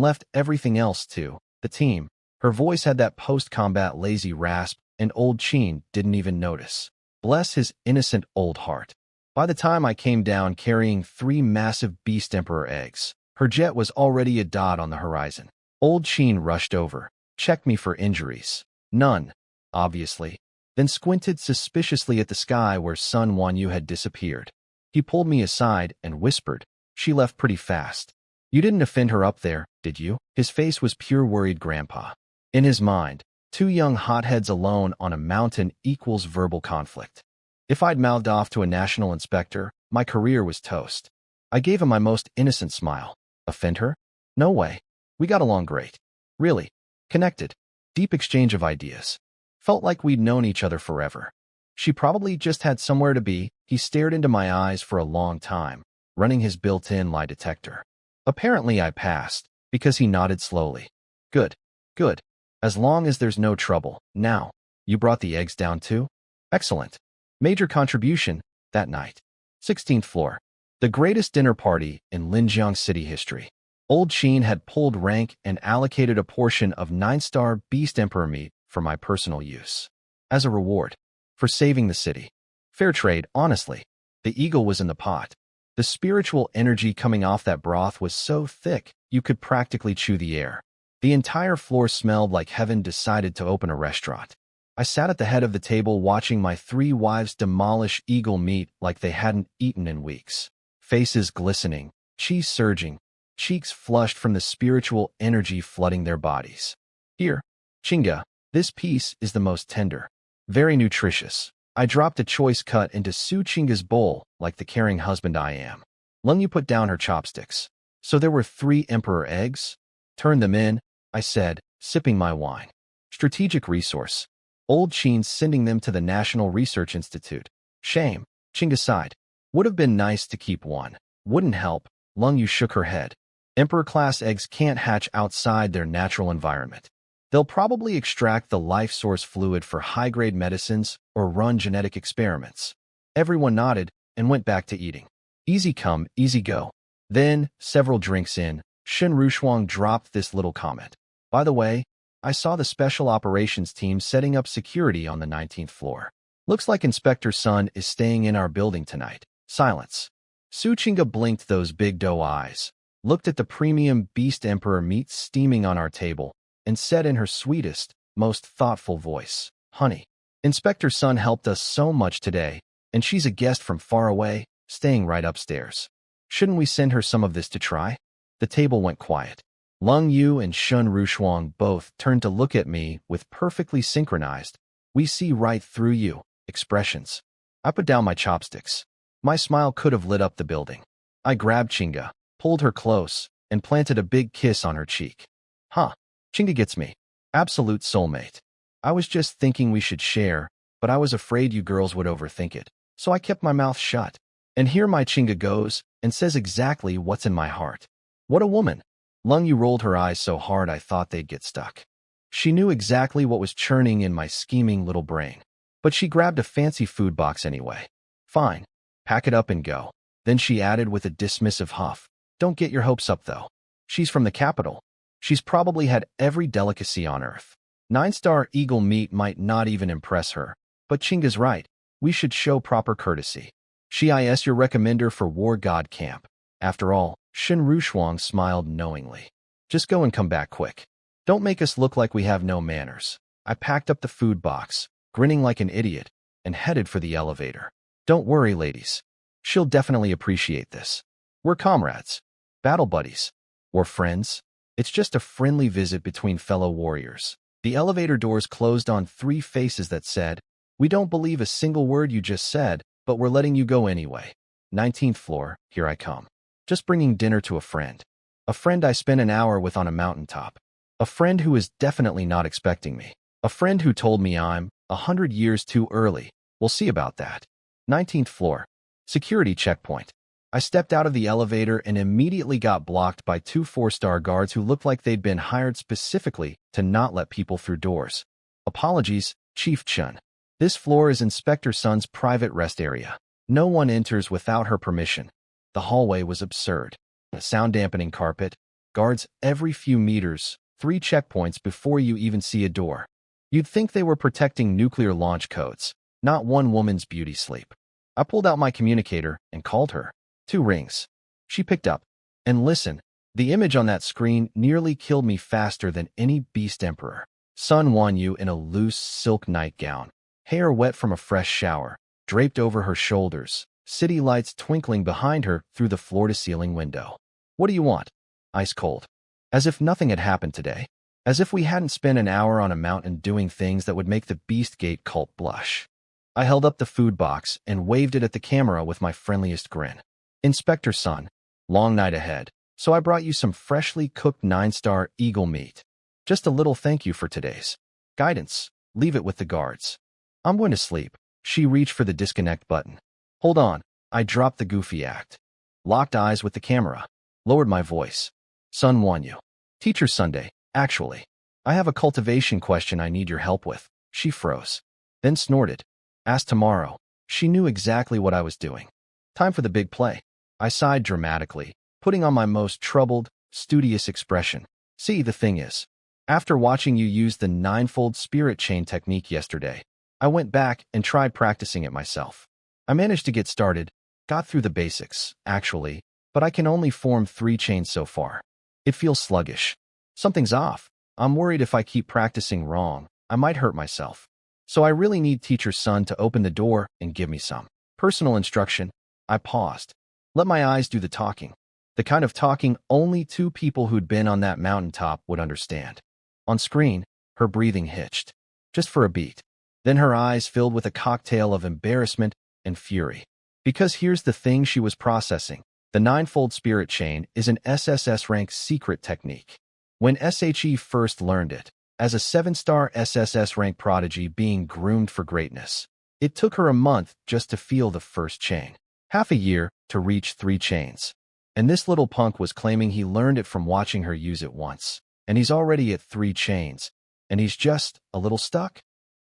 left everything else to the team. Her voice had that post-combat lazy rasp, and old Chen didn't even notice. Bless his innocent old heart. By the time I came down carrying 3 massive Beast Emperor eggs, her jet was already a dot on the horizon. Old Chen rushed over, checked me for injuries. None, obviously. Then squinted suspiciously at the sky where Sun Wanyu had disappeared. He pulled me aside and whispered, "She left pretty fast. You didn't offend her up there, did you?" His face was pure worried grandpa. In his mind, 2 young hotheads alone on a mountain equals verbal conflict. If I'd mouthed off to a national inspector, my career was toast. I gave him my most innocent smile. Offend her? No way. We got along great. Really. Connected. Deep exchange of ideas. Felt like we'd known each other forever. She probably just had somewhere to be. He stared into my eyes for a long time, running his built-in lie detector. Apparently I passed, because he nodded slowly. Good. Good. As long as there's no trouble. Now, you brought the eggs down too? Excellent. Major contribution that night. 16th floor. The greatest dinner party in Linjiang city history. Old Chen had pulled rank and allocated a portion of 9-star Beast Emperor meat for my personal use. As a reward for saving the city. Fair trade, honestly. The eagle was in the pot. The spiritual energy coming off that broth was so thick, you could practically chew the air. The entire floor smelled like heaven decided to open a restaurant. I sat at the head of the table watching my 3 wives demolish eagle meat like they hadn't eaten in weeks. Faces glistening, cheese surging, cheeks flushed from the spiritual energy flooding their bodies. Here, Chinga, this piece is the most tender. Very nutritious. I dropped a choice cut into Su Chinga's bowl like the caring husband I am. Lung Yu put down her chopsticks. So there were 3 emperor eggs? Turn them in, I said, sipping my wine. Strategic resource. Old Chen sending them to the National Research Institute. Shame. Chinga sighed. Would have been nice to keep one. Wouldn't help. Lung Yu shook her head. Emperor-class eggs can't hatch outside their natural environment. They'll probably extract the life source fluid for high-grade medicines or run genetic experiments. Everyone nodded and went back to eating. Easy come, easy go. Then, several drinks in, Shen Rushuang dropped this little comment. By the way, I saw the special operations team setting up security on the 19th floor. Looks like Inspector Sun is staying in our building tonight. Silence. Su Chinga blinked those big doe eyes, looked at the premium Beast Emperor meat steaming on our table, and said in her sweetest, most thoughtful voice, "Honey, Inspector Sun helped us so much today, and she's a guest from far away, staying right upstairs. Shouldn't we send her some of this to try?" The table went quiet. Lung Yu and Shun Rushuang both turned to look at me with perfectly synchronized, "We see right through you," expressions. I put down my chopsticks. My smile could have lit up the building. I grabbed Chinga, pulled her close, and planted a big kiss on her cheek. Huh. Chinga gets me. Absolute soulmate. I was just thinking we should share, but I was afraid you girls would overthink it, so I kept my mouth shut. And here my Chinga goes and says exactly what's in my heart. What a woman. Lung Yu rolled her eyes so hard I thought they'd get stuck. She knew exactly what was churning in my scheming little brain. But she grabbed a fancy food box anyway. Fine. Pack it up and go. Then she added with a dismissive huff, "Don't get your hopes up, though. She's from the capital. She's probably had every delicacy on earth. 9-star eagle meat might not even impress her. But Chinga's right. We should show proper courtesy. She is your recommender for War God Camp. After all," Shen Rushuang smiled knowingly. "Just go and come back quick. Don't make us look like we have no manners." I packed up the food box, grinning like an idiot, and headed for the elevator. Don't worry, ladies. She'll definitely appreciate this. We're comrades. Battle buddies. Or friends. It's just a friendly visit between fellow warriors. The elevator doors closed on 3 faces that said, "We don't believe a single word you just said, but we're letting you go anyway. 19th floor, here I come. Just bringing dinner to a friend. A friend I spent an hour with on a mountaintop. A friend who is definitely not expecting me. A friend who told me I'm 100 years too early. We'll see about that." 19th floor. Security checkpoint. I stepped out of the elevator and immediately got blocked by 2 4-star guards who looked like they'd been hired specifically to not let people through doors. "Apologies, Chief Chen. This floor is Inspector Sun's private rest area. No one enters without her permission." The hallway was absurd. A sound-dampening carpet, guards every few meters, 3 checkpoints before you even see a door. You'd think they were protecting nuclear launch codes, not one woman's beauty sleep. I pulled out my communicator and called her. 2 rings. She picked up. And listen, the image on that screen nearly killed me faster than any beast emperor. Sun Wanyu in a loose silk nightgown, hair wet from a fresh shower, draped over her shoulders, city lights twinkling behind her through the floor-to-ceiling window. What do you want? Ice cold. As if nothing had happened today. As if we hadn't spent an hour on a mountain doing things that would make the Beastgate cult blush. I held up the food box and waved it at the camera with my friendliest grin. Inspector Sun, long night ahead, so I brought you some freshly cooked 9-star eagle meat. Just a little thank you for today's guidance. Leave it with the guards. I'm going to sleep. She reached for the disconnect button. Hold on. I dropped the goofy act. Locked eyes with the camera. Lowered my voice. Sun Wanyu. Teacher Sunday, actually. I have a cultivation question I need your help with. She froze. Then snorted. Ask tomorrow. She knew exactly what I was doing. Time for the big play. I sighed dramatically, putting on my most troubled, studious expression. See, the thing is, after watching you use the 9-fold spirit chain technique yesterday, I went back and tried practicing it myself. I managed to get started, got through the basics, actually, but I can only form 3 chains so far. It feels sluggish. Something's off. I'm worried if I keep practicing wrong, I might hurt myself. So I really need Teacher Sun to open the door and give me some personal instruction. I paused. Let my eyes do the talking. The kind of talking only 2 people who'd been on that mountaintop would understand. On screen, her breathing hitched. Just for a beat. Then her eyes filled with a cocktail of embarrassment and fury. Because here's the thing she was processing. The 9-fold spirit chain is an SSS rank secret technique. When SHE first learned it, as a 7-star SSS rank prodigy being groomed for greatness, it took her a month just to feel the first chain. Half a year to reach 3 chains. And this little punk was claiming he learned it from watching her use it once. And he's already at 3 chains. And he's just a little stuck?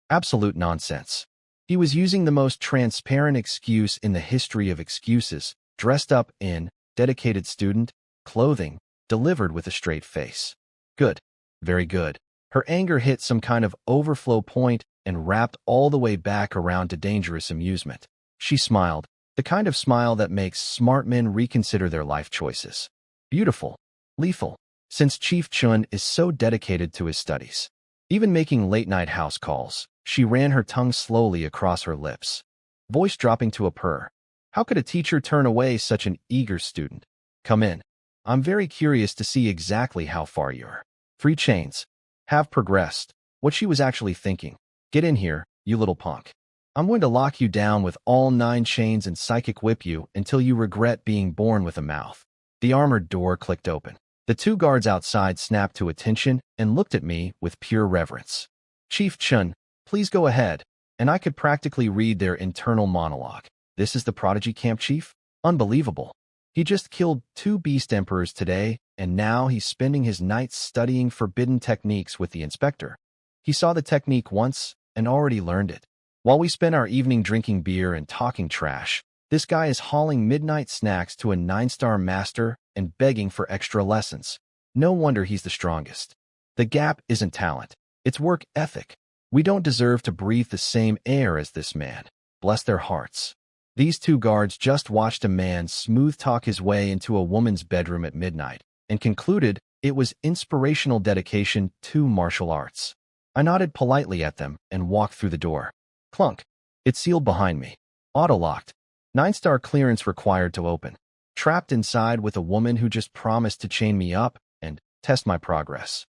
Absolute nonsense. He was using the most transparent excuse in the history of excuses, dressed up in dedicated student clothing, delivered with a straight face. Good. Very good. Her anger hit some kind of overflow point and wrapped all the way back around to dangerous amusement. She smiled, the kind of smile that makes smart men reconsider their life choices. Beautiful. Lethal. Since Chief Chun is so dedicated to his studies. Even making late-night house calls, she ran her tongue slowly across her lips, voice dropping to a purr. How could a teacher turn away such an eager student? Come in. I'm very curious to see exactly how far your 3 chains have progressed, what she was actually thinking. Get in here, you little punk. I'm going to lock you down with all 9 chains and psychic whip you until you regret being born with a mouth. The armored door clicked open. The 2 guards outside snapped to attention and looked at me with pure reverence. Chief Chun, please go ahead. And I could practically read their internal monologue. This is the Prodigy Camp Chief? Unbelievable. He just killed 2 beast emperors today, and now he's spending his nights studying forbidden techniques with the inspector. He saw the technique once and already learned it. While we spent our evening drinking beer and talking trash, this guy is hauling midnight snacks to a 9-star master and begging for extra lessons. No wonder he's the strongest. The gap isn't talent. It's work ethic. We don't deserve to breathe the same air as this man. Bless their hearts. These 2 guards just watched a man smooth talk his way into a woman's bedroom at midnight and concluded it was inspirational dedication to martial arts. I nodded politely at them and walked through the door. Clunk. It sealed behind me. Auto-locked. 9-star clearance required to open. Trapped inside with a woman who just promised to chain me up and test my progress.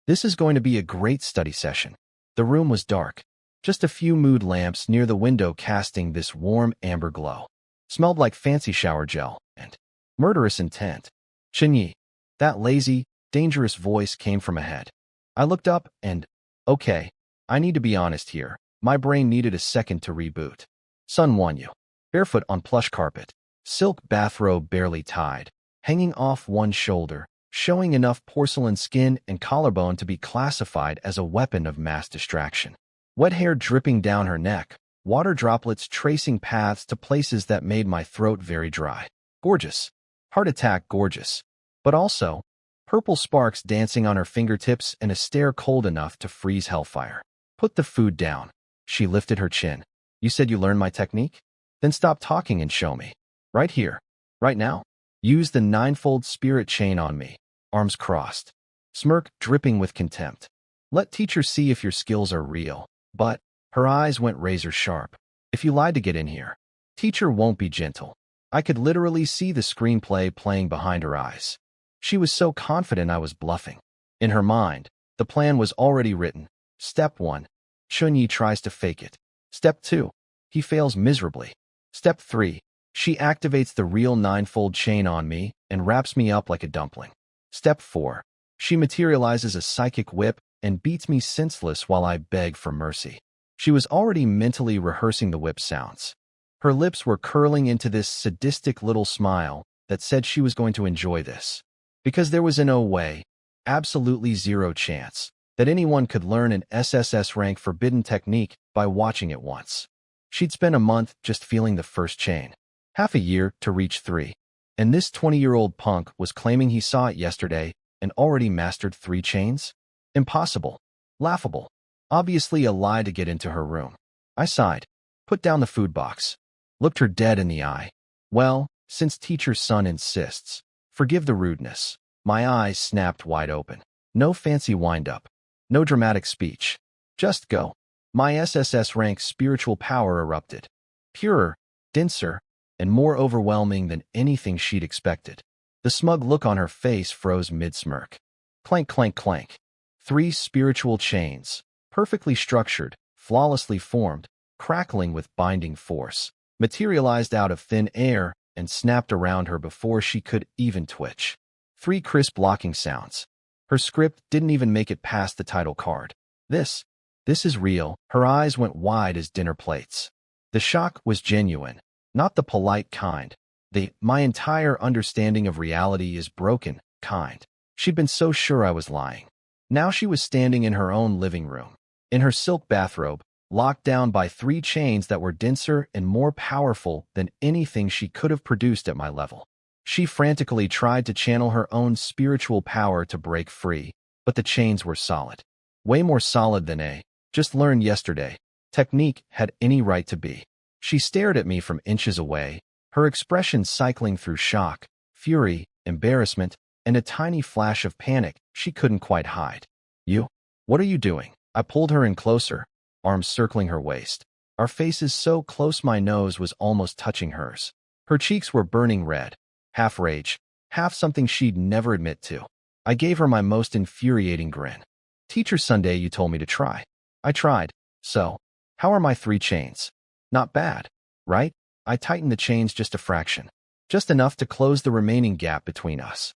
This is going to be a great study session. The room was dark. Just a few mood lamps near the window casting this warm amber glow. Smelled like fancy shower gel and murderous intent. Chen Ye. That lazy, dangerous voice came from ahead. I looked up and, okay, I need to be honest here. My brain needed a second to reboot. Sun Wanyu. Barefoot on plush carpet. Silk bathrobe barely tied, hanging off one shoulder, showing enough porcelain skin and collarbone to be classified as a weapon of mass distraction. Wet hair dripping down her neck, water droplets tracing paths to places that made my throat very dry. Gorgeous. Heart attack gorgeous. But also, purple sparks dancing on her fingertips and a stare cold enough to freeze hellfire. Put the food down. She lifted her chin. You said you learned my technique? Then stop talking and show me. Right here. Right now. Use the ninefold spirit chain on me. Arms crossed. Smirk dripping with contempt. Let teacher see if your skills are real. But her eyes went razor sharp. If you lied to get in here, teacher won't be gentle. I could literally see the screenplay playing behind her eyes. She was so confident I was bluffing. In her mind, the plan was already written. Step 1. Chen Ye tries to fake it. Step 2. He fails miserably. Step 3. She activates the real ninefold chain on me and wraps me up like a dumpling. Step 4. She materializes a psychic whip and beats me senseless while I beg for mercy. She was already mentally rehearsing the whip sounds. Her lips were curling into this sadistic little smile that said she was going to enjoy this. Because there was no way, absolutely zero chance, that anyone could learn an SSS rank forbidden technique by watching it once. She'd spent a month just feeling the first chain, half a year to reach 3. And this 20-year-old punk was claiming he saw it yesterday and already mastered 3 chains? Impossible. Laughable. Obviously a lie to get into her room. I sighed, put down the food box, looked her dead in the eye. Well, since teacher's son insists, forgive the rudeness. My eyes snapped wide open. No fancy wind-up. No dramatic speech. Just go. My SSS rank spiritual power erupted. Purer, denser, and more overwhelming than anything she'd expected. The smug look on her face froze mid-smirk. Clank, clank, clank. 3 spiritual chains, perfectly structured, flawlessly formed, crackling with binding force, materialized out of thin air and snapped around her before she could even twitch. 3 crisp locking sounds. Her script didn't even make it past the title card. This is real. Her eyes went wide as dinner plates. The shock was genuine, not the polite kind. My entire understanding of reality is broken kind. She'd been so sure I was lying. Now she was standing in her own living room, in her silk bathrobe, locked down by 3 chains that were denser and more powerful than anything she could have produced at my level. She frantically tried to channel her own spiritual power to break free, but the chains were solid. Way more solid than just learned yesterday technique had any right to be. She stared at me from inches away, her expression cycling through shock, fury, embarrassment, and a tiny flash of panic she couldn't quite hide. You? What are you doing? I pulled her in closer, arms circling her waist. Our faces so close my nose was almost touching hers. Her cheeks were burning red, half rage, half something she'd never admit to. I gave her my most infuriating grin. Teacher Sunday, you told me to try. I tried. So, how are my 3 chains? Not bad, right? I tightened the chains just a fraction, just enough to close the remaining gap between us.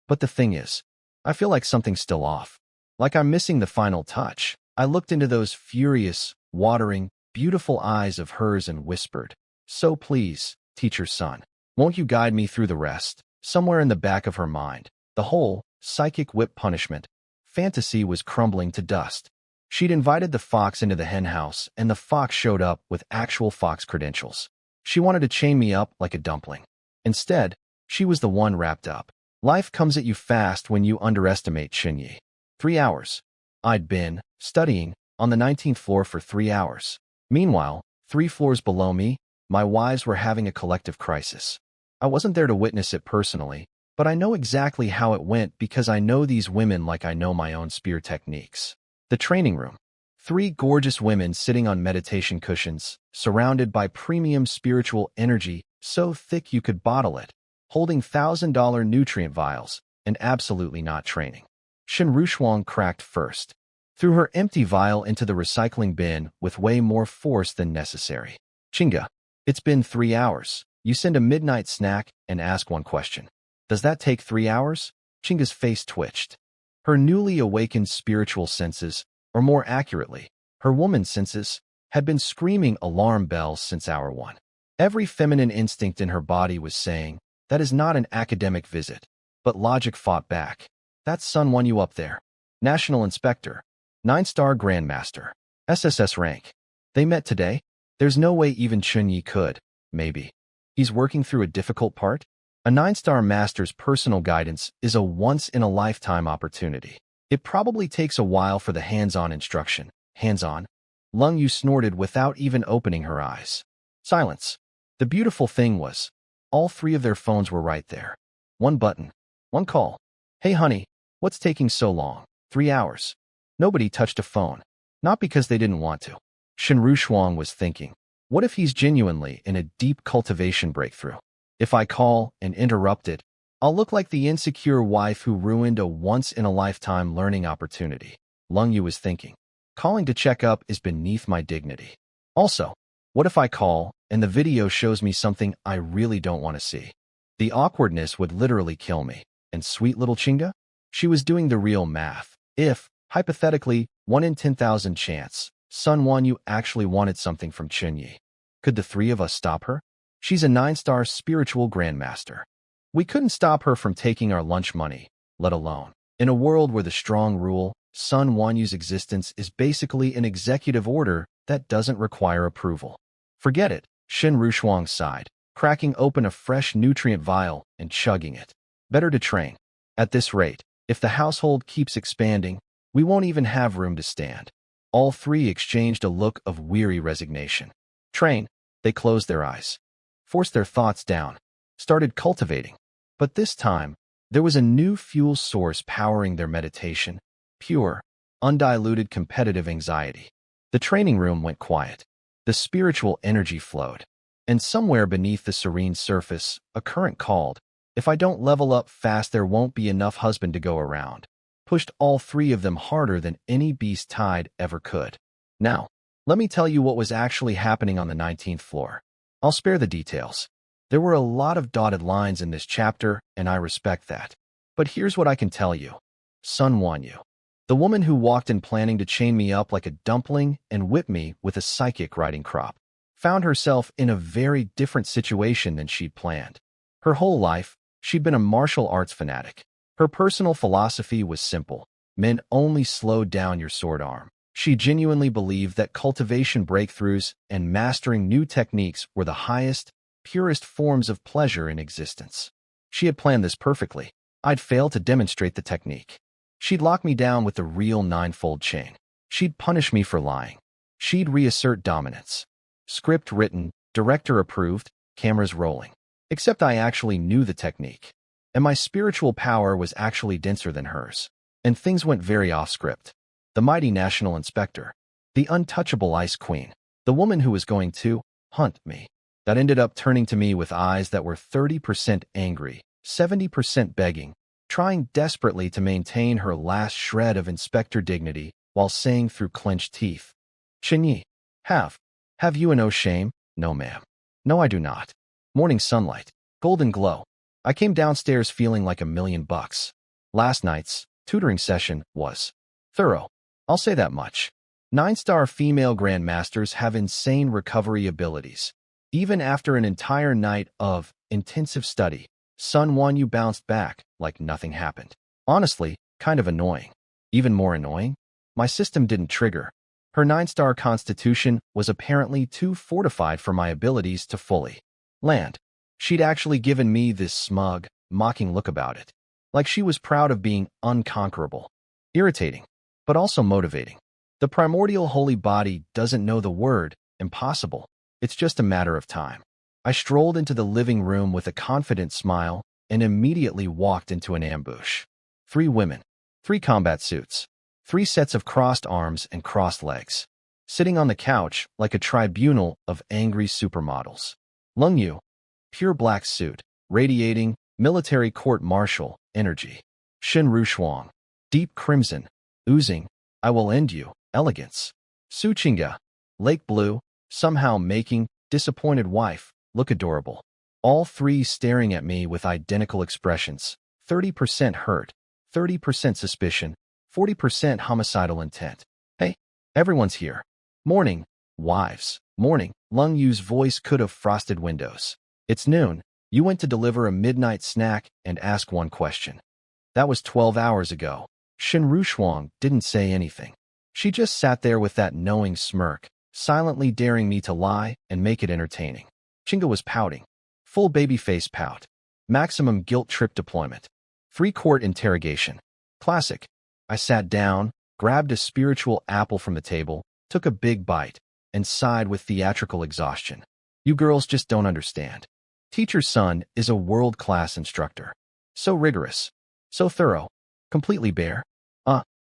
But the thing is, I feel like something's still off. Like I'm missing the final touch. I looked into those furious, watering, beautiful eyes of hers and whispered, so please, teacher's son, won't you guide me through the rest? Somewhere in the back of her mind, the whole psychic whip punishment fantasy was crumbling to dust. She'd invited the fox into the hen house, and the fox showed up with actual fox credentials. She wanted to chain me up like a dumpling. Instead, she was the one wrapped up. Life comes at you fast when you underestimate Chen Ye. 3 hours. I'd been studying on the 19th floor for 3 hours. Meanwhile, 3 floors below me, my wives were having a collective crisis. I wasn't there to witness it personally, but I know exactly how it went because I know these women like I know my own spear techniques. The training room. 3 gorgeous women sitting on meditation cushions, surrounded by premium spiritual energy so thick you could bottle it, holding $1,000 nutrient vials, and absolutely not training. Shen Rushuang cracked first, threw her empty vial into the recycling bin with way more force than necessary. Chinga, it's been 3 hours. You send a midnight snack and ask 1 question. Does that take 3 hours? Chinga's face twitched. Her newly awakened spiritual senses, or more accurately, her woman senses, had been screaming alarm bells since hour 1. Every feminine instinct in her body was saying, that is not an academic visit. But logic fought back. That's Sun won you up there. National Inspector. 9-star Grandmaster. SSS rank. They met today? There's no way even Chen Ye could. Maybe. He's working through a difficult part? A 9-star master's personal guidance is a once-in-a-lifetime opportunity. It probably takes a while for the hands-on instruction. Hands-on? Lung Yu snorted without even opening her eyes. Silence. The beautiful thing was, all three of their phones were right there. One button. One call. Hey honey, what's taking so long? 3 hours. Nobody touched a phone. Not because they didn't want to. Shen Rushuang was thinking, what if he's genuinely in a deep cultivation breakthrough? If I call and interrupt it, I'll look like the insecure wife who ruined a once-in-a-lifetime learning opportunity. Lung Yu was thinking, calling to check up is beneath my dignity. Also, what if I call and the video shows me something I really don't want to see? The awkwardness would literally kill me. And sweet little Chinga? She was doing the real math. If, hypothetically, 1 in 10,000 chance, Sun Wanyu actually wanted something from Chen Ye, could the three of us stop her? She's a 9-star spiritual grandmaster. We couldn't stop her from taking our lunch money, let alone. In a world where the strong rule, Sun Wanyu's existence is basically an executive order that doesn't require approval. Forget it, Shen Rushuang sighed, cracking open a fresh nutrient vial and chugging it. Better to train. At this rate, if the household keeps expanding, we won't even have room to stand. All three exchanged a look of weary resignation. Train. They closed their eyes, forced their thoughts down, started cultivating. But this time, there was a new fuel source powering their meditation, pure, undiluted competitive anxiety. The training room went quiet. The spiritual energy flowed. And somewhere beneath the serene surface, a current called, if I don't level up fast, there won't be enough husband to go around. Pushed all three of them harder than any beast tide ever could. Now, let me tell you what was actually happening on the 19th floor. I'll spare the details. There were a lot of dotted lines in this chapter, and I respect that. But here's what I can tell you. Sun Wanyu, the woman who walked in planning to chain me up like a dumpling and whip me with a psychic riding crop, found herself in a very different situation than she'd planned. Her whole life, she'd been a martial arts fanatic. Her personal philosophy was simple. Men only slowed down your sword arm. She genuinely believed that cultivation breakthroughs and mastering new techniques were the highest, purest forms of pleasure in existence. She had planned this perfectly. I'd fail to demonstrate the technique. She'd lock me down with the real 9-fold chain. She'd punish me for lying. She'd reassert dominance. Script written, director approved, cameras rolling. Except I actually knew the technique. And my spiritual power was actually denser than hers. And things went very off-script. The mighty national inspector. The untouchable ice queen. The woman who was going to hunt me. That ended up turning to me with eyes that were 30% angry, 70% begging, trying desperately to maintain her last shred of inspector dignity while saying through clenched teeth, Chen Ye, have you no shame? No, ma'am. No, I do not. Morning sunlight, golden glow. I came downstairs feeling like $1,000,000. Last night's tutoring session was thorough. I'll say that much. 9-star female grandmasters have insane recovery abilities. Even after an entire night of intensive study, Sun Wanyu bounced back like nothing happened. Honestly, kind of annoying. Even more annoying? My system didn't trigger. Her 9-star constitution was apparently too fortified for my abilities to fully land. She'd actually given me this smug, mocking look about it. Like she was proud of being unconquerable. Irritating, but also motivating. The primordial holy body doesn't know the word impossible. It's just a matter of time. I strolled into the living room with a confident smile and immediately walked into an ambush. 3 women, 3 combat suits, 3 sets of crossed arms and crossed legs, sitting on the couch like a tribunal of angry supermodels. Lung Yu, pure black suit, radiating military court-martial energy. Shen Rushuang, deep crimson, oozing, I will end you, elegance. Su Qingge, lake blue, somehow making disappointed wife look adorable. All 3 staring at me with identical expressions, 30% hurt, 30% suspicion, 40% homicidal intent. Hey, everyone's here. Morning, wives. Morning. Lung Yu's voice could have frosted windows. It's noon. You went to deliver a midnight snack and ask one question. That was 12 hours ago. Shen Rushuang didn't say anything. She just sat there with that knowing smirk, silently daring me to lie and make it entertaining. Chinga was pouting. Full baby face pout. Maximum guilt trip deployment. Free court interrogation. Classic. I sat down, grabbed a spiritual apple from the table, took a big bite, and sighed with theatrical exhaustion. You girls just don't understand. Teacher's son is a world-class instructor. So rigorous. So thorough. Completely bare.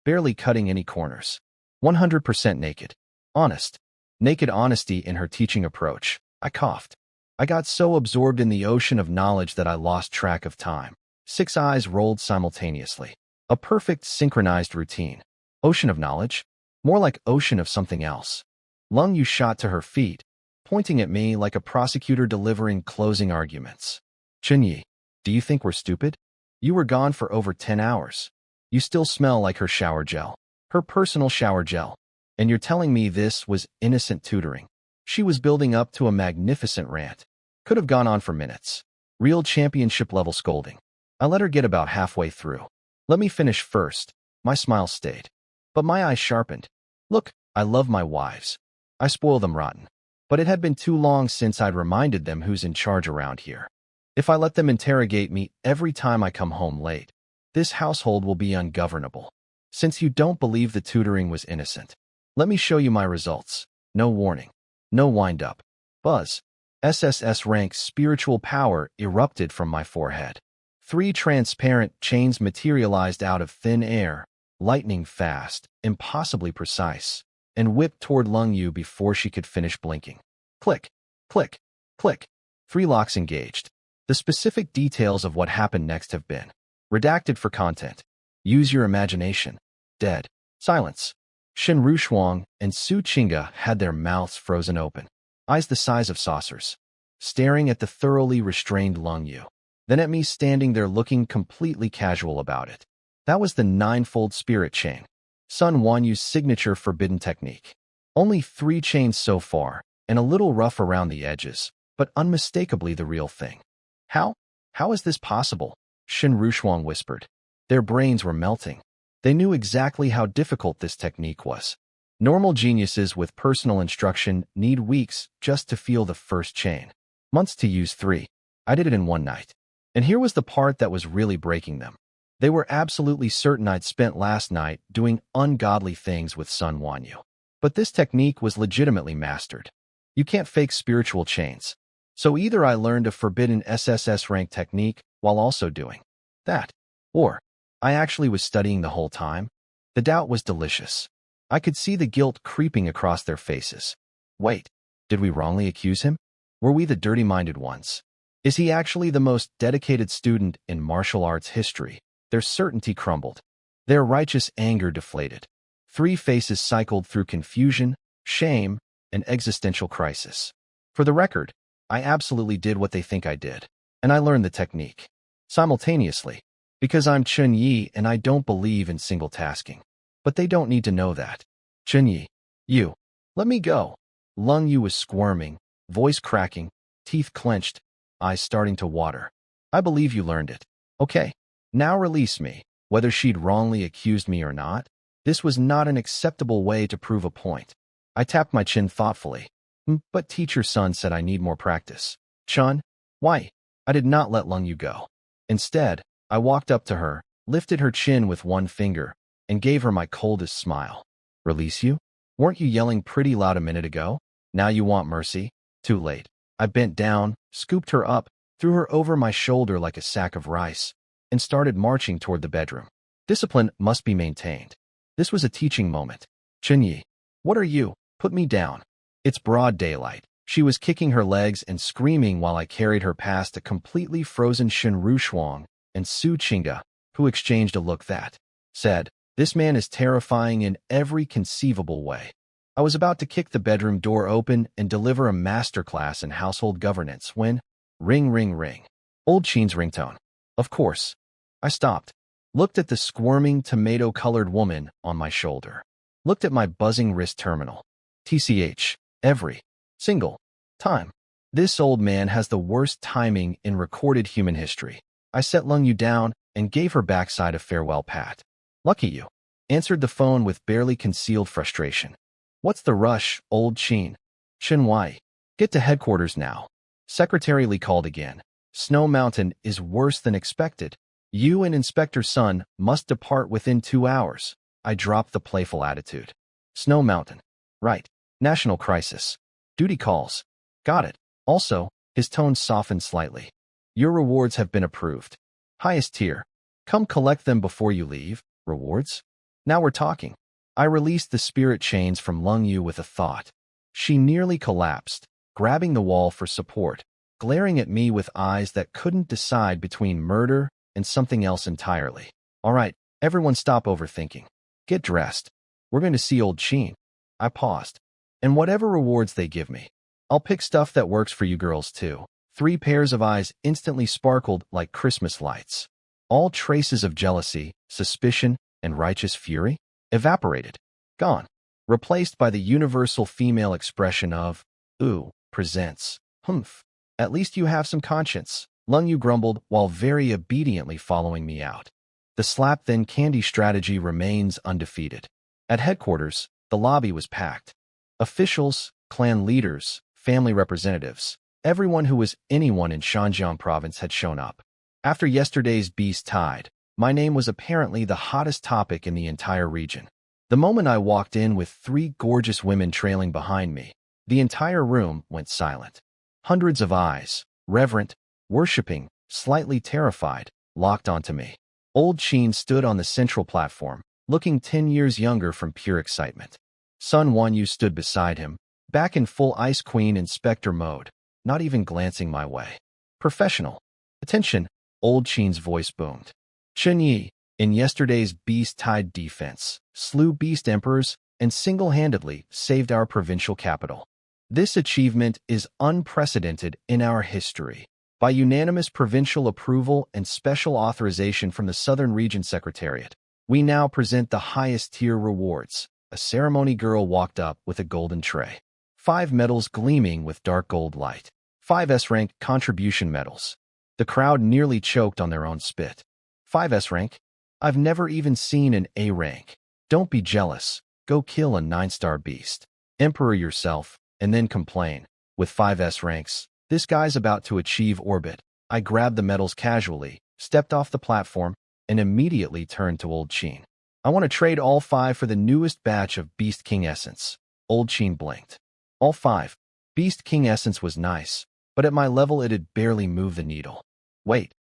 Barely cutting any corners. 100% naked. Honest. Naked honesty in her teaching approach. I coughed. I got so absorbed in the ocean of knowledge that I lost track of time. 6 eyes rolled simultaneously. A perfect synchronized routine. Ocean of knowledge? More like ocean of something else. Lung Yu shot to her feet, pointing at me like a prosecutor delivering closing arguments. Chen Ye, do you think we're stupid? You were gone for over 10 hours. You still smell like her shower gel. Her personal shower gel. And you're telling me this was innocent tutoring. She was building up to a magnificent rant. Could have gone on for minutes. Real championship-level scolding. I let her get about halfway through. Let me finish first. My smile stayed. But my eyes sharpened. Look, I love my wives. I spoil them rotten. But it had been too long since I'd reminded them who's in charge around here. If I let them interrogate me every time I come home late, this household will be ungovernable. Since you don't believe the tutoring was innocent, let me show you my results. No warning. No wind-up. Buzz. SSS rank spiritual power erupted from my forehead. 3 transparent chains materialized out of thin air, lightning fast, impossibly precise, and whipped toward Lung Yu before she could finish blinking. Click, click, click. 3 locks engaged. The specific details of what happened next have been redacted for content. Use your imagination. Dead. Silence. Shen Rushuang and Su Qingge had their mouths frozen open, eyes the size of saucers, staring at the thoroughly restrained Lung Yu, then at me standing there looking completely casual about it. That was the 9-fold spirit chain. Sun Wanyu's signature forbidden technique. Only 3 chains so far, and a little rough around the edges, but unmistakably the real thing. How? How is this possible? Shen Rushuang whispered. Their brains were melting. They knew exactly how difficult this technique was. Normal geniuses with personal instruction need weeks just to feel the first chain. Months to use 3. I did it in one night. And here was the part that was really breaking them. They were absolutely certain I'd spent last night doing ungodly things with Sun Wanyu. But this technique was legitimately mastered. You can't fake spiritual chains. So either I learned a forbidden SSS rank technique while also doing that, or I actually was studying the whole time. The doubt was delicious. I could see the guilt creeping across their faces. Wait, did we wrongly accuse him? Were we the dirty-minded ones? Is he actually the most dedicated student in martial arts history? Their certainty crumbled. Their righteous anger deflated. 3 faces cycled through confusion, shame, and existential crisis. For the record, I absolutely did what they think I did, and I learned the technique. Simultaneously, because I'm Chen Ye and I don't believe in single tasking. But they don't need to know that. Chen Ye, you, let me go. Lung Yu was squirming, voice cracking, teeth clenched, eyes starting to water. I believe you learned it. Okay, now release me. Whether she'd wrongly accused me or not, this was not an acceptable way to prove a point. I tapped my chin thoughtfully. But teacher's son said I need more practice. Chun, why? I did not let Lung Yu go. Instead, I walked up to her, lifted her chin with one finger, and gave her my coldest smile. Release you? Weren't you yelling pretty loud a minute ago? Now you want mercy? Too late. I bent down, scooped her up, threw her over my shoulder like a sack of rice, and started marching toward the bedroom. Discipline must be maintained. This was a teaching moment. Chen Ye, what are you? Put me down. It's broad daylight. She was kicking her legs and screaming while I carried her past a completely frozen Shen Rushuang and Su Qingge, who exchanged a look that said, "This man is terrifying in every conceivable way." I was about to kick the bedroom door open and deliver a masterclass in household governance when, ring, ring, ring. Old Qin's ringtone. Of course. I stopped, looked at the squirming tomato-colored woman on my shoulder, looked at my buzzing wrist terminal. TCH. Every single time. This old man has the worst timing in recorded human history. I set Lung Yu down and gave her backside a farewell pat. Lucky you. Answered the phone with barely concealed frustration. What's the rush, old Qin? Chen Wai. Get to headquarters now. Secretary Li called again. Snow Mountain is worse than expected. You and Inspector Sun must depart within 2 hours. I dropped the playful attitude. Snow Mountain. Right. National crisis. Duty calls. Got it. Also, his tone softened slightly. Your rewards have been approved. Highest tier. Come collect them before you leave. Rewards? Now we're talking. I released the spirit chains from Lung Yu with a thought. She nearly collapsed, grabbing the wall for support, glaring at me with eyes that couldn't decide between murder and something else entirely. All right, everyone stop overthinking. Get dressed. We're going to see old Chen. I paused. And whatever rewards they give me, I'll pick stuff that works for you girls too. 3 pairs of eyes instantly sparkled like Christmas lights. All traces of jealousy, suspicion, and righteous fury evaporated. Gone. Replaced by the universal female expression of, ooh, presents. Humph. At least you have some conscience, Lung Yu grumbled while very obediently following me out. The slap-then-candy strategy remains undefeated. At headquarters, the lobby was packed. Officials, clan leaders, family representatives, everyone who was anyone in Shanjiang province had shown up. After yesterday's beast tide, my name was apparently the hottest topic in the entire region. The moment I walked in with 3 gorgeous women trailing behind me, the entire room went silent. Hundreds of eyes, reverent, worshipping, slightly terrified, locked onto me. Old Chen stood on the central platform, looking 10 years younger from pure excitement. Sun Wanyu stood beside him, back in full Ice Queen Inspector mode, not even glancing my way. Professional. Attention, Old Chen's voice boomed. Chen Ye, in yesterday's beast-tide defense, slew beast emperors and single-handedly saved our provincial capital. This achievement is unprecedented in our history. By unanimous provincial approval and special authorization from the Southern Region Secretariat, we now present the highest-tier rewards. A ceremony girl walked up with a golden tray. 5 medals gleaming with dark gold light. 5 S-rank contribution medals. The crowd nearly choked on their own spit. 5 S-rank? I've never even seen an A rank. Don't be jealous. Go kill a 9-star beast. Emperor yourself, and then complain. With 5 S-ranks, this guy's about to achieve orbit. I grabbed the medals casually, stepped off the platform, and immediately turned to Old Chen. I want to trade all 5 for the newest batch of Beast King Essence. Old Chen blinked. All 5. Beast King Essence was nice, but at my level it'd barely move the needle. Wait.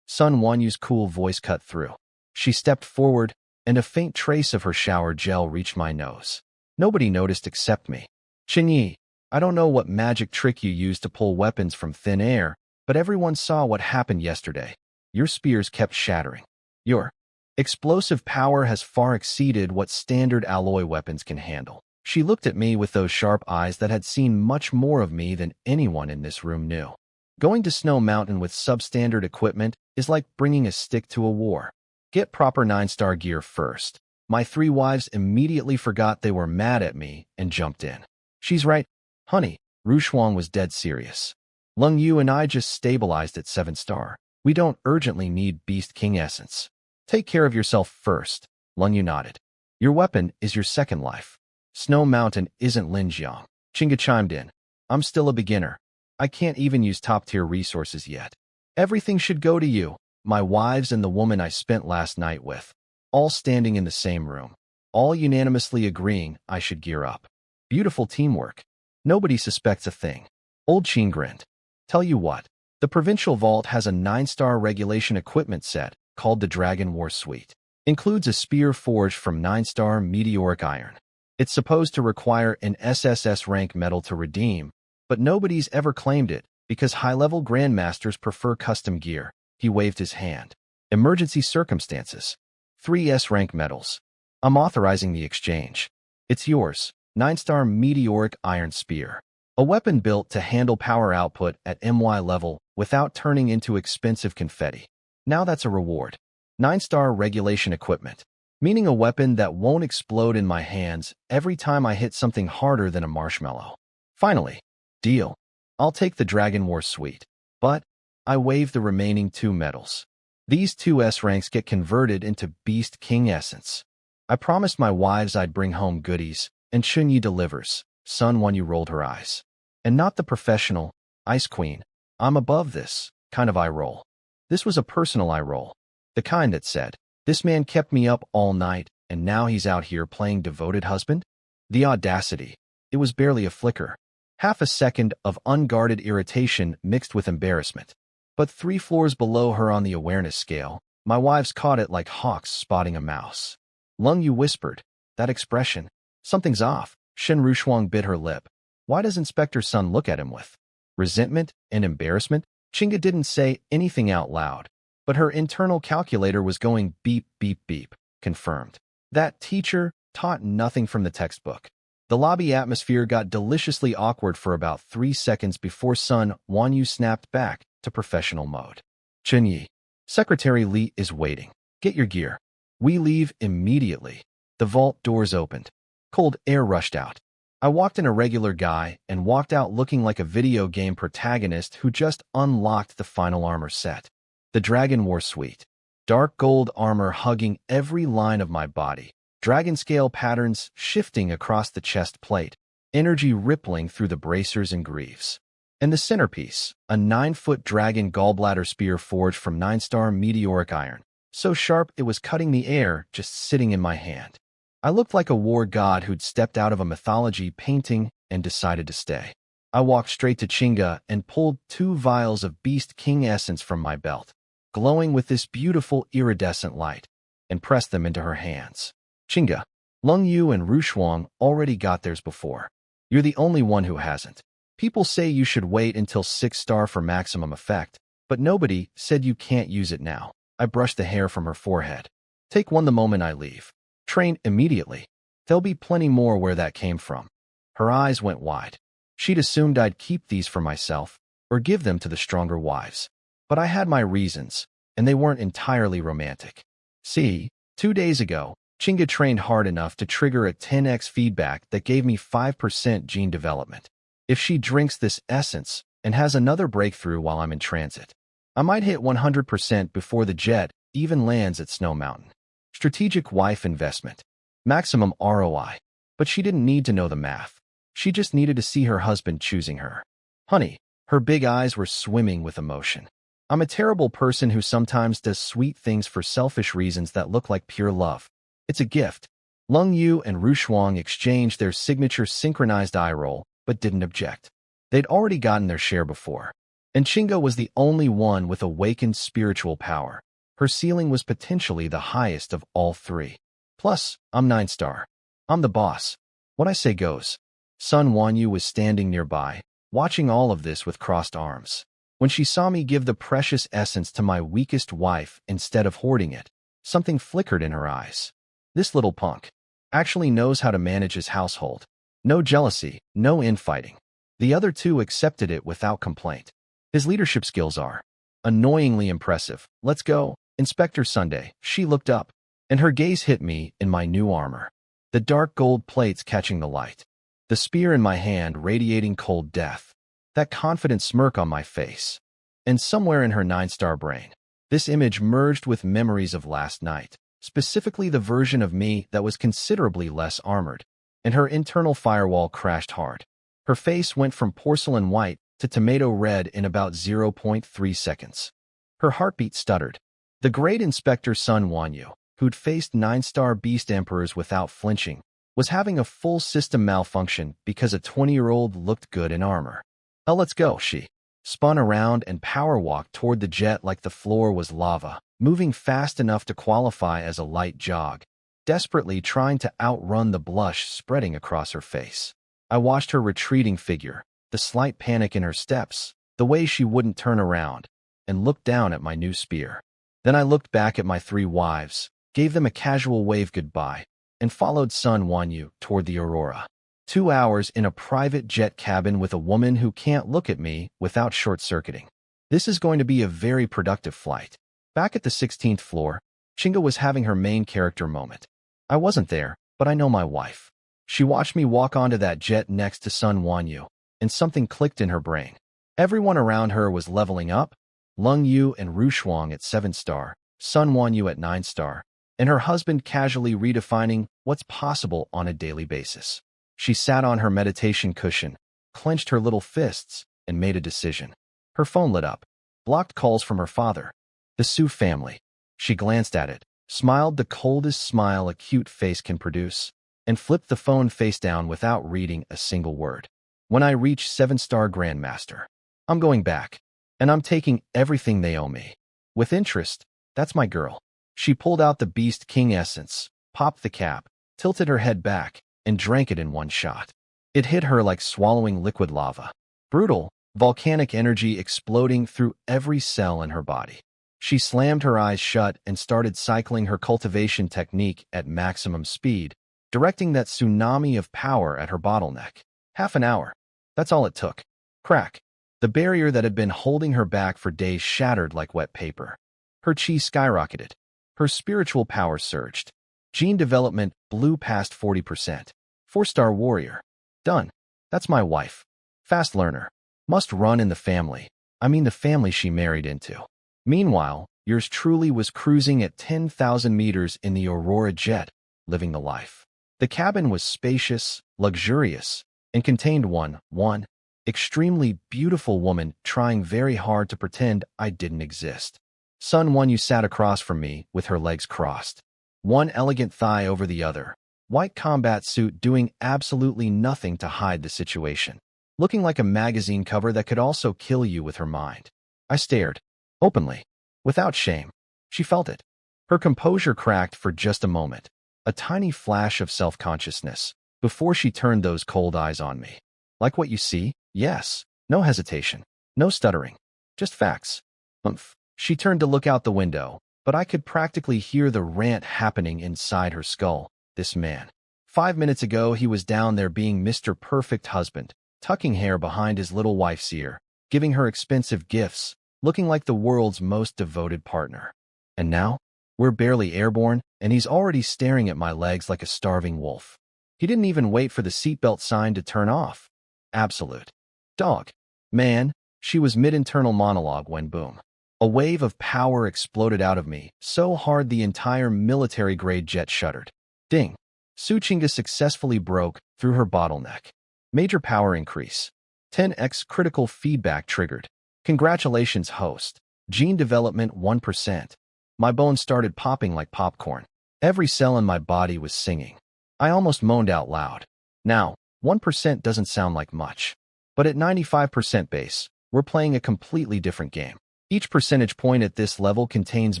Sun Wanyu's cool voice cut through. She stepped forward, and a faint trace of her shower gel reached my nose. Nobody noticed except me. Chen Ye, I don't know what magic trick you used to pull weapons from thin air, but everyone saw what happened yesterday. Your spears kept shattering. Your explosive power has far exceeded what standard alloy weapons can handle. She looked at me with those sharp eyes that had seen much more of me than anyone in this room knew. Going to Snow Mountain with substandard equipment is like bringing a stick to a war. Get proper 9-star gear first. My 3 wives immediately forgot they were mad at me and jumped in. She's right, honey. Rushuang was dead serious. Lung Yu and I just stabilized at 7-star. We don't urgently need Beast King Essence. Take care of yourself first. Lung Yu nodded. Your weapon is your second life. Snow Mountain isn't Linjiang. Chinga chimed in. I'm still a beginner. I can't even use top-tier resources yet. Everything should go to you, my wives and the woman I spent last night with. All standing in the same room. All unanimously agreeing I should gear up. Beautiful teamwork. Nobody suspects a thing. Old Chen grinned. Tell you what, the Provincial Vault has a 9-star regulation equipment set called the Dragon War Suite. Includes a spear forged from 9-star meteoric iron. It's supposed to require an SSS rank medal to redeem, but nobody's ever claimed it because high-level Grandmasters prefer custom gear. He waved his hand. Emergency circumstances. 3 S-rank medals. I'm authorizing the exchange. It's yours. 9-star meteoric iron spear. A weapon built to handle power output at MY level without turning into expensive confetti. Now that's a reward. 9-star regulation equipment. Meaning a weapon that won't explode in my hands every time I hit something harder than a marshmallow. Finally. Deal. I'll take the Dragon War Suite. But I waive the remaining 2 medals. These 2 S ranks get converted into Beast King Essence. I promised my wives I'd bring home goodies, and Chen Ye delivers. Sun Wanyu rolled her eyes. And not the professional, Ice Queen. I'm above this. kind of eye roll. This was a personal eye roll. The kind that said, "This man kept me up all night, and now he's out here playing devoted husband?" The audacity. It was barely a flicker. Half a second of unguarded irritation mixed with embarrassment. But 3 floors below her on the awareness scale, my wives caught it like hawks spotting a mouse. Lung Yu whispered, "That expression. Something's off." Shen Rushuang bit her lip. Why does Inspector Sun look at him with resentment and embarrassment? Chinga didn't say anything out loud, but her internal calculator was going beep, beep, beep. Confirmed. That teacher taught nothing from the textbook. The lobby atmosphere got deliciously awkward for about 3 seconds before Sun Wanyu snapped back to professional mode. "Chen Ye, Secretary Li is waiting. Get your gear." We leave immediately. The vault doors opened. Cold air rushed out. I walked in a regular guy and walked out looking like a video game protagonist who just unlocked the final armor set. The Dragon War Suite. Dark gold armor hugging every line of my body. Dragon scale patterns shifting across the chest plate. Energy rippling through the bracers and greaves. And the centerpiece, a 9-foot dragon gallbladder spear forged from 9-star meteoric iron. So sharp it was cutting the air just sitting in my hand. I looked like a war god who'd stepped out of a mythology painting and decided to stay. I walked straight to Chinga and pulled 2 vials of Beast King essence from my belt, glowing with this beautiful iridescent light, and pressed them into her hands. "Chinga, Lung Yu and Rushuang already got theirs before. You're the only one who hasn't. People say you should wait until 6-star for maximum effect, but nobody said you can't use it now." I brushed the hair from her forehead. "Take one the moment I leave. Train immediately. There'll be plenty more where that came from." Her eyes went wide. She'd assumed I'd keep these for myself or give them to the stronger wives. But I had my reasons, and they weren't entirely romantic. See, 2 days ago, Chinga trained hard enough to trigger a 10x feedback that gave me 5% gene development. If she drinks this essence and has another breakthrough while I'm in transit, I might hit 100% before the jet even lands at Snow Mountain. Strategic wife investment. Maximum ROI. But she didn't need to know the math. She just needed to see her husband choosing her. "Honey," her big eyes were swimming with emotion. "I'm a terrible person who sometimes does sweet things for selfish reasons that look like pure love. It's a gift." Lung Yu and Rushuang exchanged their signature synchronized eye roll, but didn't object. They'd already gotten their share before. And Chinga was the only one with awakened spiritual power. Her ceiling was potentially the highest of all 3. Plus, I'm 9-star. I'm the boss. What I say goes. Sun Wanyu was standing nearby, watching all of this with crossed arms. When she saw me give the precious essence to my weakest wife instead of hoarding it, something flickered in her eyes. This little punk actually knows how to manage his household. No jealousy, no infighting. The other 2 accepted it without complaint. His leadership skills are annoyingly impressive. "Let's go, Inspector Sunday." She looked up, and her gaze hit me in my new armor. The dark gold plates catching the light. The spear in my hand radiating cold death. That confident smirk on my face. And somewhere in her 9-star brain, this image merged with memories of last night, specifically the version of me that was considerably less armored. And her internal firewall crashed hard. Her face went from porcelain white to tomato red in about 0.3 seconds. Her heartbeat stuttered. The great Inspector Sun Wanyu, who'd faced 9-star beast emperors without flinching, was having a full system malfunction because a 20-year-old looked good in armor. "Oh, let's go," she spun around and power walked toward the jet like the floor was lava, moving fast enough to qualify as a light jog, desperately trying to outrun the blush spreading across her face. I watched her retreating figure, the slight panic in her steps, the way she wouldn't turn around, and looked down at my new spear. Then I looked back at my 3 wives, gave them a casual wave goodbye, and followed Sun Wanyu toward the Aurora. 2 hours in a private jet cabin with a woman who can't look at me without short-circuiting. This is going to be a very productive flight. Back at the 16th floor, Chinga was having her main character moment. I wasn't there, but I know my wife. She watched me walk onto that jet next to Sun Wanyu, and something clicked in her brain. Everyone around her was leveling up, Lung Yu and Rushuang at 7-star, Sun Wanyu at 9-star, and her husband casually redefining what's possible on a daily basis. She sat on her meditation cushion, clenched her little fists, and made a decision. Her phone lit up. blocked calls from her father. The Su family. She glanced at it, smiled the coldest smile a cute face can produce, and flipped the phone face down without reading a single word. When I reach 7-star Grandmaster, I'm going back, and I'm taking everything they owe me. With interest, that's my girl. She pulled out the Beast King essence, popped the cap, tilted her head back, and drank it in one shot. It hit her like swallowing liquid lava. Brutal, volcanic energy exploding through every cell in her body. She slammed her eyes shut and started cycling her cultivation technique at maximum speed, directing that tsunami of power at her bottleneck. Half an hour. That's all it took. Crack. The barrier that had been holding her back for days shattered like wet paper. Her chi skyrocketed. Her spiritual power surged. Gene development blew past 40%. 4-star warrior. Done. That's my wife. Fast learner. Must run in the family. I mean the family she married into. Meanwhile, yours truly was cruising at 10,000 meters in the Aurora jet, living the life. The cabin was spacious, luxurious, and contained one extremely beautiful woman trying very hard to pretend I didn't exist. Sun One, you sat across from me with her legs crossed. One elegant thigh over the other. White combat suit doing absolutely nothing to hide the situation. Looking like a magazine cover that could also kill you with her mind. I stared. Openly. Without shame. She felt it. Her composure cracked for just a moment. A tiny flash of self-consciousness. Before she turned those cold eyes on me. Like what you see? Yes. No hesitation. No stuttering. Just facts. Umph. She turned to look out the window, but I could practically hear the rant happening inside her skull. This man. 5 minutes ago, he was down there being Mr. Perfect husband, tucking hair behind his little wife's ear, giving her expensive gifts, looking like the world's most devoted partner. And now, we're barely airborne, and he's already staring at my legs like a starving wolf. He didn't even wait for the seatbelt sign to turn off. Absolute. Dog. Man, she was mid-internal monologue when boom. A wave of power exploded out of me, so hard the entire military-grade jet shuddered. Ding. Suchinga successfully broke through her bottleneck. Major power increase. 10x critical feedback triggered. Congratulations, host. Gene development 1%. My bones started popping like popcorn. Every cell in my body was singing. I almost moaned out loud. Now, 1% doesn't sound like much. But at 95% base, we're playing a completely different game. Each percentage point at this level contains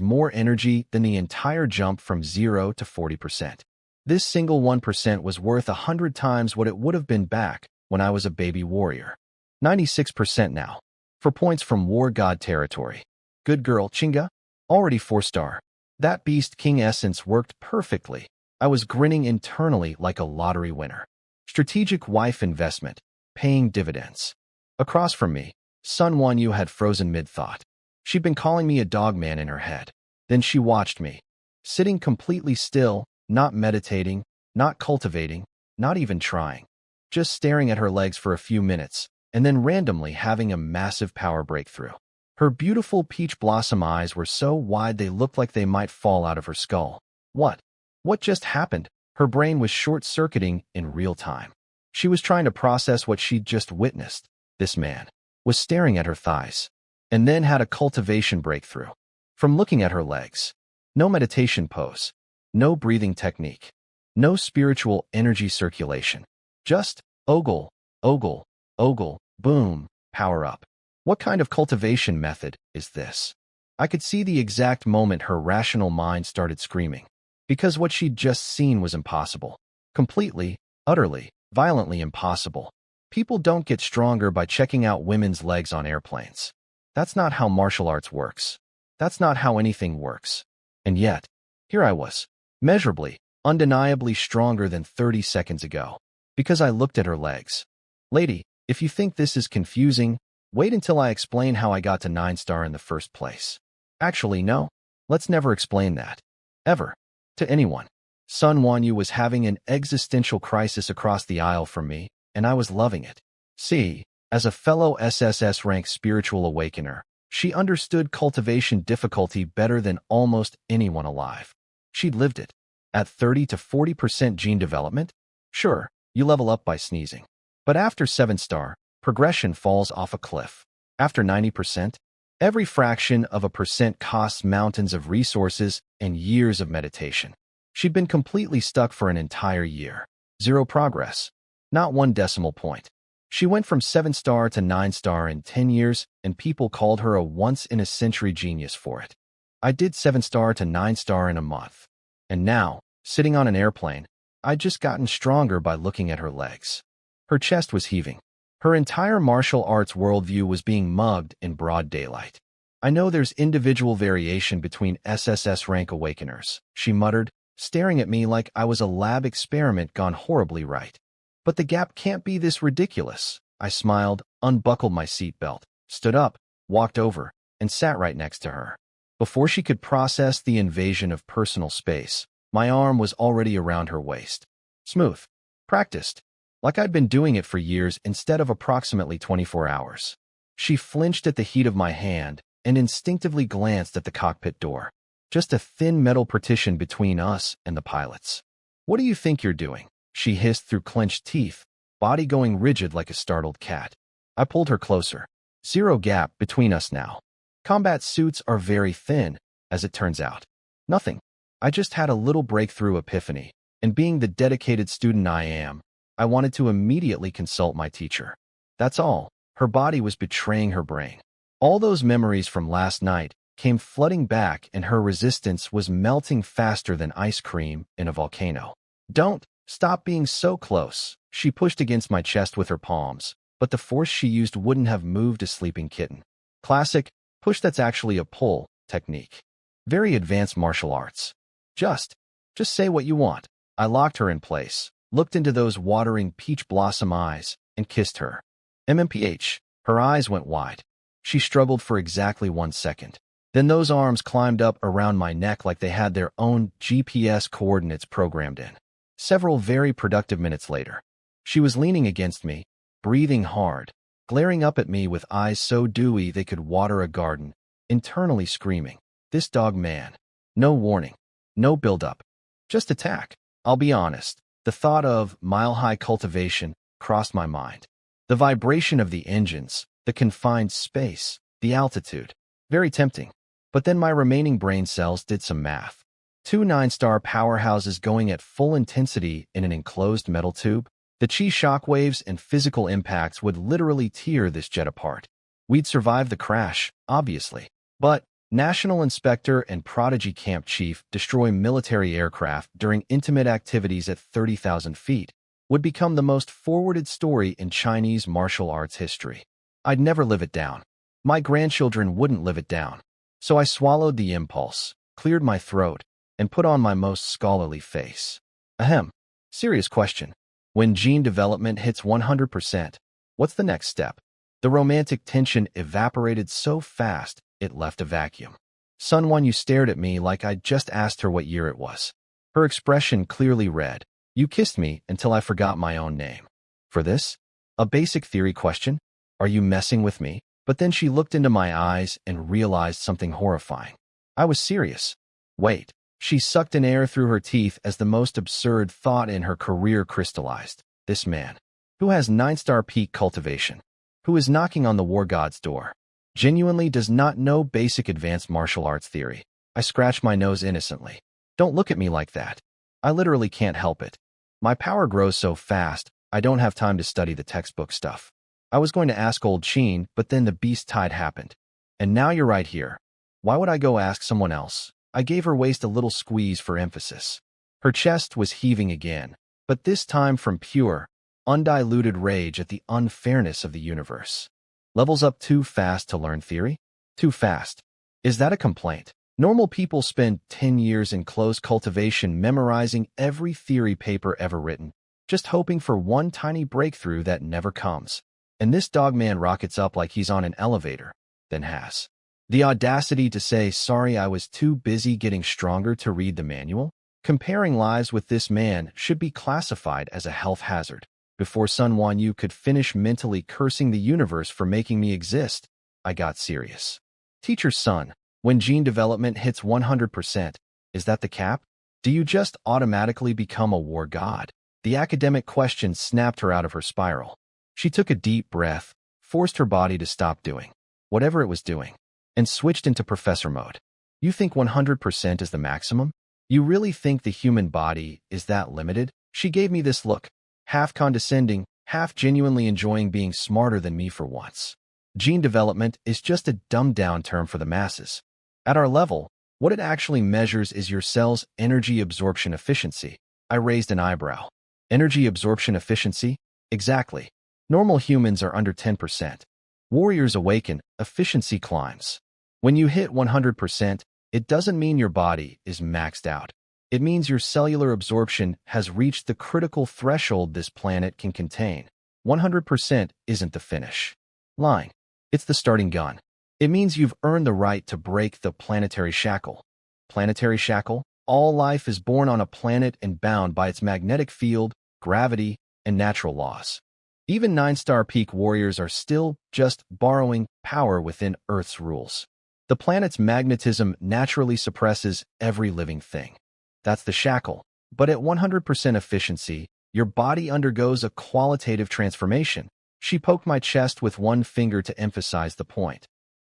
more energy than the entire jump from 0 to 40%. This single 1% was worth 100 times what it would have been back when I was a baby warrior. 96% now. For points from War God territory. Good girl, Chinga. Already 4-star. That Beast King essence worked perfectly. I was grinning internally like a lottery winner. Strategic wife investment. Paying dividends. Across from me, Sun Wan Yu had frozen mid-thought. She'd been calling me a dogman in her head. Then she watched me. Sitting completely still, not meditating, not cultivating, not even trying. Just staring at her legs for a few minutes, and then randomly having a massive power breakthrough. Her beautiful peach blossom eyes were so wide they looked like they might fall out of her skull. What? What just happened? Her brain was short-circuiting in real time. She was trying to process what she'd just witnessed. This man was staring at her thighs, and then had a cultivation breakthrough. From looking at her legs. No meditation pose. No breathing technique. No spiritual energy circulation. Just ogle, ogle, ogle, boom, power up. What kind of cultivation method is this? I could see the exact moment her rational mind started screaming. Because what she'd just seen was impossible. Completely, utterly, violently impossible. People don't get stronger by checking out women's legs on airplanes. That's not how martial arts works. That's not how anything works. And yet, here I was, measurably, undeniably stronger than 30 seconds ago. Because I looked at her legs. Lady, if you think this is confusing, wait until I explain how I got to 9-star in the first place. Actually, no. Let's never explain that. Ever. To anyone. Sun Wan Yu was having an existential crisis across the aisle from me, and I was loving it. See, as a fellow SSS-rank spiritual awakener, she understood cultivation difficulty better than almost anyone alive. She'd lived it. At 30 to 40% gene development? Sure, you level up by sneezing. But after 7-star, progression falls off a cliff. After 90%? Every fraction of a percent costs mountains of resources and years of meditation. She'd been completely stuck for an entire year. Zero progress. Not one decimal point. She went from 7-star to 9-star in 10 years, and people called her a once-in-a-century genius for it. I did 7-star to 9-star in a month. And now, sitting on an airplane, I'd just gotten stronger by looking at her legs. Her chest was heaving. Her entire martial arts worldview was being mugged in broad daylight. I know there's individual variation between SSS rank awakeners, she muttered, staring at me like I was a lab experiment gone horribly right. But the gap can't be this ridiculous. I smiled, unbuckled my seatbelt, stood up, walked over, and sat right next to her. Before she could process the invasion of personal space, my arm was already around her waist. Smooth. Practiced. Like I'd been doing it for years instead of approximately 24 hours. She flinched at the heat of my hand and instinctively glanced at the cockpit door. Just a thin metal partition between us and the pilots. "What do you think you're doing?" she hissed through clenched teeth, body going rigid like a startled cat. I pulled her closer. Zero gap between us now. Combat suits are very thin, as it turns out. Nothing. I just had a little breakthrough epiphany, and being the dedicated student I am, I wanted to immediately consult my teacher. That's all. Her body was betraying her brain. All those memories from last night came flooding back, and her resistance was melting faster than ice cream in a volcano. "Don't stop being so close." She pushed against my chest with her palms, but the force she used wouldn't have moved a sleeping kitten. Classic, push that's actually a pull technique. Very advanced martial arts. Just say what you want. I locked her in place, looked into those watering peach blossom eyes, and kissed her. MMPH. Her eyes went wide. She struggled for exactly 1 second. Then those arms climbed up around my neck like they had their own GPS coordinates programmed in. Several very productive minutes later, she was leaning against me, breathing hard, glaring up at me with eyes so dewy they could water a garden, internally screaming, "This dog man." No warning. No build-up. Just attack. I'll be honest. The thought of mile-high cultivation crossed my mind. The vibration of the engines, the confined space, the altitude. Very tempting. But then my remaining brain cells did some math. 2 9-star powerhouses going at full intensity in an enclosed metal tube. The chi shockwaves and physical impacts would literally tear this jet apart. We'd survive the crash, obviously. But National Inspector and Prodigy Camp Chief destroy military aircraft during intimate activities at 30,000 feet would become the most forwarded story in Chinese martial arts history. I'd never live it down. My grandchildren wouldn't live it down. So I swallowed the impulse, cleared my throat, and put on my most scholarly face. Ahem. Serious question. When gene development hits 100%, what's the next step? The romantic tension evaporated so fast, it left a vacuum. Sun Wan Yu stared at me like I'd just asked her what year it was. Her expression clearly read, "You kissed me until I forgot my own name." For this? A basic theory question? Are you messing with me? But then she looked into my eyes and realized something horrifying. I was serious. Wait. She sucked in air through her teeth as the most absurd thought in her career crystallized. This man, who has 9-star peak cultivation, who is knocking on the war god's door, genuinely does not know basic advanced martial arts theory. I scratched my nose innocently. Don't look at me like that. I literally can't help it. My power grows so fast, I don't have time to study the textbook stuff. I was going to ask old Chen, but then the beast tide happened. And now you're right here. Why would I go ask someone else? I gave her waist a little squeeze for emphasis. Her chest was heaving again, but this time from pure, undiluted rage at the unfairness of the universe. Levels up too fast to learn theory? Too fast. Is that a complaint? Normal people spend 10 years in close cultivation memorizing every theory paper ever written, just hoping for one tiny breakthrough that never comes. And this dogman rockets up like he's on an elevator, then has the audacity to say, "Sorry, I was too busy getting stronger to read the manual." Comparing lives with this man should be classified as a health hazard. Before Sun Wan Yu could finish mentally cursing the universe for making me exist, I got serious. Teacher's son, when gene development hits 100%, is that the cap? Do you just automatically become a war god? The academic question snapped her out of her spiral. She took a deep breath, forced her body to stop doing whatever it was doing, and switched into professor mode. You think 100% is the maximum? You really think the human body is that limited? She gave me this look, half condescending, half genuinely enjoying being smarter than me for once. Gene development is just a dumbed-down term for the masses. At our level, what it actually measures is your cell's energy absorption efficiency. I raised an eyebrow. Energy absorption efficiency? Exactly. Normal humans are under 10%. Warriors awaken, efficiency climbs. When you hit 100%, it doesn't mean your body is maxed out. It means your cellular absorption has reached the critical threshold this planet can contain. 100% isn't the finish line. It's the starting gun. It means you've earned the right to break the planetary shackle. Planetary shackle? All life is born on a planet and bound by its magnetic field, gravity, and natural laws. Even 9-star peak warriors are still just borrowing power within Earth's rules. The planet's magnetism naturally suppresses every living thing. That's the shackle. But at 100% efficiency, your body undergoes a qualitative transformation. She poked my chest with one finger to emphasize the point,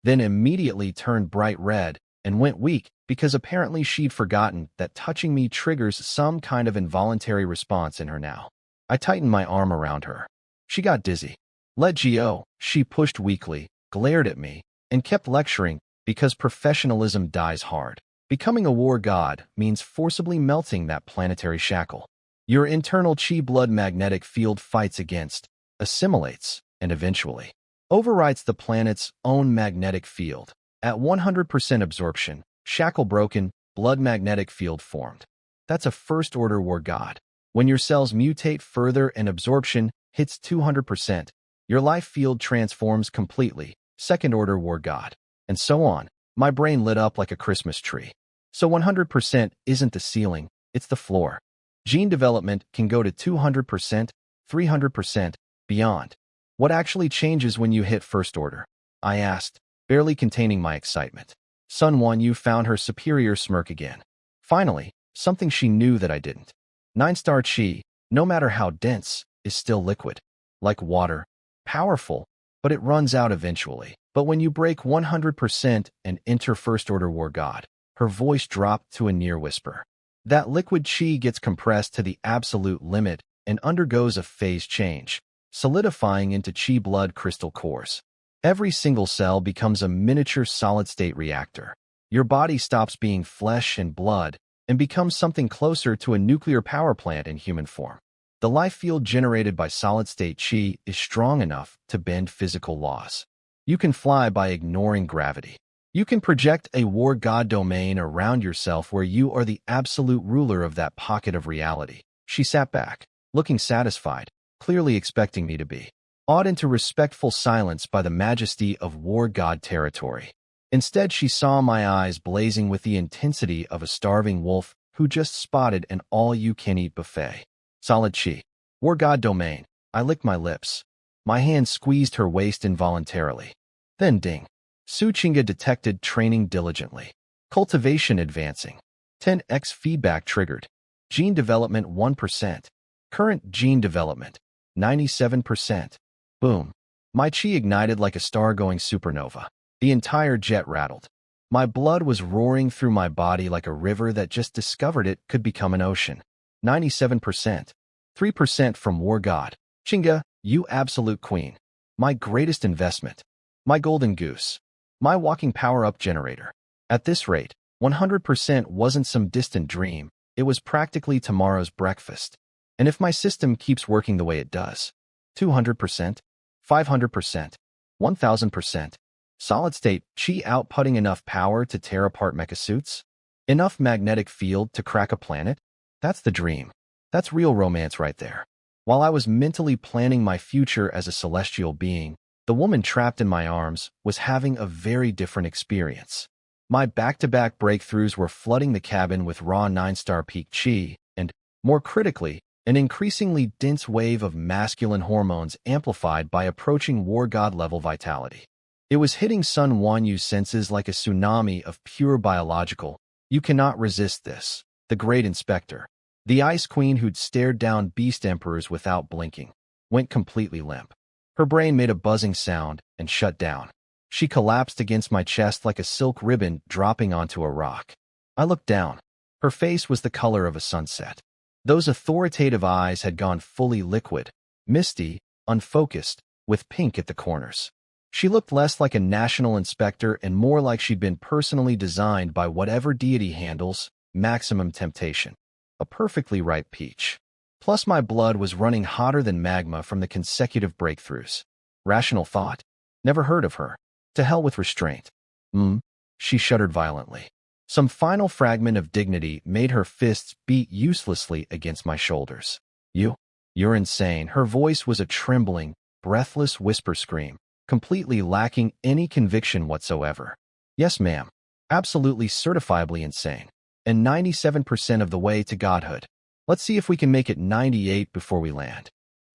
then immediately turned bright red and went weak because apparently she'd forgotten that touching me triggers some kind of involuntary response in her now. I tightened my arm around her. She got dizzy. Let go, she pushed weakly, glared at me, and kept lecturing because professionalism dies hard. Becoming a war god means forcibly melting that planetary shackle. Your internal chi blood magnetic field fights against, assimilates, and eventually overwrites the planet's own magnetic field. At 100% absorption, shackle broken, blood magnetic field formed. That's a first-order war god. When your cells mutate further and absorption hits 200%, your life field transforms completely, second-order war god. And so on. My brain lit up like a Christmas tree. So 100% isn't the ceiling, it's the floor. Gene development can go to 200%, 300%, beyond. What actually changes when you hit first order? I asked, barely containing my excitement. Sun Wan Yu found her superior smirk again. Finally, something she knew that I didn't. 9-star chi, no matter how dense, is still liquid. Like water. Powerful, but it runs out eventually. But when you break 100% and enter first-order war god, her voice dropped to a near whisper. That liquid chi gets compressed to the absolute limit and undergoes a phase change, solidifying into chi blood crystal cores. Every single cell becomes a miniature solid-state reactor. Your body stops being flesh and blood and becomes something closer to a nuclear power plant in human form. The life field generated by solid-state chi is strong enough to bend physical laws. You can fly by ignoring gravity. You can project a war god domain around yourself where you are the absolute ruler of that pocket of reality. She sat back, looking satisfied, clearly expecting me to be awed into respectful silence by the majesty of war god territory. Instead, she saw my eyes blazing with the intensity of a starving wolf who just spotted an all-you-can-eat buffet. Solid chi. War god domain. I licked my lips. My hand squeezed her waist involuntarily. Then ding. Su Chinga detected training diligently. Cultivation advancing. 10x feedback triggered. Gene development 1%. Current gene development 97%. Boom. My chi ignited like a star-going supernova. The entire jet rattled. My blood was roaring through my body like a river that just discovered it could become an ocean. 97%. 3% from War God. Chinga, you absolute queen. My greatest investment. My golden goose. My walking power-up generator. At this rate, 100% wasn't some distant dream. It was practically tomorrow's breakfast. And if my system keeps working the way it does, 200%, 500%, 1000%, solid-state chi outputting enough power to tear apart mechasuits? Enough magnetic field to crack a planet? That's the dream. That's real romance right there. While I was mentally planning my future as a celestial being, the woman trapped in my arms was having a very different experience. My back-to-back breakthroughs were flooding the cabin with raw 9-star peak chi, and, more critically, an increasingly dense wave of masculine hormones amplified by approaching war god level vitality. It was hitting Sun Wanyu's senses like a tsunami of pure biological. You cannot resist this. The great inspector, the ice queen who'd stared down beast emperors without blinking, went completely limp. Her brain made a buzzing sound and shut down. She collapsed against my chest like a silk ribbon dropping onto a rock. I looked down. Her face was the color of a sunset. Those authoritative eyes had gone fully liquid, misty, unfocused, with pink at the corners. She looked less like a national inspector and more like she'd been personally designed by whatever deity handles maximum temptation. A perfectly ripe peach. Plus my blood was running hotter than magma from the consecutive breakthroughs. Rational thought. Never heard of her. To hell with restraint. She shuddered violently. Some final fragment of dignity made her fists beat uselessly against my shoulders. You're insane. Her voice was a trembling, breathless whisper scream, completely lacking any conviction whatsoever. Yes, ma'am. Absolutely certifiably insane. And 97% of the way to godhood. Let's see if we can make it 98 before we land.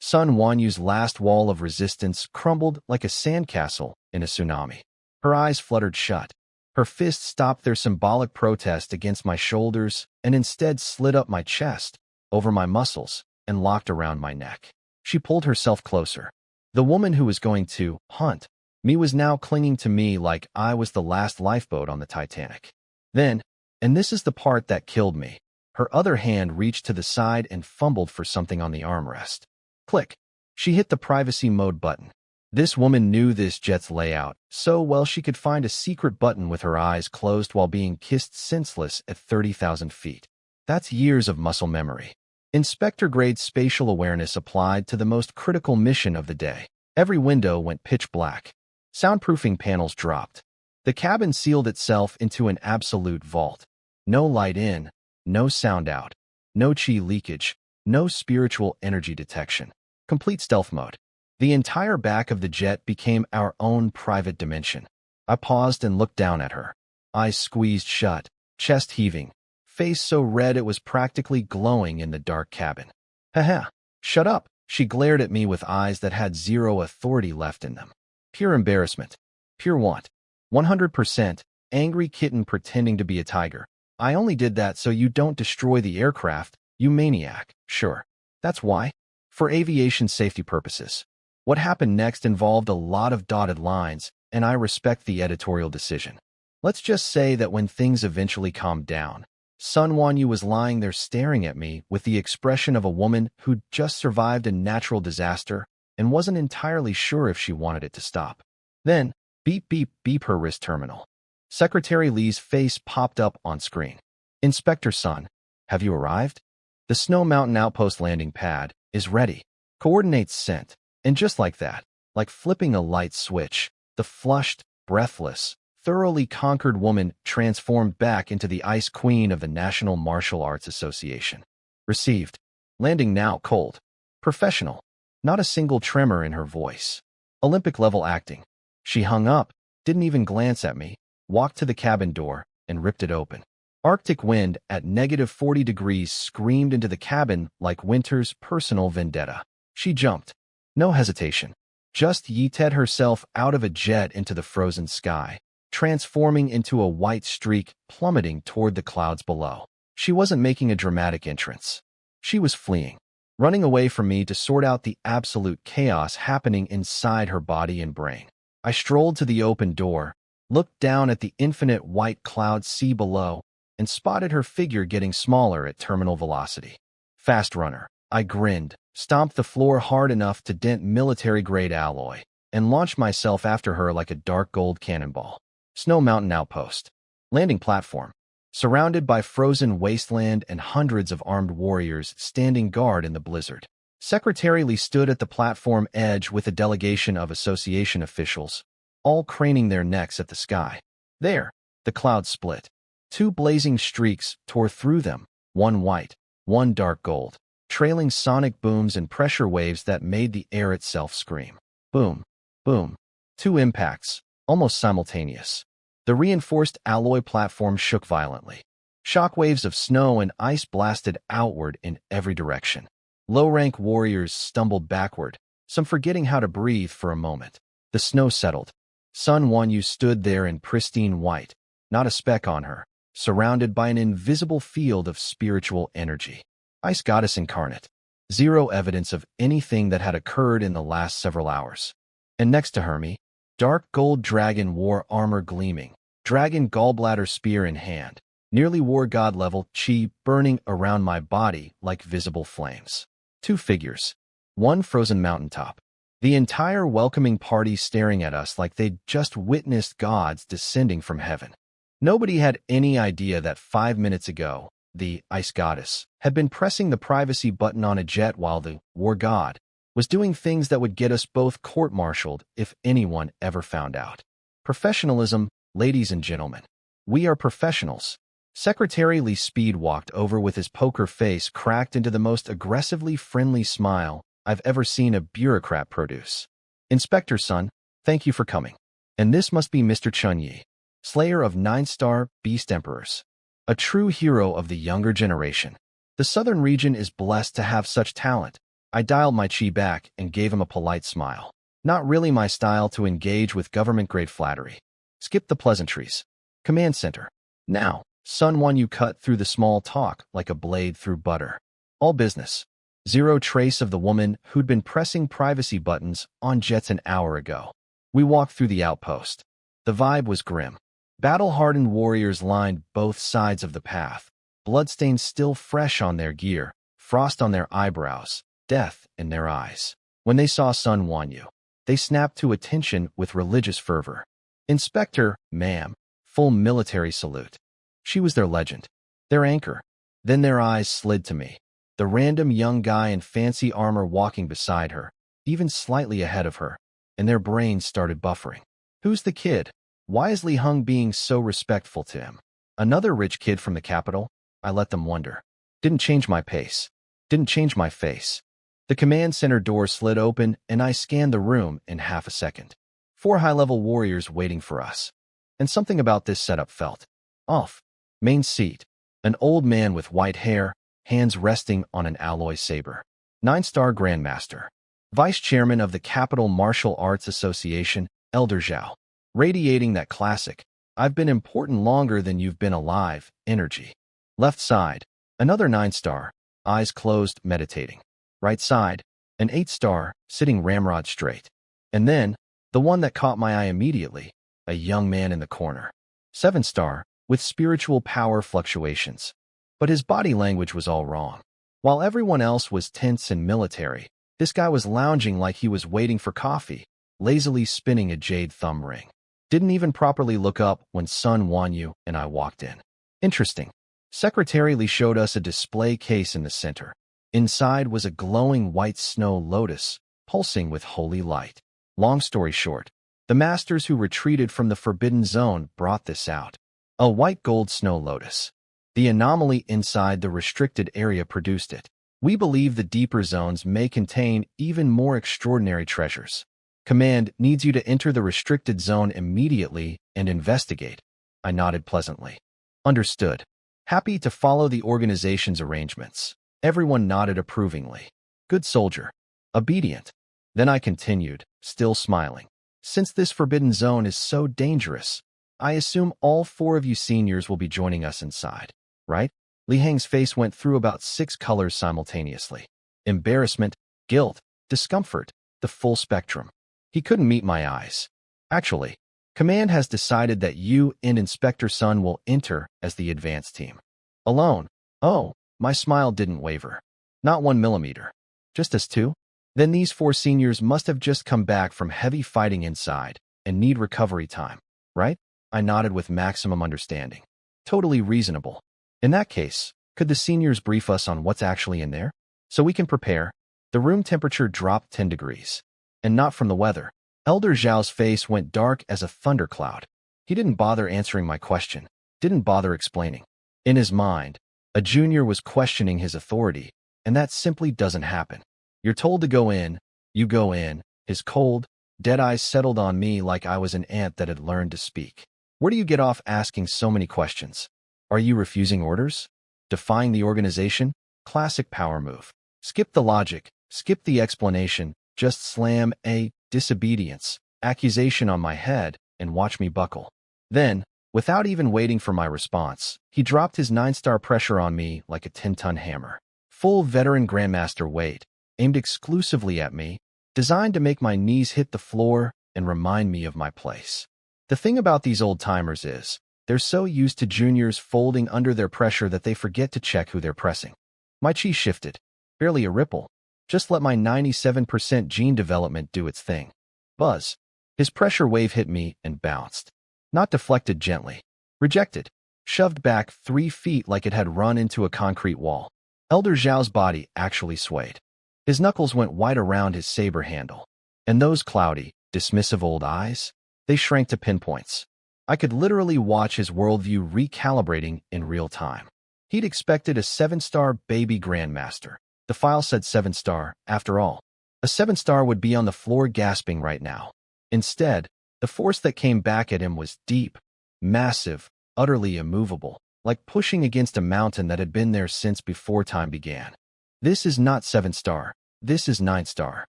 Sun Wanyu's last wall of resistance crumbled like a sandcastle in a tsunami. Her eyes fluttered shut. Her fists stopped their symbolic protest against my shoulders and instead slid up my chest, over my muscles, and locked around my neck. She pulled herself closer. The woman who was going to hunt me was now clinging to me like I was the last lifeboat on the Titanic. Then, and this is the part that killed me, her other hand reached to the side and fumbled for something on the armrest. Click. She hit the privacy mode button. This woman knew this jet's layout so well she could find a secret button with her eyes closed while being kissed senseless at 30,000 feet. That's years of muscle memory. Inspector-grade spatial awareness applied to the most critical mission of the day. Every window went pitch black. Soundproofing panels dropped. The cabin sealed itself into an absolute vault. No light in, no sound out, no chi leakage, no spiritual energy detection. Complete stealth mode. The entire back of the jet became our own private dimension. I paused and looked down at her. Eyes squeezed shut, chest heaving, face so red it was practically glowing in the dark cabin. Haha, shut up. She glared at me with eyes that had zero authority left in them. Pure embarrassment. Pure want. 100%, angry kitten pretending to be a tiger. I only did that so you don't destroy the aircraft, you maniac. Sure. That's why. For aviation safety purposes. What happened next involved a lot of dotted lines, and I respect the editorial decision. Let's just say that when things eventually calmed down, Sun Wanyu was lying there staring at me with the expression of a woman who'd just survived a natural disaster and wasn't entirely sure if she wanted it to stop. Then, beep beep beep her wrist terminal. Secretary Lee's face popped up on screen. Inspector Sun, have you arrived? The Snow Mountain Outpost landing pad is ready. Coordinates sent. And just like that, like flipping a light switch, the flushed, breathless, thoroughly conquered woman transformed back into the Ice Queen of the National Martial Arts Association. Received. Landing now cold. Professional. Not a single tremor in her voice. Olympic-level acting. She hung up, didn't even glance at me, walked to the cabin door, and ripped it open. Arctic wind at -40 degrees screamed into the cabin like winter's personal vendetta. She jumped. No hesitation. Just yeeted herself out of a jet into the frozen sky, transforming into a white streak plummeting toward the clouds below. She wasn't making a dramatic entrance. She was fleeing, running away from me to sort out the absolute chaos happening inside her body and brain. I strolled to the open door, looked down at the infinite white cloud sea below, and spotted her figure getting smaller at terminal velocity. Fast runner. I grinned, stomped the floor hard enough to dent military-grade alloy, and launched myself after her like a dark gold cannonball. Snow Mountain Outpost. Landing platform. Surrounded by frozen wasteland and hundreds of armed warriors standing guard in the blizzard. Secretary Lee stood at the platform edge with a delegation of association officials, all craning their necks at the sky. There, the clouds split. Two blazing streaks tore through them, one white, one dark gold, trailing sonic booms and pressure waves that made the air itself scream. Boom, boom. Two impacts, almost simultaneous. The reinforced alloy platform shook violently. Shockwaves of snow and ice blasted outward in every direction. Low-rank warriors stumbled backward, some forgetting how to breathe for a moment. The snow settled. Sun Wanyu stood there in pristine white, not a speck on her, surrounded by an invisible field of spiritual energy. Ice goddess incarnate. Zero evidence of anything that had occurred in the last several hours. And next to her me, Dark gold dragon war armor gleaming, dragon gallbladder spear in hand, nearly war god level chi burning around my body like visible flames. Two figures. One frozen mountaintop. The entire welcoming party staring at us like they'd just witnessed gods descending from heaven. Nobody had any idea that 5 minutes ago, the ice goddess had been pressing the privacy button on a jet while the war god was doing things that would get us both court-martialed if anyone ever found out. Professionalism, ladies and gentlemen. We are professionals. Secretary Lee Speed walked over with his poker face cracked into the most aggressively friendly smile I've ever seen a bureaucrat produce. Inspector Sun, thank you for coming. And this must be Mr. Chen Ye, slayer of 9-star beast emperors. A true hero of the younger generation. The southern region is blessed to have such talent. I dialed my chi back and gave him a polite smile. Not really my style to engage with government-grade flattery. Skip the pleasantries. Command center. Now, Sun Wan Yu cut through the small talk like a blade through butter. All business. Zero trace of the woman who'd been pressing privacy buttons on jets an hour ago. We walked through the outpost. The vibe was grim. Battle-hardened warriors lined both sides of the path, bloodstains still fresh on their gear, frost on their eyebrows, death in their eyes. When they saw Sun Wan Yu, they snapped to attention with religious fervor. Inspector, ma'am, full military salute. She was their legend, their anchor. Then their eyes slid to me. The random young guy in fancy armor walking beside her, even slightly ahead of her, and their brains started buffering. Who's the kid? Why is Li Heng being so respectful to him? Another rich kid from the capital? I let them wonder. Didn't change my pace. Didn't change my face. The command center door slid open and I scanned the room in half a second. 4 high-level warriors waiting for us. And something about this setup felt off. Main seat. An old man with white hair, hands resting on an alloy saber. 9-star Grandmaster. Vice Chairman of the Capital Martial Arts Association, Elder Zhao. Radiating that classic, I've been important longer than you've been alive, energy. Left side, another 9-star, eyes closed, meditating. Right side, an 8-star, sitting ramrod straight. And then, the one that caught my eye immediately, a young man in the corner. 7-star, with spiritual power fluctuations. But his body language was all wrong. While everyone else was tense and military, this guy was lounging like he was waiting for coffee, lazily spinning a jade thumb ring. Didn't even properly look up when Sun Wan Yu and I walked in. Interesting. Secretary Lee showed us a display case in the center. Inside was a glowing white snow lotus, pulsing with holy light. Long story short, the masters who retreated from the Forbidden Zone brought this out. A white gold snow lotus. The anomaly inside the restricted area produced it. We believe the deeper zones may contain even more extraordinary treasures. Command needs you to enter the restricted zone immediately and investigate. I nodded pleasantly. Understood. Happy to follow the organization's arrangements. Everyone nodded approvingly. Good soldier. Obedient. Then I continued, still smiling. Since this forbidden zone is so dangerous, I assume all 4 of you seniors will be joining us inside, right? Li Heng's face went through about 6 colors simultaneously. Embarrassment, guilt, discomfort, the full spectrum. He couldn't meet my eyes. Actually, Command has decided that you and Inspector Sun will enter as the advance team. Alone. Oh, my smile didn't waver. Not 1 millimeter. Just us 2? Then these 4 seniors must have just come back from heavy fighting inside and need recovery time, right? I nodded with maximum understanding. Totally reasonable. In that case, could the seniors brief us on what's actually in there? So we can prepare. The room temperature dropped 10 degrees. And not from the weather. Elder Zhao's face went dark as a thundercloud. He didn't bother answering my question, didn't bother explaining. In his mind, a junior was questioning his authority, and that simply doesn't happen. You're told to go in, you go in. His cold, dead eyes settled on me like I was an ant that had learned to speak. Where do you get off asking so many questions? Are you refusing orders? Defying the organization? Classic power move. Skip the logic, skip the explanation, just slam a disobedience accusation on my head and watch me buckle. Then, without even waiting for my response, he dropped his 9-star pressure on me like a 10-ton hammer. Full veteran Grandmaster weight, aimed exclusively at me, designed to make my knees hit the floor and remind me of my place. The thing about these old-timers is, they're so used to juniors folding under their pressure that they forget to check who they're pressing. My chi shifted. Barely a ripple. Just let my 97% gene development do its thing. Buzz. His pressure wave hit me and bounced. Not deflected gently. Rejected. Shoved back 3 feet like it had run into a concrete wall. Elder Zhao's body actually swayed. His knuckles went white around his saber handle. And those cloudy, dismissive old eyes? They shrank to pinpoints. I could literally watch his worldview recalibrating in real time. He'd expected a 7-star baby Grandmaster. The file said 7-star, after all. A 7-star would be on the floor gasping right now. Instead, the force that came back at him was deep, massive, utterly immovable, like pushing against a mountain that had been there since before time began. This is not 7-star, this is 9-star.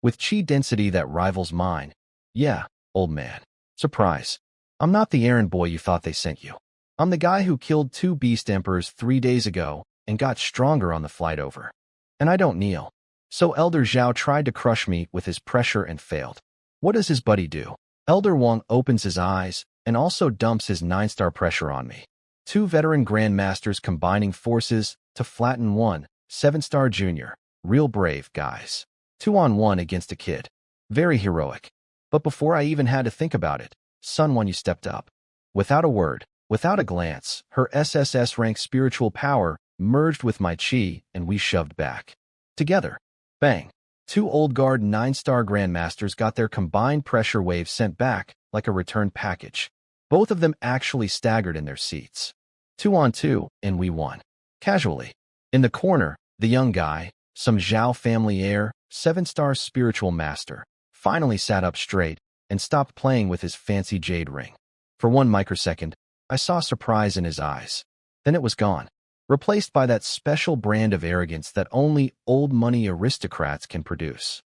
With chi density that rivals mine. Yeah, old man. Surprise. I'm not the errand boy you thought they sent you. I'm the guy who killed 2 beast emperors 3 days ago and got stronger on the flight over. And I don't kneel. So Elder Zhao tried to crush me with his pressure and failed. What does his buddy do? Elder Wang opens his eyes and also dumps his 9-star pressure on me. 2 veteran Grandmasters combining forces to flatten one 7-star junior. Real brave, guys. 2-on-1 against a kid. Very heroic. But before I even had to think about it, Sun Wanyu stepped up. Without a word, without a glance, her SSS rank spiritual power merged with my chi and we shoved back. Together. Bang. 2 old guard 9-star Grandmasters got their combined pressure wave sent back like a return package. Both of them actually staggered in their seats. 2-on-2, and we won. Casually. In the corner, the young guy, some Zhao family heir, 7-star spiritual master, finally sat up straight and stopped playing with his fancy jade ring. For 1 microsecond, I saw surprise in his eyes. Then it was gone, replaced by that special brand of arrogance that only old money aristocrats can produce.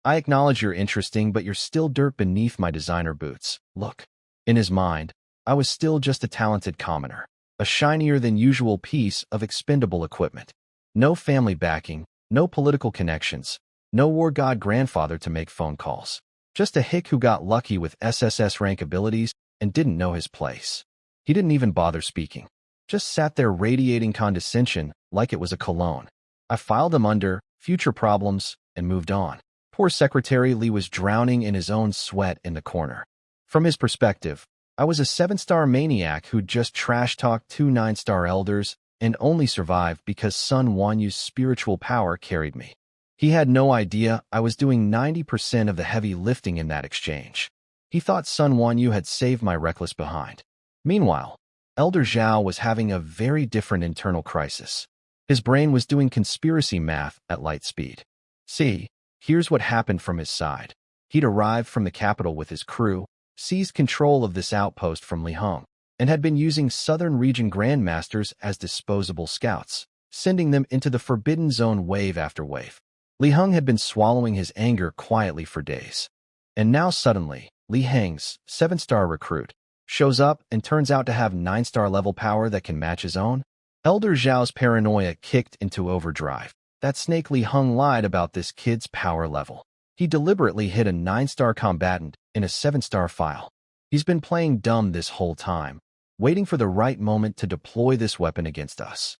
I acknowledge you're interesting, but you're still dirt beneath my designer boots. Look. In his mind, I was still just a talented commoner, a shinier than usual piece of expendable equipment. No family backing, no political connections, no war god grandfather to make phone calls. Just a hick who got lucky with SSS rank abilities and didn't know his place. He didn't even bother speaking. Just sat there radiating condescension like it was a cologne. I filed him under future problems and moved on. Poor Secretary Li was drowning in his own sweat in the corner. From his perspective, I was a 7-star maniac who'd just trash-talked 2 9-star elders and only survived because Sun Wanyu's spiritual power carried me. He had no idea I was doing 90% of the heavy lifting in that exchange. He thought Sun Wanyu had saved my reckless behind. Meanwhile, Elder Zhao was having a very different internal crisis. His brain was doing conspiracy math at light speed. See, here's what happened from his side. He'd arrived from the capital with his crew, seized control of this outpost from Li Hong, and had been using Southern Region Grandmasters as disposable scouts, sending them into the Forbidden Zone wave after wave. Li Hong had been swallowing his anger quietly for days. And now suddenly, Li Heng's 7-star recruit shows up and turns out to have 9-star level power that can match his own. Elder Zhao's paranoia kicked into overdrive. That snake Li Hong lied about this kid's power level. He deliberately hid a 9-star combatant in a 7-star file. He's been playing dumb this whole time, waiting for the right moment to deploy this weapon against us.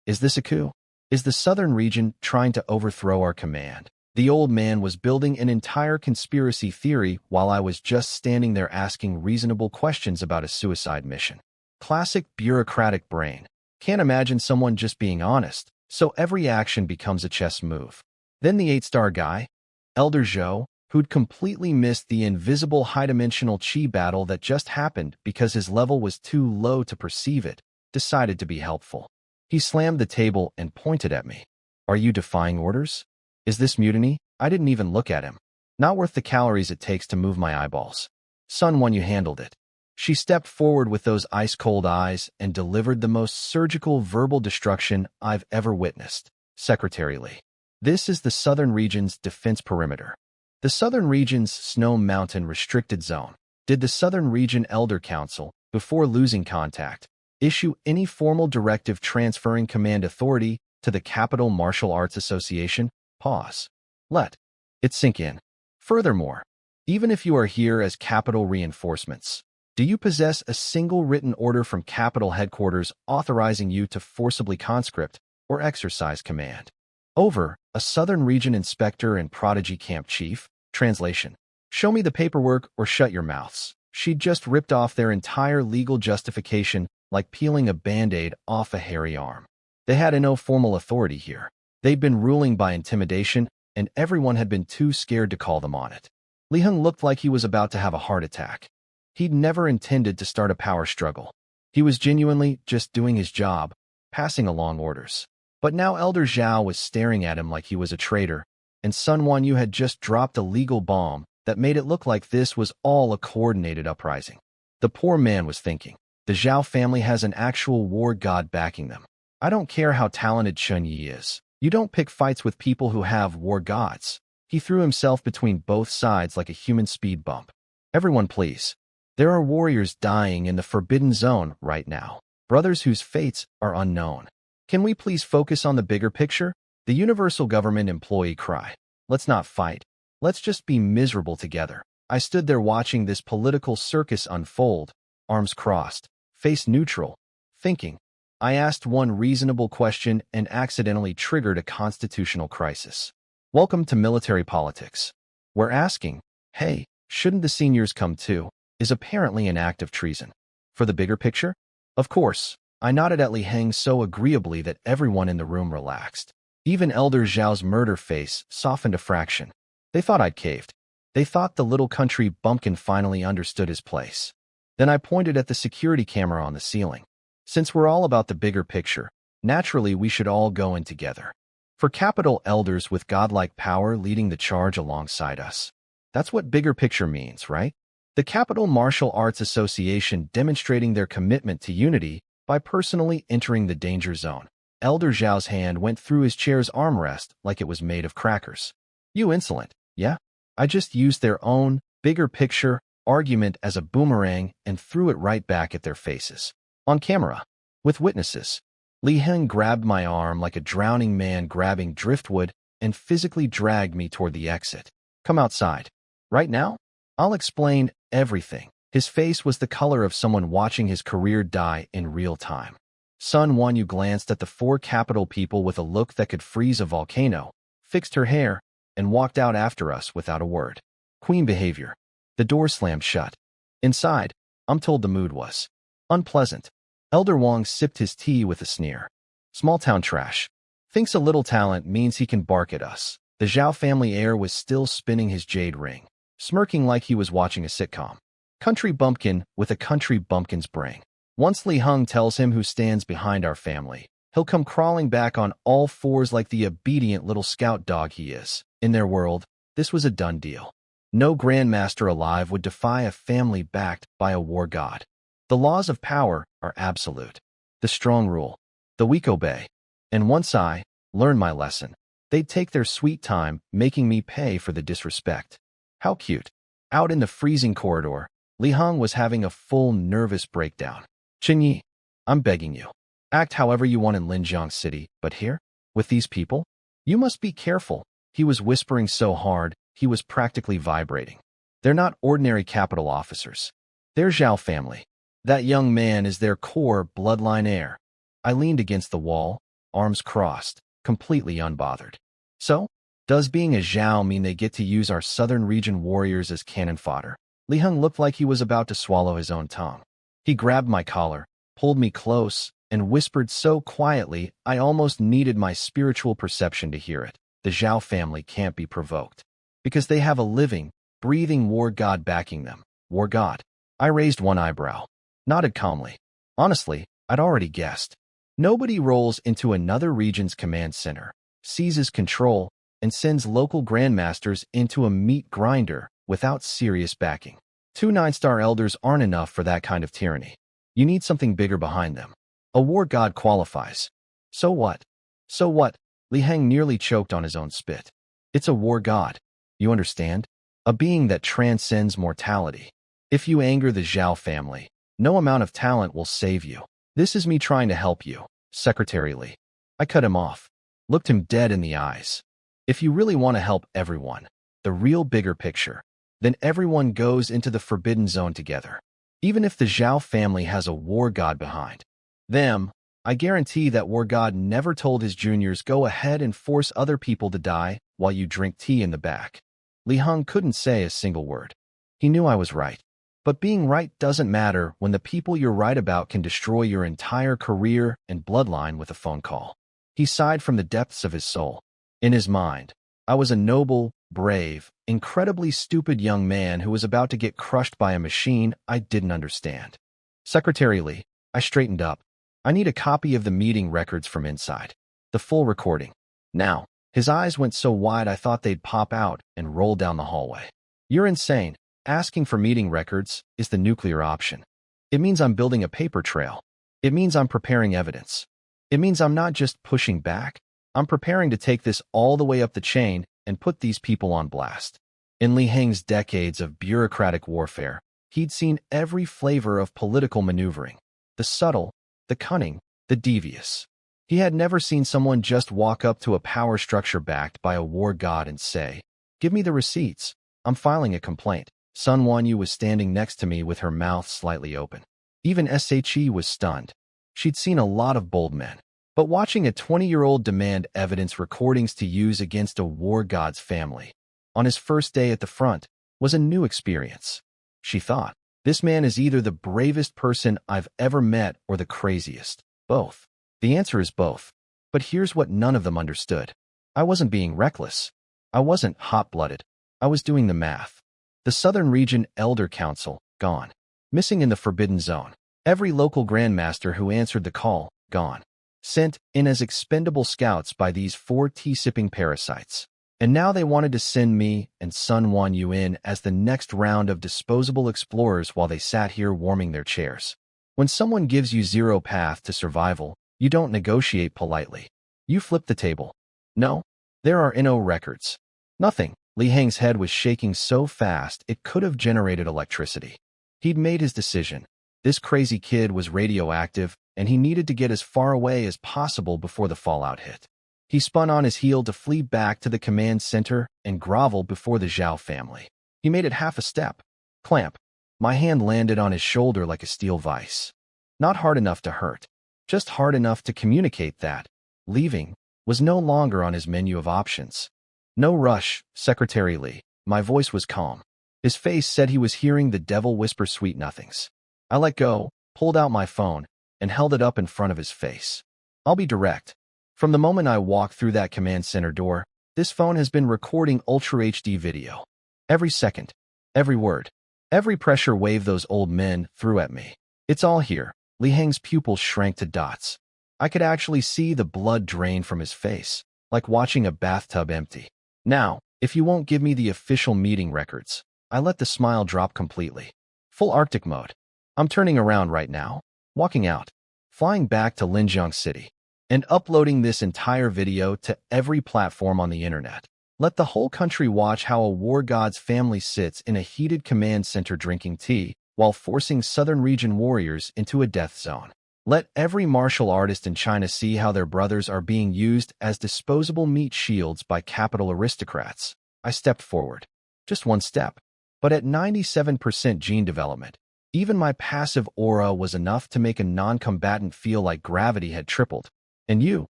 Is this a coup? Is the Southern Region trying to overthrow our command? The old man was building an entire conspiracy theory while I was just standing there asking reasonable questions about a suicide mission. Classic bureaucratic brain. Can't imagine someone just being honest, so every action becomes a chess move. Then the 8-star guy, Elder Zhou, who'd completely missed the invisible high-dimensional chi battle that just happened because his level was too low to perceive it, decided to be helpful. He slammed the table and pointed at me. Are you defying orders? Is this mutiny? I didn't even look at him. Not worth the calories it takes to move my eyeballs. Sun Wanyu handled it. She stepped forward with those ice-cold eyes and delivered the most surgical verbal destruction I've ever witnessed. Secretary Li. This is the Southern Region's defense perimeter. The Southern Region's Snow Mountain restricted zone. Did the Southern Region Elder Council, before losing contact, issue any formal directive transferring command authority to the Capital Martial Arts Association? Pause. Let it sink in. Furthermore, Even if you are here as capital reinforcements, do you possess a single written order from capital headquarters authorizing you to forcibly conscript or exercise command? Over, a Southern Region Inspector and Prodigy Camp Chief. Translation: show me the paperwork or shut your mouths. She'd just ripped off their entire legal justification like peeling a Band-Aid off a hairy arm. They had no formal authority here. They'd been ruling by intimidation, and everyone had been too scared to call them on it. Li Heng looked like he was about to have a heart attack. He'd never intended to start a power struggle. He was genuinely just doing his job, passing along orders. But now Elder Zhao was staring at him like he was a traitor, and Sun Wanyu had just dropped a legal bomb that made it look like this was all a coordinated uprising. The poor man was thinking, the Zhao family has an actual war god backing them. I don't care how talented Chen Ye is. You don't pick fights with people who have war gods. He threw himself between both sides like a human speed bump. Everyone please. There are warriors dying in the Forbidden Zone right now. Brothers whose fates are unknown. Can we please focus on the bigger picture? The Universal Government employee cried. Let's not fight. Let's just be miserable together. I stood there watching this political circus unfold, arms crossed, face neutral, thinking. I asked one reasonable question and accidentally triggered a constitutional crisis. Welcome to military politics. We're asking, hey, shouldn't the seniors come too? Is apparently an act of treason. For the bigger picture? Of course. I nodded at Li Heng so agreeably that everyone in the room relaxed. Even Elder Zhao's murder face softened a fraction. They thought I'd caved. They thought the little country bumpkin finally understood his place. Then I pointed at the security camera on the ceiling. Since we're all about the bigger picture, naturally we should all go in together. For capital elders with godlike power leading the charge alongside us. That's what bigger picture means, right? The Capital Martial Arts Association demonstrating their commitment to unity by personally entering the danger zone. Elder Zhao's hand went through his chair's armrest like it was made of crackers. You insolent, yeah? I just used their own, bigger picture, argument as a boomerang and threw it right back at their faces. On camera. With witnesses. Li Heng grabbed my arm like a drowning man grabbing driftwood and physically dragged me toward the exit. Come outside. Right now? I'll explain everything. His face was the color of someone watching his career die in real time. Sun Wanyu glanced at the four capital people with a look that could freeze a volcano, fixed her hair, and walked out after us without a word. Queen behavior. The door slammed shut. Inside, I'm told the mood was unpleasant. Elder Wang sipped his tea with a sneer. Small town trash. Thinks a little talent means he can bark at us. The Zhao family heir was still spinning his jade ring, smirking like he was watching a sitcom. Country bumpkin with a country bumpkin's brain. Once Li Heng tells him who stands behind our family, he'll come crawling back on all fours like the obedient little scout dog he is. In their world, this was a done deal. No Grandmaster alive would defy a family backed by a war god. The laws of power are absolute. The strong rule. The weak obey. And once I learned my lesson, they'd take their sweet time making me pay for the disrespect. How cute. Out in the freezing corridor, Li Heng was having a full nervous breakdown. Chen Ye, I'm begging you. Act however you want in Linjiang City, but here, with these people, you must be careful. He was whispering so hard, he was practically vibrating. They're not ordinary capital officers. They're Zhao family. That young man is their core bloodline heir. I leaned against the wall, arms crossed, completely unbothered. So, does being a Zhao mean they get to use our southern region warriors as cannon fodder? Li Heng looked like he was about to swallow his own tongue. He grabbed my collar, pulled me close, and whispered so quietly I almost needed my spiritual perception to hear it. The Zhao family can't be provoked. Because they have a living, breathing war god backing them. War god. I raised one eyebrow. Nodded calmly. Honestly, I'd already guessed. Nobody rolls into another region's command center, seizes control, and sends local grandmasters into a meat grinder without serious backing. 2 9-star elders aren't enough for that kind of tyranny. You need something bigger behind them. A war god qualifies. So what? So what? Li Heng nearly choked on his own spit. It's a war god. You understand? A being that transcends mortality. If you anger the Zhao family, no amount of talent will save you. This is me trying to help you, Secretary Li. I cut him off, looked him dead in the eyes. If you really want to help everyone, the real bigger picture, then everyone goes into the forbidden zone together. Even if the Zhao family has a war god behind them, I guarantee that war god never told his juniors go ahead and force other people to die while you drink tea in the back. Li Heng couldn't say a single word. He knew I was right. But being right doesn't matter when the people you're right about can destroy your entire career and bloodline with a phone call. He sighed from the depths of his soul. In his mind, I was a noble, brave, incredibly stupid young man who was about to get crushed by a machine I didn't understand. Secretary Li, I straightened up. I need a copy of the meeting records from inside. The full recording. Now. His eyes went so wide I thought they'd pop out and roll down the hallway. You're insane. Asking for meeting records is the nuclear option. It means I'm building a paper trail. It means I'm preparing evidence. It means I'm not just pushing back. I'm preparing to take this all the way up the chain and put these people on blast. In Li Heng's decades of bureaucratic warfare, he'd seen every flavor of political maneuvering. The subtle, the cunning, the devious. He had never seen someone just walk up to a power structure backed by a war god and say, "Give me the receipts. I'm filing a complaint." Sun Wanyu was standing next to me with her mouth slightly open. Even She was stunned. She'd seen a lot of bold men. But watching a 20-year-old demand evidence recordings to use against a war god's family on his first day at the front was a new experience. She thought, this man is either the bravest person I've ever met or the craziest. Both. The answer is both. But here's what none of them understood. I wasn't being reckless. I wasn't hot-blooded. I was doing the math. The Southern Region Elder Council, gone. Missing in the Forbidden Zone. Every local Grandmaster who answered the call, gone. Sent in as expendable scouts by these 4 tea-sipping parasites. And now they wanted to send me and Sun Wanyu in as the next round of disposable explorers while they sat here warming their chairs. When someone gives you zero path to survival, you don't negotiate politely. You flip the table. No, there are no records. Nothing. Li Heng's head was shaking so fast it could have generated electricity. He'd made his decision. This crazy kid was radioactive, and he needed to get as far away as possible before the fallout hit. He spun on his heel to flee back to the command center and grovel before the Zhao family. He made it half a step. Clamp. My hand landed on his shoulder like a steel vise. Not hard enough to hurt. Just hard enough to communicate that leaving was no longer on his menu of options. No rush, Secretary Li. My voice was calm. His face said he was hearing the devil whisper sweet nothings. I let go, pulled out my phone, and held it up in front of his face. I'll be direct. From the moment I walked through that command center door, this phone has been recording Ultra HD video. Every second, every word, every pressure wave those old men threw at me. It's all here. Li Heng's pupils shrank to dots. I could actually see the blood drain from his face, like watching a bathtub empty. Now, if you won't give me the official meeting records, I let the smile drop completely. Full Arctic mode. I'm turning around right now, walking out, flying back to Linjiang City, and uploading this entire video to every platform on the internet. Let the whole country watch how a war god's family sits in a heated command center drinking tea while forcing Southern Region warriors into a death zone. Let every martial artist in China see how their brothers are being used as disposable meat shields by capital aristocrats. I stepped forward. Just one step. But at 97% gene development, even my passive aura was enough to make a non-combatant feel like gravity had tripled. And you,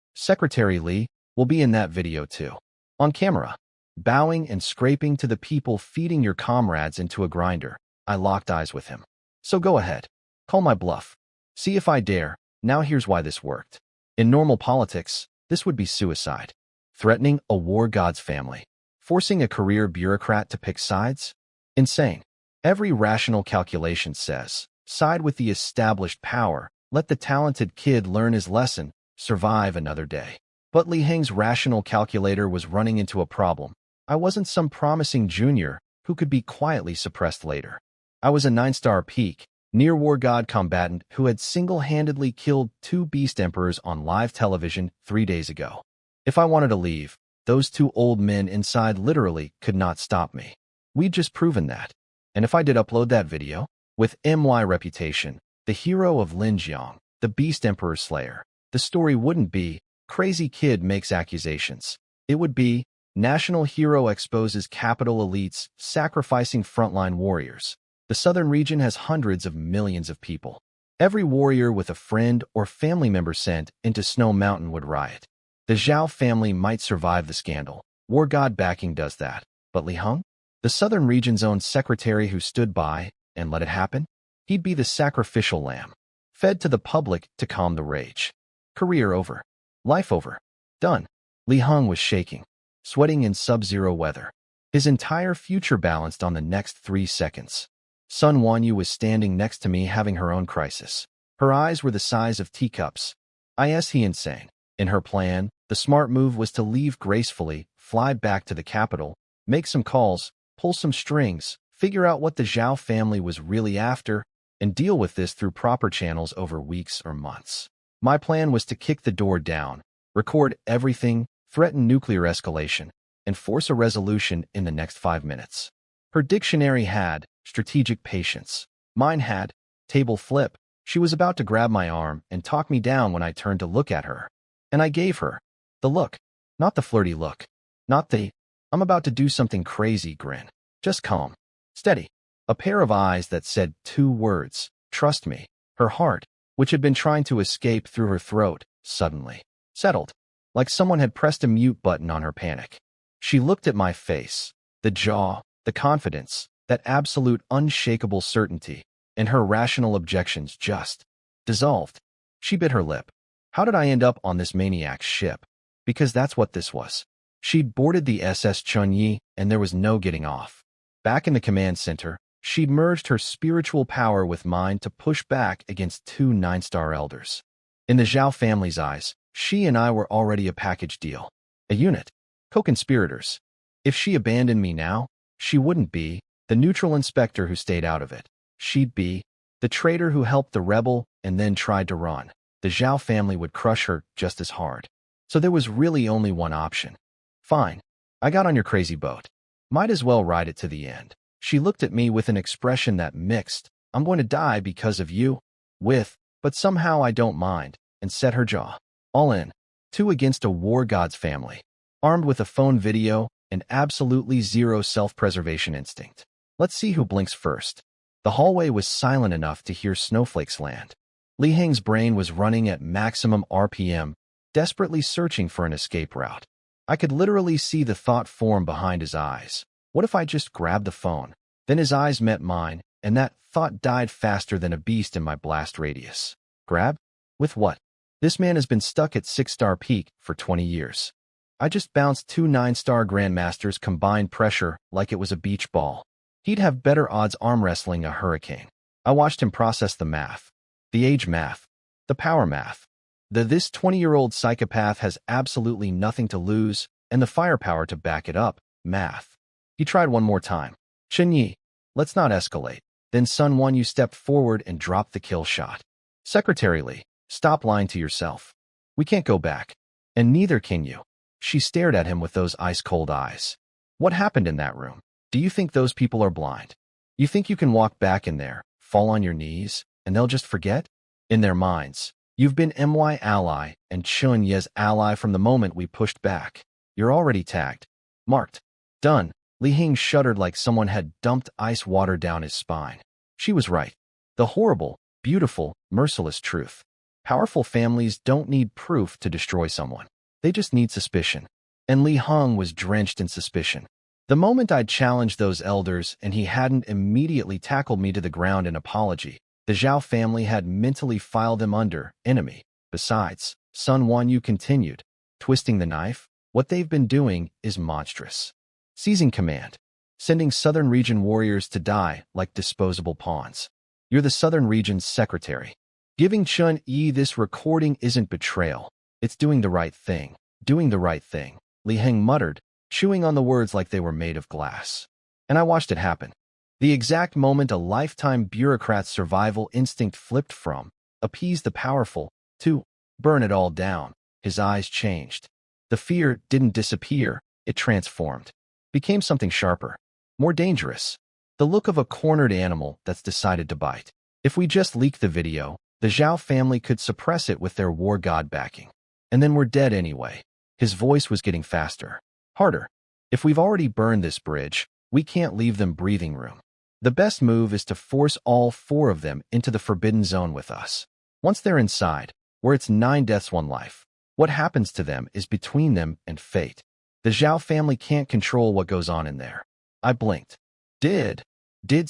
Secretary Li, will be in that video too. On camera. Bowing and scraping to the people feeding your comrades into a grinder. I locked eyes with him. So go ahead. Call my bluff. See if I dare. Now here's why this worked. In normal politics, this would be suicide. Threatening a war god's family. Forcing a career bureaucrat to pick sides? Insane. Every rational calculation says, side with the established power, let the talented kid learn his lesson, survive another day. But Li Heng's rational calculator was running into a problem. I wasn't some promising junior who could be quietly suppressed later. I was a 9-star peak, near-war god combatant who had single-handedly killed 2 beast emperors on live television 3 days ago. If I wanted to leave, those 2 old men inside literally could not stop me. We'd just proven that. And if I did upload that video, with my reputation, the hero of Linjiang, the beast emperor slayer, the story wouldn't be, crazy kid makes accusations. It would be, National hero exposes capital elites sacrificing frontline warriors. The southern region has hundreds of millions of people. Every warrior with a friend or family member sent into Snow Mountain would riot. The Zhao family might survive the scandal. War god backing does that. But Li Heng? The southern region's own secretary who stood by and let it happen? He'd be the sacrificial lamb, fed to the public to calm the rage. Career over. Life over. Done. Li Heng was shaking, sweating in sub-zero weather. His entire future balanced on the next 3 seconds. Sun Wanyu was standing next to me having her own crisis. Her eyes were the size of teacups. He insane. In her plan, the smart move was to leave gracefully, fly back to the capital, make some calls, pull some strings, figure out what the Zhao family was really after, and deal with this through proper channels over weeks or months. My plan was to kick the door down, record everything, threaten nuclear escalation, and force a resolution in the next 5 minutes. Her dictionary had strategic patience. Mine had table flip. She was about to grab my arm and talk me down when I turned to look at her. And I gave her the look, not the flirty look, not the I'm about to do something crazy grin. Just calm, steady. A pair of eyes that said 2 words, trust me. Her heart, which had been trying to escape through her throat, suddenly settled, like someone had pressed a mute button on her panic. She looked at my face, the jaw, the confidence, that absolute unshakable certainty, and her rational objections just dissolved. She bit her lip. How did I end up on this maniac's ship? Because that's what this was. She'd boarded the SS Chen Ye, and there was no getting off. Back in the command center, she'd merged her spiritual power with mine to push back against 2 9-star elders. In the Zhao family's eyes, she and I were already a package deal. A unit. Co-conspirators. If she abandoned me now, she wouldn't be the neutral inspector who stayed out of it. She'd be the traitor who helped the rebel and then tried to run. The Zhao family would crush her just as hard. So there was really only one option. Fine. I got on your crazy boat. Might as well ride it to the end. She looked at me with an expression that mixed, I'm going to die because of you, with, but somehow I don't mind, and set her jaw. All in. 2 against a war god's family. Armed with a phone video and absolutely zero self-preservation instinct. Let's see who blinks first. The hallway was silent enough to hear snowflakes land. Li Heng's brain was running at maximum RPM, desperately searching for an escape route. I could literally see the thought form behind his eyes. What if I just grabbed the phone? Then his eyes met mine, and that thought died faster than a beast in my blast radius. Grab? With what? This man has been stuck at 6-star peak for 20 years. I just bounced 2 9-star Grandmasters combined pressure like it was a beach ball. He'd have better odds arm wrestling a hurricane. I watched him process the math. The age math. The power math. This 20-year-old psychopath has absolutely nothing to lose, and the firepower to back it up, math. He tried one more time. Chen Ye, let's not escalate. Then Sun Wanyu stepped forward and dropped the kill shot. Secretary Li, stop lying to yourself. We can't go back. And neither can you. She stared at him with those ice-cold eyes. What happened in that room? Do you think those people are blind? You think you can walk back in there, fall on your knees, and they'll just forget? In their minds, you've been My ally and Chen Ye's ally from the moment we pushed back. You're already tagged. Marked. Done. Li Heng shuddered like someone had dumped ice water down his spine. She was right. The horrible, beautiful, merciless truth. Powerful families don't need proof to destroy someone. They just need suspicion. And Li Heng was drenched in suspicion. The moment I'd challenged those elders and he hadn't immediately tackled me to the ground in apology, the Zhao family had mentally filed him under enemy. Besides, Sun Wanyu continued, twisting the knife. What they've been doing is monstrous. Seizing command. Sending Southern Region warriors to die like disposable pawns. You're the Southern Region's secretary. Giving Chen Ye this recording isn't betrayal. It's doing the right thing. Doing the right thing. Li Heng muttered, chewing on the words like they were made of glass. And I watched it happen. The exact moment a lifetime bureaucrat's survival instinct flipped from appease the powerful to burn it all down. His eyes changed. The fear didn't disappear. It transformed. Became something sharper. More dangerous. The look of a cornered animal that's decided to bite. If we just leak the video, the Zhao family could suppress it with their war god backing. And then we're dead anyway. His voice was getting faster. Harder. If we've already burned this bridge, we can't leave them breathing room. The best move is to force all 4 of them into the forbidden zone with us. Once they're inside, where it's 9 deaths 1 life, what happens to them is between them and fate. The Zhao family can't control what goes on in there. I blinked. Did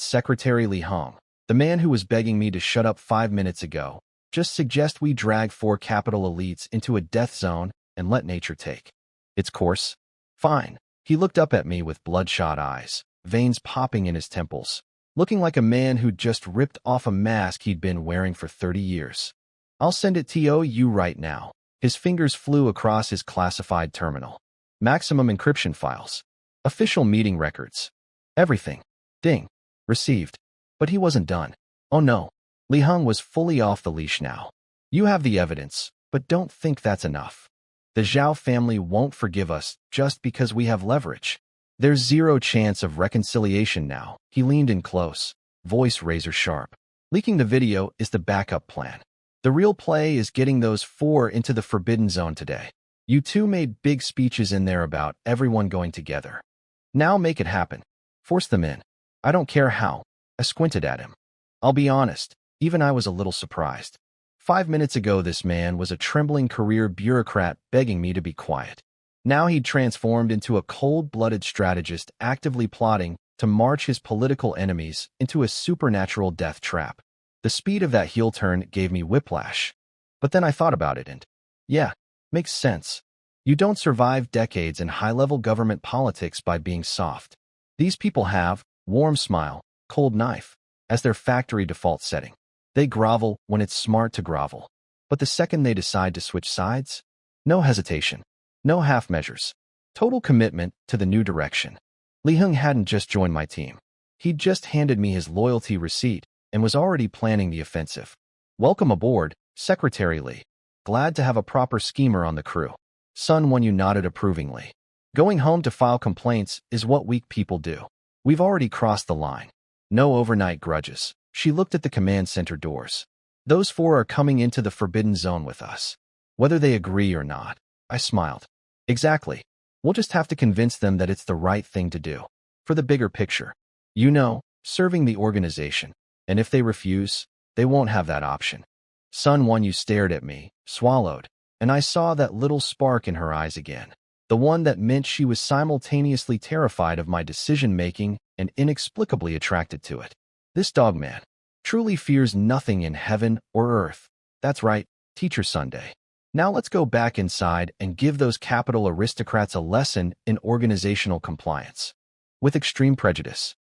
Secretary Li Hong, the man who was begging me to shut up 5 minutes ago, just suggest we drag 4 capital elites into a death zone and let nature take its course? Fine. He looked up at me with bloodshot eyes, veins popping in his temples, looking like a man who'd just ripped off a mask he'd been wearing for 30 years. I'll send it to you right now. His fingers flew across his classified terminal. Maximum encryption files. Official meeting records. Everything. Ding. Received. But he wasn't done. Oh no. Li Hong was fully off the leash now. You have the evidence, but don't think that's enough. The Zhao family won't forgive us just because we have leverage. There's 0 chance of reconciliation now. He leaned in close, voice razor sharp. Leaking the video is the backup plan. The real play is getting those 4 into the forbidden zone today. You 2 made big speeches in there about everyone going together. Now make it happen. Force them in. I don't care how. I squinted at him. I'll be honest, even I was a little surprised. 5 minutes ago this man was a trembling career bureaucrat begging me to be quiet. Now he'd transformed into a cold-blooded strategist actively plotting to march his political enemies into a supernatural death trap. The speed of that heel turn gave me whiplash. But then I thought about it and, yeah, makes sense. You don't survive decades in high-level government politics by being soft. These people have warm smile, cold knife as their factory default setting. They grovel when it's smart to grovel. But the second they decide to switch sides, no hesitation, no half measures, total commitment to the new direction. Li Hong hadn't just joined my team. He'd just handed me his loyalty receipt and was already planning the offensive. Welcome aboard, Secretary Li. Glad to have a proper schemer on the crew. Sun Wenyu nodded approvingly. Going home to file complaints is what weak people do. We've already crossed the line. No overnight grudges. She looked at the command center doors. Those 4 are coming into the forbidden zone with us. Whether they agree or not. I smiled. Exactly. We'll just have to convince them that it's the right thing to do. For the bigger picture. You know, serving the organization. And if they refuse, they won't have that option. Sun Wenyu stared at me, swallowed, and I saw that little spark in her eyes again. The one that meant she was simultaneously terrified of my decision-making and inexplicably attracted to it. This dogman truly fears nothing in heaven or earth. That's right, Teacher Sunday. Now let's go back inside and give those capital aristocrats a lesson in organizational compliance. With extreme prejudice.